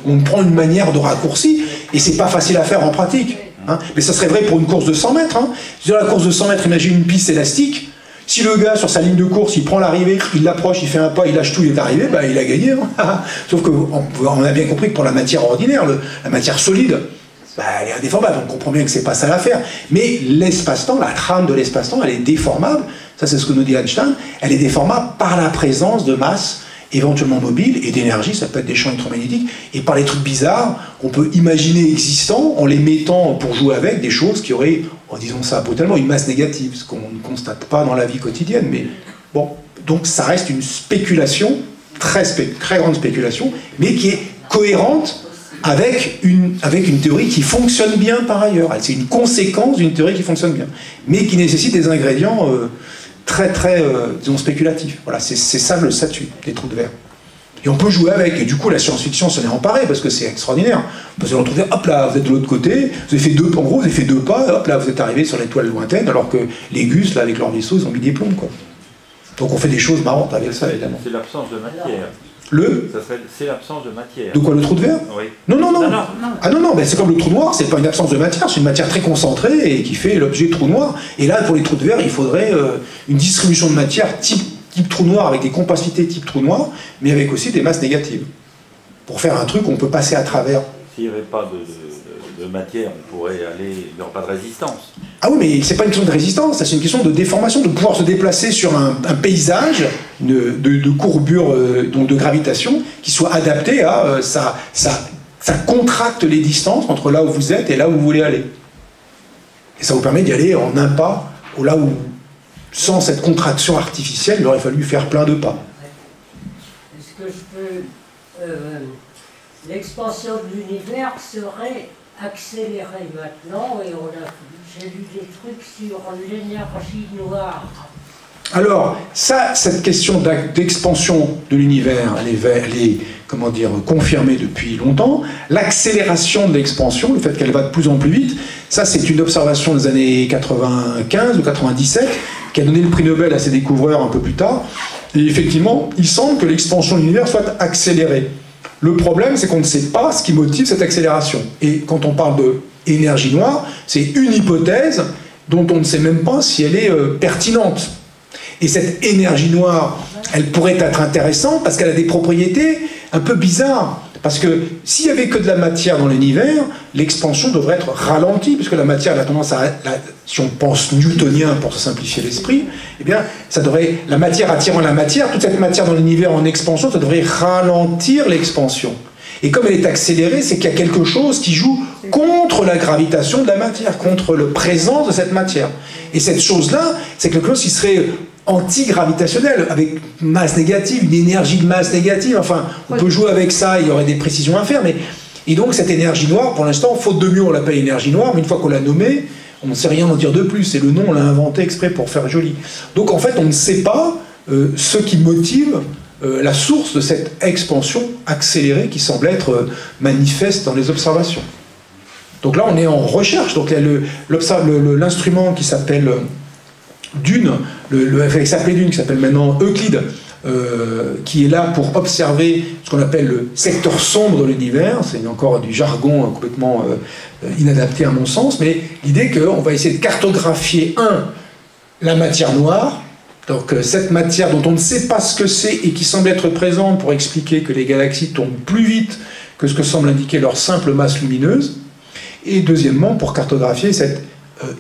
on prend une manière de raccourci, et c'est pas facile à faire en pratique. Hein. Mais ça serait vrai pour une course de 100 mètres. Hein. Sur la course de 100 mètres, imaginez une piste élastique, si le gars, sur sa ligne de course, il prend l'arrivée, il l'approche, il fait un pas, il lâche tout, il est arrivé, il a gagné. Hein. Sauf qu'on a bien compris que pour la matière ordinaire, la matière solide, elle est indéformable, on comprend bien que c'est pas ça l'affaire. Mais l'espace-temps, la trame de l'espace-temps, elle est déformable, ça c'est ce que nous dit Einstein, elle est déformable par la présence de masse éventuellement mobile et d'énergie, ça peut être des champs électromagnétiques, et par les trucs bizarres qu'on peut imaginer existants en les mettant pour jouer avec des choses qui auraient, disons ça brutalement, une masse négative, ce qu'on ne constate pas dans la vie quotidienne. Mais bon, donc ça reste une spéculation, très grande spéculation, mais qui est cohérente avec une théorie qui fonctionne bien par ailleurs. C'est une conséquence d'une théorie qui fonctionne bien, mais qui nécessite des ingrédients très, disons, spéculatifs. Voilà, c'est ça le statut des trous de verre. Et on peut jouer avec, et du coup la science-fiction s'en est emparée, parce que c'est extraordinaire. Vous allez retrouver, hop là, vous êtes de l'autre côté, vous avez fait deux, en gros, vous avez fait 2 pas, hop là, vous êtes arrivé sur l'étoile lointaine, alors que les Gus, là, avec leur vaisseau, ils ont mis des plombs, quoi. Donc on fait des choses marrantes avec ça, évidemment. C'est l'absence de matière. C'est l'absence de matière. De quoi, le trou de verre? Oui. Non. Ah non, ben c'est comme le trou noir, c'est pas une absence de matière, c'est une matière très concentrée et qui fait l'objet de trou noir. Et là, pour les trous de verre, il faudrait une distribution de matière type trou noir, avec des compacités type trou noir, mais avec aussi des masses négatives. Pour faire un truc, on peut passer à travers. S'il n'y avait pas de matière, on pourrait aller, il n'y aurait pas de résistance. Ah oui, mais c'est pas une question de résistance, c'est une question de déformation, de pouvoir se déplacer sur un paysage de courbure, donc de gravitation, qui soit adapté à ça contracte les distances entre là où vous êtes et là où vous voulez aller. Et ça vous permet d'y aller en un pas, au là où, sans cette contraction artificielle, il aurait fallu faire plein de pas. Est-ce que je peux... l'expansion de l'univers serait accélérée maintenant, et j'ai lu des trucs sur l'énergie noire. Alors, cette question d'expansion de l'univers, elle est, comment dire, confirmée depuis longtemps. L'accélération de l'expansion, le fait qu'elle va de plus en plus vite, ça c'est une observation des années 95 ou 97, qui a donné le prix Nobel à ses découvreurs un peu plus tard. Et effectivement, il semble que l'expansion de l'univers soit accélérée. Le problème, c'est qu'on ne sait pas ce qui motive cette accélération. Et quand on parle d'énergie noire, c'est une hypothèse dont on ne sait même pas si elle est pertinente. Et cette énergie noire, elle pourrait être intéressante parce qu'elle a des propriétés un peu bizarres. Parce que s'il n'y avait que de la matière dans l'univers, l'expansion devrait être ralentie, puisque la matière elle a tendance à... si on pense newtonien pour se simplifier l'esprit, eh bien, ça devrait, la matière attirant la matière, toute cette matière dans l'univers en expansion, ça devrait ralentir l'expansion. Et comme elle est accélérée, c'est qu'il y a quelque chose qui joue contre la gravitation de la matière, contre le présence de cette matière. Et cette chose-là, c'est quelque chose qui serait antigravitationnel, avec masse négative, une énergie de masse négative, enfin, on peut jouer avec ça, il y aurait des précisions à faire, mais... Et donc cette énergie noire, pour l'instant, faute de mieux, on l'appelle énergie noire, mais une fois qu'on l'a nommée, on ne sait rien en dire de plus, et le nom, on l'a inventé exprès pour faire joli. Donc en fait, on ne sait pas ce qui motive la source de cette expansion accélérée qui semble être manifeste dans les observations. Donc là, on est en recherche, donc l'instrument qui s'appelle... Dune, qui s'appelait Dune, qui s'appelle maintenant Euclide, qui est là pour observer ce qu'on appelle le secteur sombre de l'univers. C'est encore du jargon complètement inadapté à mon sens, mais l'idée qu'on va essayer de cartographier, la matière noire, donc cette matière dont on ne sait pas ce que c'est et qui semble être présente pour expliquer que les galaxies tombent plus vite que ce que semble indiquer leur simple masse lumineuse, et deuxièmement pour cartographier cette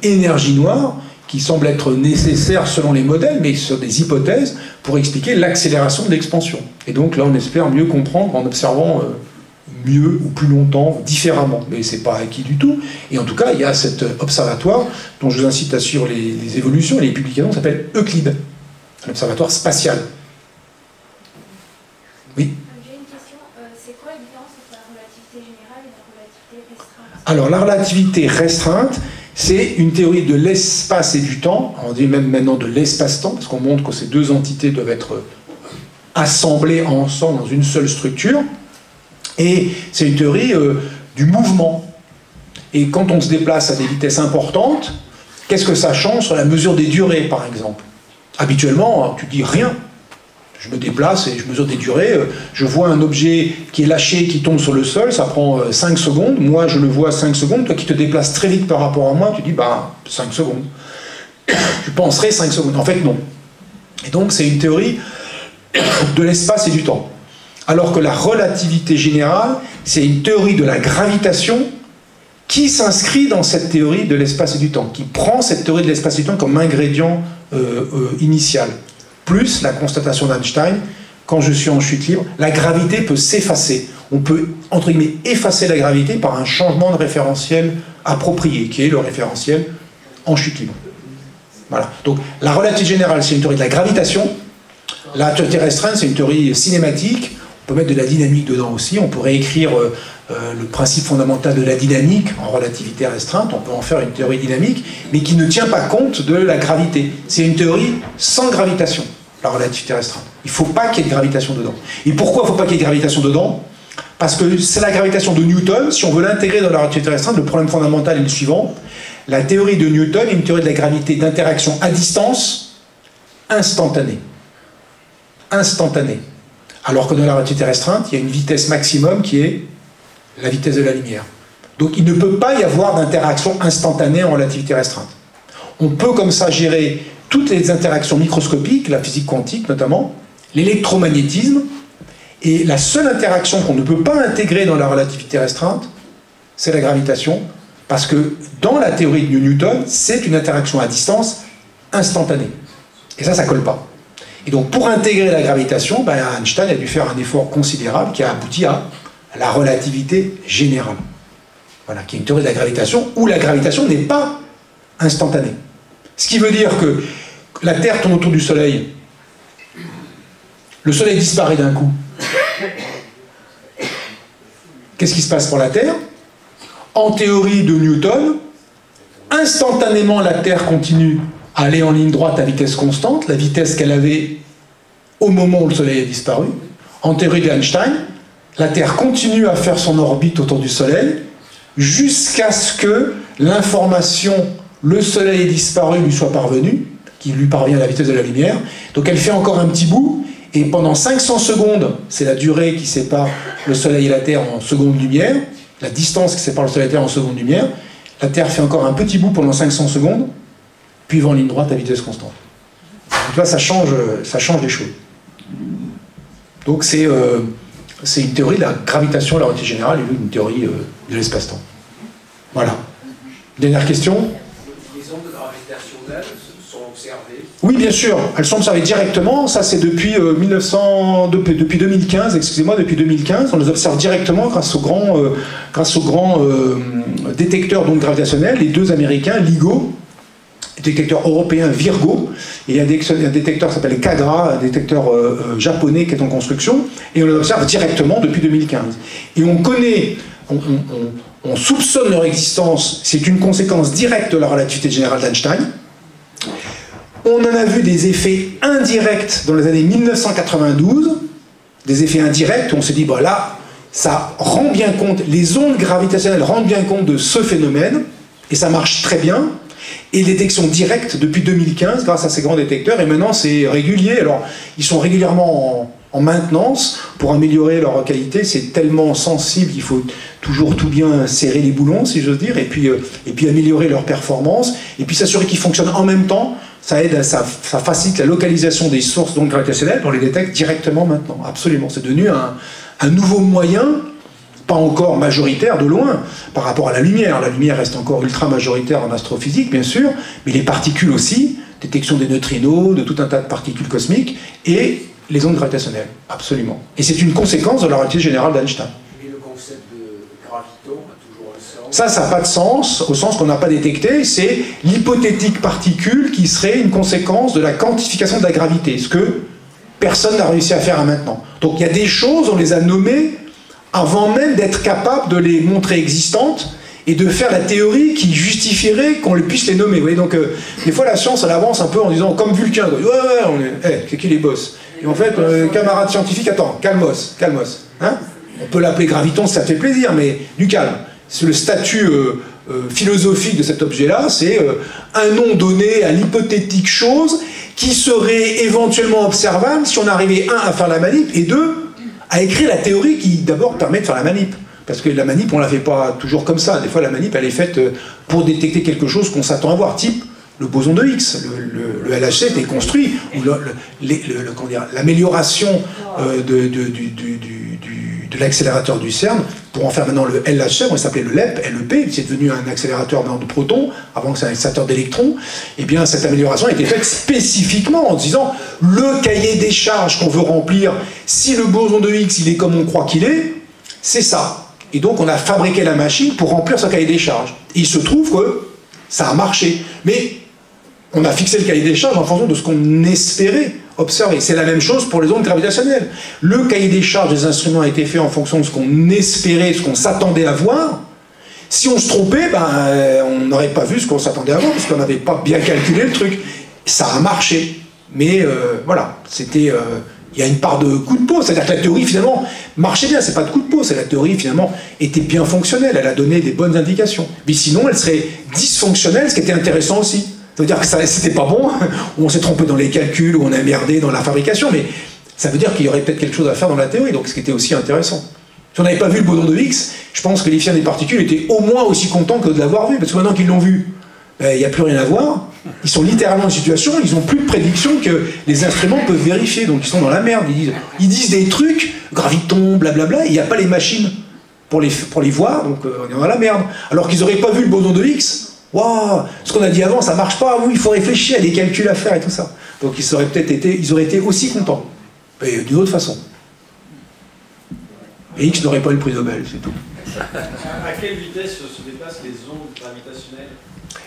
énergie noire qui semble être nécessaire selon les modèles, mais sur des hypothèses, pour expliquer l'accélération de l'expansion. Et donc là, on espère mieux comprendre en observant mieux ou plus longtemps, différemment. Mais c'est pas acquis du tout. Et en tout cas, il y a cet observatoire, dont je vous incite à suivre les évolutions et les publications, qui s'appelle Euclide, un observatoire spatial. Oui. J'ai une question. C'est quoi la différence entre la relativité générale et la relativité restreinte? Alors, la relativité restreinte, c'est une théorie de l'espace et du temps, on dit même maintenant de l'espace-temps, parce qu'on montre que ces deux entités doivent être assemblées ensemble dans une seule structure, et c'est une théorie du mouvement. Et quand on se déplace à des vitesses importantes, qu'est-ce que ça change sur la mesure des durées, par exemple? Habituellement, tu dis rien. Je me déplace et je mesure des durées, je vois un objet qui est lâché, qui tombe sur le sol, ça prend 5 secondes, moi je le vois 5 secondes, toi qui te déplaces très vite par rapport à moi, tu dis, 5 secondes. Tu penserais 5 secondes, en fait non. Et donc c'est une théorie de l'espace et du temps. Alors que la relativité générale, c'est une théorie de la gravitation qui s'inscrit dans cette théorie de l'espace et du temps, qui prend cette théorie de l'espace et du temps comme ingrédient initial. Plus la constatation d'Einstein, quand je suis en chute libre, la gravité peut s'effacer. On peut, entre guillemets, effacer la gravité par un changement de référentiel approprié, qui est le référentiel en chute libre. Voilà. Donc, la relativité générale, c'est une théorie de la gravitation. La théorie restreinte, c'est une théorie cinématique. On peut mettre de la dynamique dedans aussi. On pourrait écrire le principe fondamental de la dynamique en relativité restreinte. On peut en faire une théorie dynamique, mais qui ne tient pas compte de la gravité. C'est une théorie sans gravitation. la relativité restreinte. Il ne faut pas qu'il y ait de gravitation dedans. Et pourquoi il ne faut pas qu'il y ait de gravitation dedans? Parce que c'est la gravitation de Newton. Si on veut l'intégrer dans la relativité restreinte, le problème fondamental est le suivant. La théorie de Newton est une théorie de la gravité d'interaction à distance instantanée. Instantanée. Alors que dans la relativité restreinte, il y a une vitesse maximum qui est la vitesse de la lumière. Donc il ne peut pas y avoir d'interaction instantanée en relativité restreinte. On peut comme ça gérer toutes les interactions microscopiques, la physique quantique notamment, l'électromagnétisme, et la seule interaction qu'on ne peut pas intégrer dans la relativité restreinte, c'est la gravitation, parce que dans la théorie de Newton, c'est une interaction à distance instantanée. Et ça colle pas. Et donc pour intégrer la gravitation, ben, Einstein a dû faire un effort considérable qui a abouti à la relativité générale. Voilà, qui est une théorie de la gravitation où la gravitation n'est pas instantanée. Ce qui veut dire que la Terre tourne autour du Soleil, le Soleil disparaît d'un coup. Qu'est-ce qui se passe pour la Terre? En théorie de Newton, instantanément la Terre continue à aller en ligne droite à vitesse constante, la vitesse qu'elle avait au moment où le Soleil a disparu. En théorie d'Einstein, la Terre continue à faire son orbite autour du Soleil jusqu'à ce que l'information « le Soleil est disparu » lui soit parvenue, qui lui parvient à la vitesse de la lumière. Donc elle fait encore un petit bout, et pendant 500 secondes, c'est la durée qui sépare le Soleil et la Terre en secondes lumière, la distance qui sépare le Soleil et la Terre en secondes lumière. La Terre fait encore un petit bout pendant 500 secondes, puis va en ligne droite à vitesse constante. Donc là, ça change les choses. Donc c'est une théorie de la gravitation, la relativité générale, et une théorie de l'espace-temps. Voilà. Dernière question? Les ondes gravitationnelles sont observées? Oui, bien sûr. Elles sont observées directement. Ça, c'est depuis 2015, excusez-moi, depuis 2015. On les observe directement grâce aux grands détecteurs d'ondes gravitationnelles, les deux américains, LIGO, détecteur européen Virgo, et il y a un détecteur qui s'appelle Kagra, un détecteur japonais qui est en construction, et on les observe directement depuis 2015. Et on connaît, on soupçonne leur existence, c'est une conséquence directe de la relativité générale d'Einstein. On en a vu des effets indirects dans les années 1992, des effets indirects où on s'est dit, bah là, ça rend bien compte, les ondes gravitationnelles rendent bien compte de ce phénomène, et ça marche très bien. Et détection directe depuis 2015 grâce à ces grands détecteurs, et maintenant c'est régulier. Alors ils sont régulièrement en maintenance pour améliorer leur qualité. C'est tellement sensible qu'il faut toujours tout bien serrer les boulons, si j'ose dire, et puis améliorer leur performance, et puis s'assurer qu'ils fonctionnent en même temps. Ça aide, ça facilite la localisation des sources d'ondes gravitationnelles. On les détecte directement maintenant. Absolument, c'est devenu un nouveau moyen. Pas encore majoritaire de loin par rapport à la lumière. La lumière reste encore ultra majoritaire en astrophysique, bien sûr, mais les particules aussi, détection des neutrinos, de tout un tas de particules cosmiques, et les ondes gravitationnelles, absolument. Et c'est une conséquence de la relativité générale d'Einstein. Mais le concept de graviton a toujours un sens. Ça n'a pas de sens, au sens qu'on n'a pas détecté, c'est l'hypothétique particule qui serait une conséquence de la quantification de la gravité, ce que personne n'a réussi à faire à maintenant. Donc il y a des choses, on les a nommées avant même d'être capable de les montrer existantes et de faire la théorie qui justifierait qu'on puisse les nommer. Vous voyez, donc des fois la science elle avance un peu en disant comme Vulcain, c'est qui les boss? Et en fait, camarades scientifiques, attends, calmos, hein, on peut l'appeler graviton si ça fait plaisir, mais du calme. C'est le statut philosophique de cet objet-là, c'est un nom donné à l'hypothétique chose qui serait éventuellement observable si on arrivait, un, à faire la manip, et deux, à écrire la théorie qui d'abord permet de faire la manip. Parce que la manip, on ne la fait pas toujours comme ça. Des fois, la manip, elle est faite pour détecter quelque chose qu'on s'attend à voir. Type, le boson de Higgs. Le LHC était construit. L'amélioration de l'accélérateur du CERN, pour en faire maintenant le LHC, on s'appelait le LEP, c'est devenu un accélérateur de protons, avant que c'est un accélérateur d'électrons. Et bien, cette amélioration a été faite spécifiquement en disant, le cahier des charges qu'on veut remplir, si le boson de Higgs, il est comme on croit qu'il est, c'est ça. Et donc, on a fabriqué la machine pour remplir ce cahier des charges. Et il se trouve que ça a marché. Mais on a fixé le cahier des charges en fonction de ce qu'on espérait observer. C'est la même chose pour les ondes gravitationnelles. Le cahier des charges des instruments a été fait en fonction de ce qu'on espérait, ce qu'on s'attendait à voir. Si on se trompait, on n'aurait pas vu ce qu'on s'attendait à voir, parce qu'on n'avait pas bien calculé le truc. Ça a marché. mais voilà, c'était... il y a une part de coup de peau, c'est-à-dire que la théorie finalement marchait bien, c'est pas de coup de peau, c'est la théorie finalement était bien fonctionnelle, elle a donné des bonnes indications. Mais sinon elle serait dysfonctionnelle, ce qui était intéressant aussi. Ça veut dire que c'était pas bon, ou on s'est trompé dans les calculs, ou on a merdé dans la fabrication, mais ça veut dire qu'il y aurait peut-être quelque chose à faire dans la théorie, donc ce qui était aussi intéressant. Si on n'avait pas vu le boson de Higgs, je pense que les physiciens des particules étaient au moins aussi contents que de l'avoir vu, parce que maintenant qu'ils l'ont vu, il n'y a plus rien à voir. Ils sont littéralement en situation, ils n'ont plus de prédiction que les instruments peuvent vérifier, donc ils sont dans la merde. Ils disent des trucs, graviton, blablabla, et il n'y a pas les machines pour les voir, donc on est dans la merde. Alors qu'ils n'auraient pas vu le boson de Higgs, waouh, ce qu'on a dit avant, ça marche pas, oui, il faut réfléchir, il y a des calculs à faire et tout ça. Donc ils auraient été aussi contents, mais d'une autre façon. Et X n'aurait pas eu le prix Nobel, c'est tout. À quelle vitesse se déplacent les ondes gravitationnelles?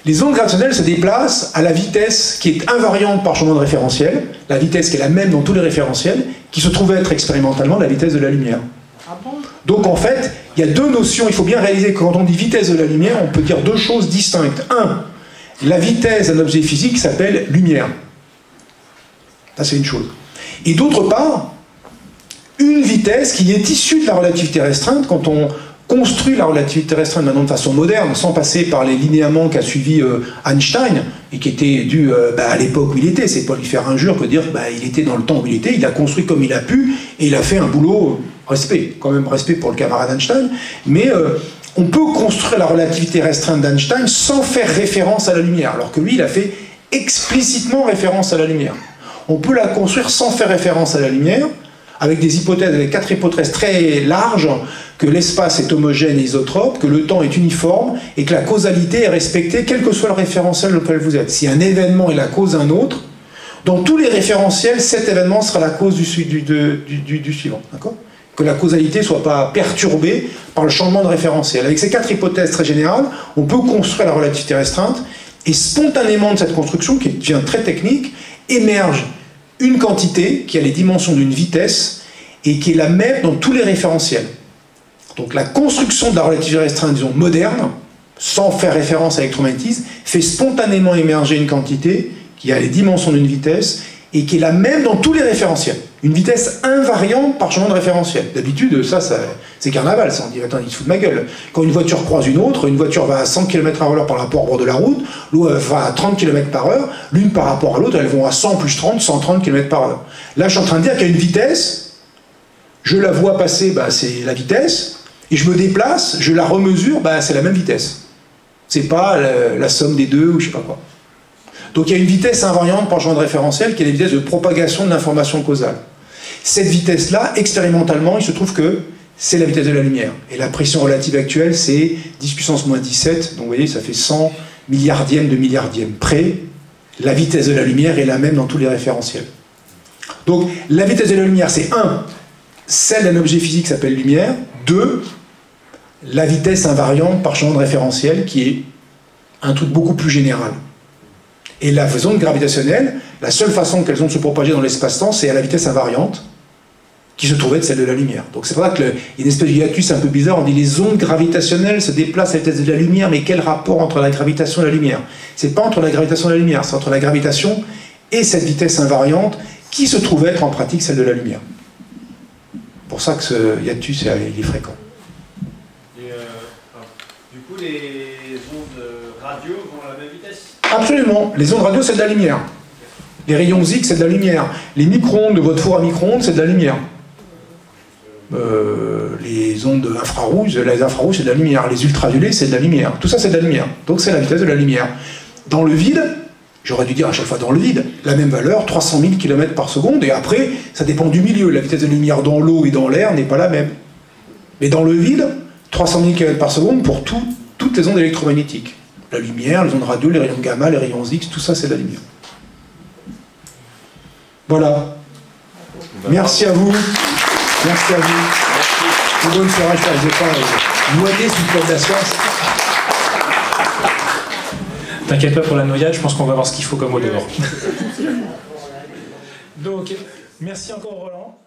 Les ondes gravitationnelles se déplacent à la vitesse qui est invariante par changement de référentiel, la vitesse qui est la même dans tous les référentiels, qui se trouve être expérimentalement la vitesse de la lumière. Donc en fait, il y a deux notions, il faut bien réaliser que quand on dit vitesse de la lumière, on peut dire deux choses distinctes. Un, la vitesse d'un objet physique s'appelle lumière. Ça c'est une chose. Et d'autre part, une vitesse qui est issue de la relativité restreinte, quand on construit la relativité restreinte maintenant de façon moderne, sans passer par les linéaments qu'a suivi Einstein, et qui étaient dus à l'époque où il était, c'est pas lui faire injure que dire il était dans le temps où il était, il a construit comme il a pu, et il a fait un boulot, respect, quand même respect pour le camarade Einstein, mais on peut construire la relativité restreinte d'Einstein sans faire référence à la lumière, alors que lui, il a fait explicitement référence à la lumière. On peut la construire sans faire référence à la lumière, avec des hypothèses, avec 4 hypothèses très larges, que l'espace est homogène et isotrope, que le temps est uniforme, et que la causalité est respectée, quel que soit le référentiel auquel vous êtes. Si un événement est la cause d'un autre, dans tous les référentiels, cet événement sera la cause du suivant. D'accord ? Que la causalité ne soit pas perturbée par le changement de référentiel. Avec ces 4 hypothèses très générales, on peut construire la relativité restreinte, et spontanément de cette construction, qui devient très technique, émerge une quantité qui a les dimensions d'une vitesse et qui est la même dans tous les référentiels. Donc la construction de la relativité restreinte, disons, moderne, sans faire référence à l'électromagnétisme, fait spontanément émerger une quantité qui a les dimensions d'une vitesse et qui est la même dans tous les référentiels. Une vitesse invariante par changement de référentiel. D'habitude, ça c'est carnaval, ça. On dit, attends, il se fout de ma gueule. Quand une voiture croise une autre, une voiture va à 100 km/h par rapport au bord de la route, l'autre va à 30 km/h, l'une par rapport à l'autre, elles vont à 100 plus 30, 130 km/h. Là, je suis en train de dire qu'il y a une vitesse, je la vois passer, c'est la vitesse, et je me déplace, je la remesure, c'est la même vitesse. C'est pas la somme des deux, ou je sais pas quoi. Donc il y a une vitesse invariante par changement de référentiel qui est la vitesse de propagation de l'information causale. Cette vitesse-là, expérimentalement, il se trouve que c'est la vitesse de la lumière. Et la pression relative actuelle, c'est 10 puissance moins 17, donc vous voyez, ça fait 100 milliardièmes de milliardièmes près. La vitesse de la lumière est la même dans tous les référentiels. Donc la vitesse de la lumière, c'est 1, celle d'un objet physique qui s'appelle lumière, 2, la vitesse invariante par changement de référentiel, qui est un truc beaucoup plus général. Et la onde gravitationnelle, la seule façon qu'elles ont de se propager dans l'espace-temps, c'est à la vitesse invariante, qui se trouvait être celle de la lumière. Donc c'est pour ça qu'il y a une espèce de hiatus un peu bizarre, on dit les ondes gravitationnelles se déplacent à la vitesse de la lumière, mais quel rapport entre la gravitation et la lumière? C'est pas entre la gravitation et la lumière, c'est entre la gravitation et cette vitesse invariante, qui se trouve être en pratique celle de la lumière. C'est pour ça que ce hiatus il est fréquent. Et du coup, les ondes radio vont à la même vitesse? Absolument. Les ondes radio, c'est de la lumière. Les rayons X, c'est de la lumière. Les micro-ondes de votre four à micro-ondes, c'est de la lumière. Les ondes infrarouges, les infrarouges, c'est de la lumière. Les ultraviolets, c'est de la lumière. Tout ça, c'est de la lumière. Donc, c'est la vitesse de la lumière. Dans le vide, j'aurais dû dire à chaque fois dans le vide, la même valeur, 300 000 km par seconde, et après, ça dépend du milieu. La vitesse de la lumière dans l'eau et dans l'air n'est pas la même. Mais dans le vide, 300 000 km par seconde pour toutes les ondes électromagnétiques. La lumière, les ondes radio, les rayons gamma, les rayons X, tout ça c'est de la lumière. Voilà. Merci à vous. Merci à vous. Bonne soirée, je ne vais pas noyer sous le poids de la science. T'inquiète pas pour la noyade, je pense qu'on va voir ce qu'il faut comme eau dehors. Donc, merci encore Roland.